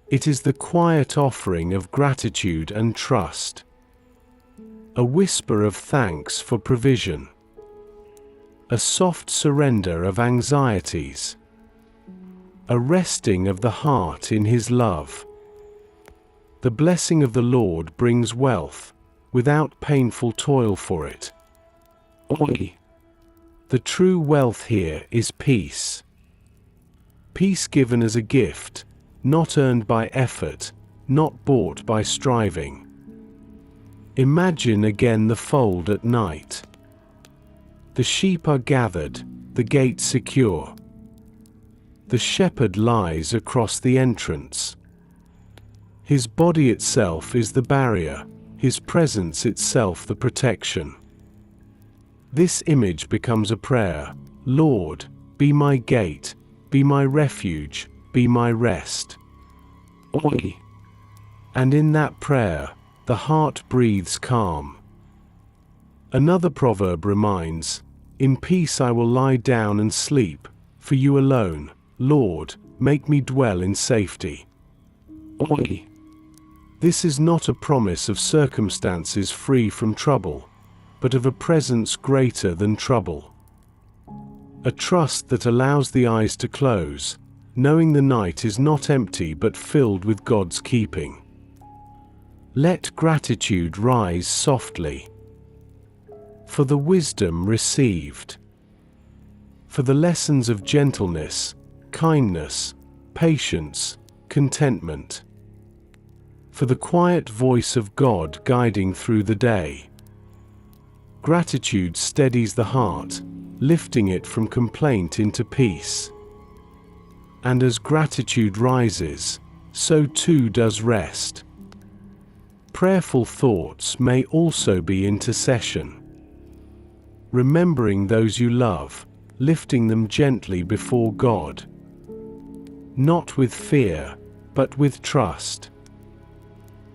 It is the quiet offering of gratitude and trust. A whisper of thanks for provision. A soft surrender of anxieties. A resting of the heart in His love. The blessing of the Lord brings wealth, without painful toil for it. Oi. The true wealth here is peace. Peace given as a gift, not earned by effort, not bought by striving. Imagine again the fold at night. The sheep are gathered, the gate secure. The shepherd lies across the entrance. His body itself is the barrier, His presence itself the protection. This image becomes a prayer. Lord, be my gate, be my refuge, be my rest. Oi. And in that prayer, the heart breathes calm. Another proverb reminds, "In peace I will lie down and sleep, for you alone, Lord, make me dwell in safety." Oi. This is not a promise of circumstances free from trouble, but of a presence greater than trouble. A trust that allows the eyes to close, knowing the night is not empty but filled with God's keeping. Let gratitude rise softly. For the wisdom received. For the lessons of gentleness, kindness, patience, contentment. For the quiet voice of God guiding through the day. Gratitude steadies the heart, lifting it from complaint into peace. And as gratitude rises, so too does rest. Prayerful thoughts may also be intercession. Remembering those you love, lifting them gently before God. Not with fear, but with trust.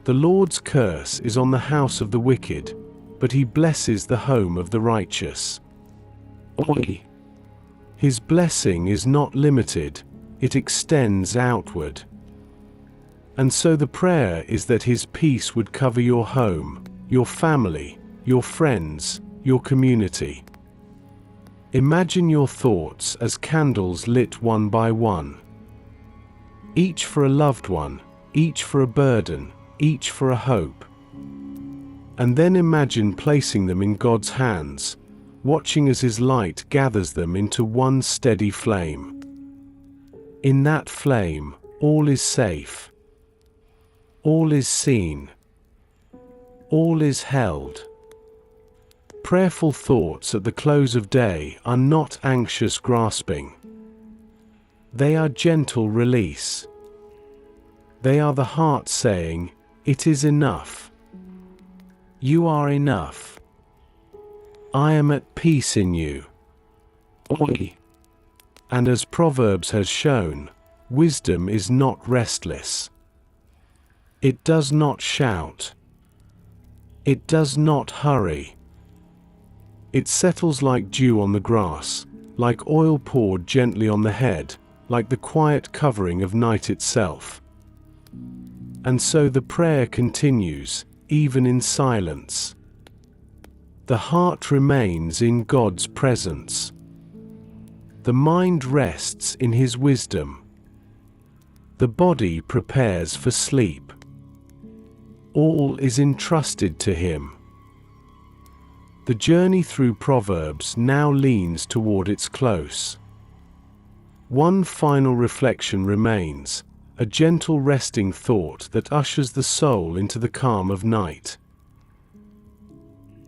The Lord's curse is on the house of the wicked, but He blesses the home of the righteous. Oi. His blessing is not limited, it extends outward. And so the prayer is that His peace would cover your home, your family, your friends, your community. Imagine your thoughts as candles lit one by one. Each for a loved one, each for a burden, each for a hope. And then imagine placing them in God's hands, watching as His light gathers them into one steady flame. In that flame, all is safe. All is seen. All is held. Prayerful thoughts at the close of day are not anxious grasping. They are gentle release. They are the heart saying, "It is enough. You are enough. I am at peace in you." Oi. And as Proverbs has shown, wisdom is not restless. It does not shout. It does not hurry. It settles like dew on the grass, like oil poured gently on the head, like the quiet covering of night itself. And so the prayer continues, even in silence. The heart remains in God's presence. The mind rests in His wisdom. The body prepares for sleep. All is entrusted to Him. The journey through Proverbs now leans toward its close. One final reflection remains, a gentle resting thought that ushers the soul into the calm of night.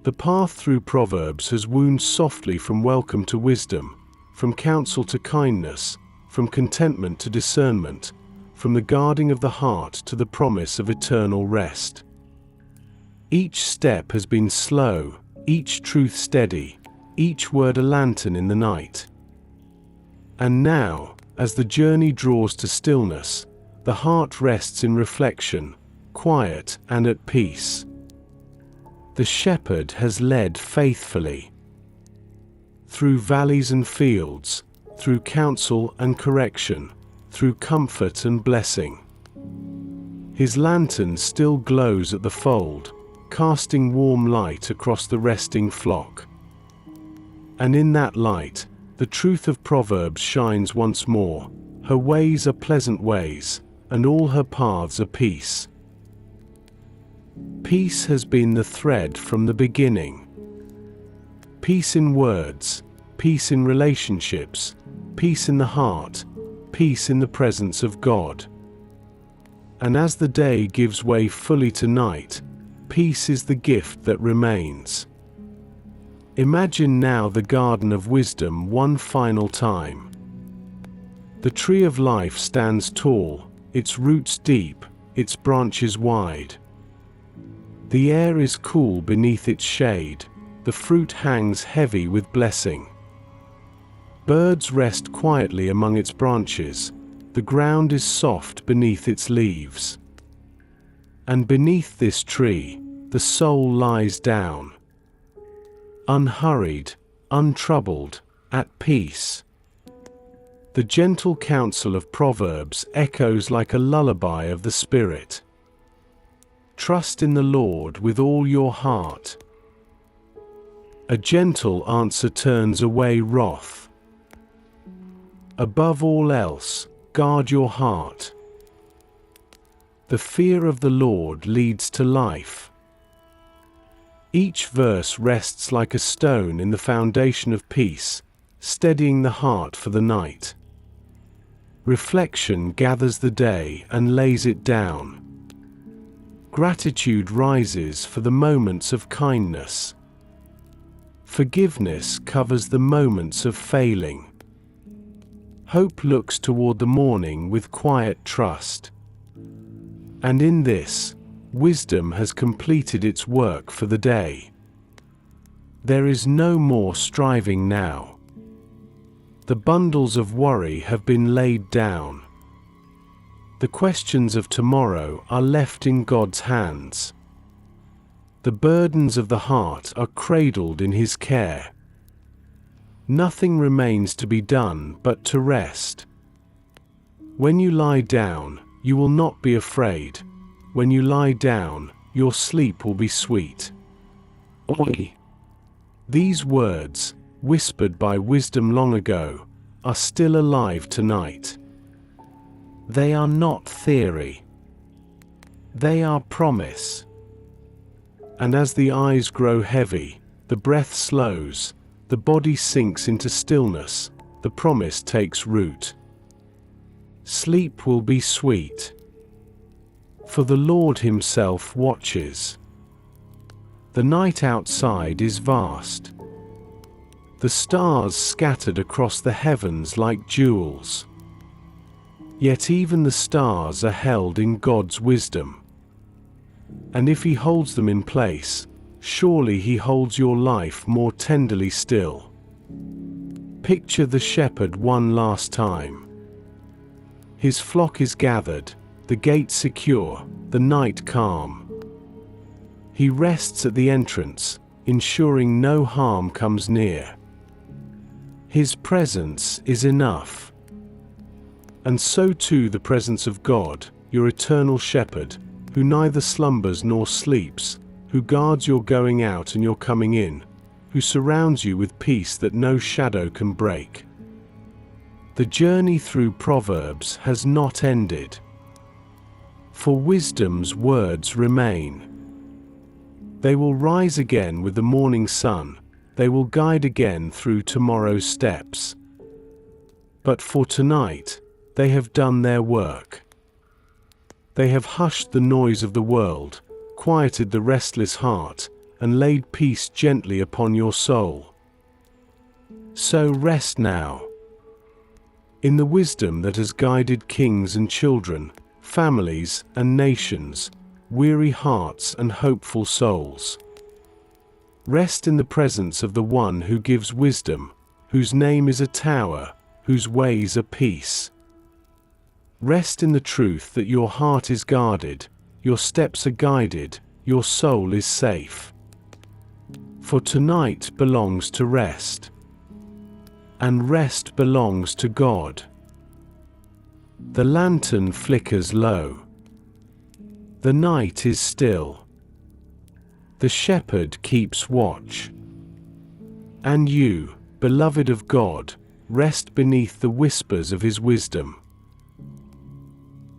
The path through Proverbs has wound softly from welcome to wisdom, from counsel to kindness, from contentment to discernment, from the guarding of the heart to the promise of eternal rest. Each step has been slow, each truth steady, each word a lantern in the night. And now, as the journey draws to stillness, the heart rests in reflection, quiet and at peace. The shepherd has led faithfully. Through valleys and fields, through counsel and correction, through comfort and blessing. His lantern still glows at the fold, casting warm light across the resting flock. And in that light, the truth of Proverbs shines once more. Her ways are pleasant ways, and all her paths are peace. Peace has been the thread from the beginning. Peace in words, peace in relationships, peace in the heart, peace in the presence of God. And as the day gives way fully to night, peace is the gift that remains. Imagine now the garden of wisdom one final time. The tree of life stands tall, its roots deep, its branches wide. The air is cool beneath its shade, the fruit hangs heavy with blessing. Birds rest quietly among its branches, the ground is soft beneath its leaves. And beneath this tree, the soul lies down. Unhurried, untroubled, at peace. The gentle counsel of Proverbs echoes like a lullaby of the spirit. Trust in the Lord with all your heart. A gentle answer turns away wrath. Above all else, guard your heart. The fear of the Lord leads to life. Each verse rests like a stone in the foundation of peace, steadying the heart for the night. Reflection gathers the day and lays it down. Gratitude rises for the moments of kindness. Forgiveness covers the moments of failing. Hope looks toward the morning with quiet trust. And in this, wisdom has completed its work for the day. There is no more striving now. The bundles of worry have been laid down. The questions of tomorrow are left in God's hands. The burdens of the heart are cradled in His care. Nothing remains to be done but to rest. When you lie down, you will not be afraid. When you lie down, your sleep will be sweet. Oi! These words, whispered by wisdom long ago, are still alive tonight. They are not theory. They are promise. And as the eyes grow heavy, the breath slows, the body sinks into stillness, the promise takes root. sleep will be sweet. For the Lord himself watches. The night outside is vast. The stars scattered across the heavens like jewels. Yet even the stars are held in God's wisdom. And if he holds them in place, surely he holds your life more tenderly still. Picture the shepherd one last time. His flock is gathered, the gate secure, the night calm. He rests at the entrance, ensuring no harm comes near. His presence is enough. And so too the presence of God, your eternal shepherd, who neither slumbers nor sleeps, who guards your going out and your coming in, who surrounds you with peace that no shadow can break. The journey through Proverbs has not ended. For wisdom's words remain. They will rise again with the morning sun, they will guide again through tomorrow's steps. But for tonight, they have done their work. They have hushed the noise of the world, quieted the restless heart, and laid peace gently upon your soul. So rest now. In the wisdom that has guided kings and children, families and nations, weary hearts and hopeful souls. Rest in the presence of the one who gives wisdom, whose name is a tower, whose ways are peace. Rest in the truth that your heart is guarded, your steps are guided, your soul is safe. For tonight belongs to rest. And rest belongs to God. The lantern flickers low. The night is still. The shepherd keeps watch. And you, beloved of God, rest beneath the whispers of his wisdom.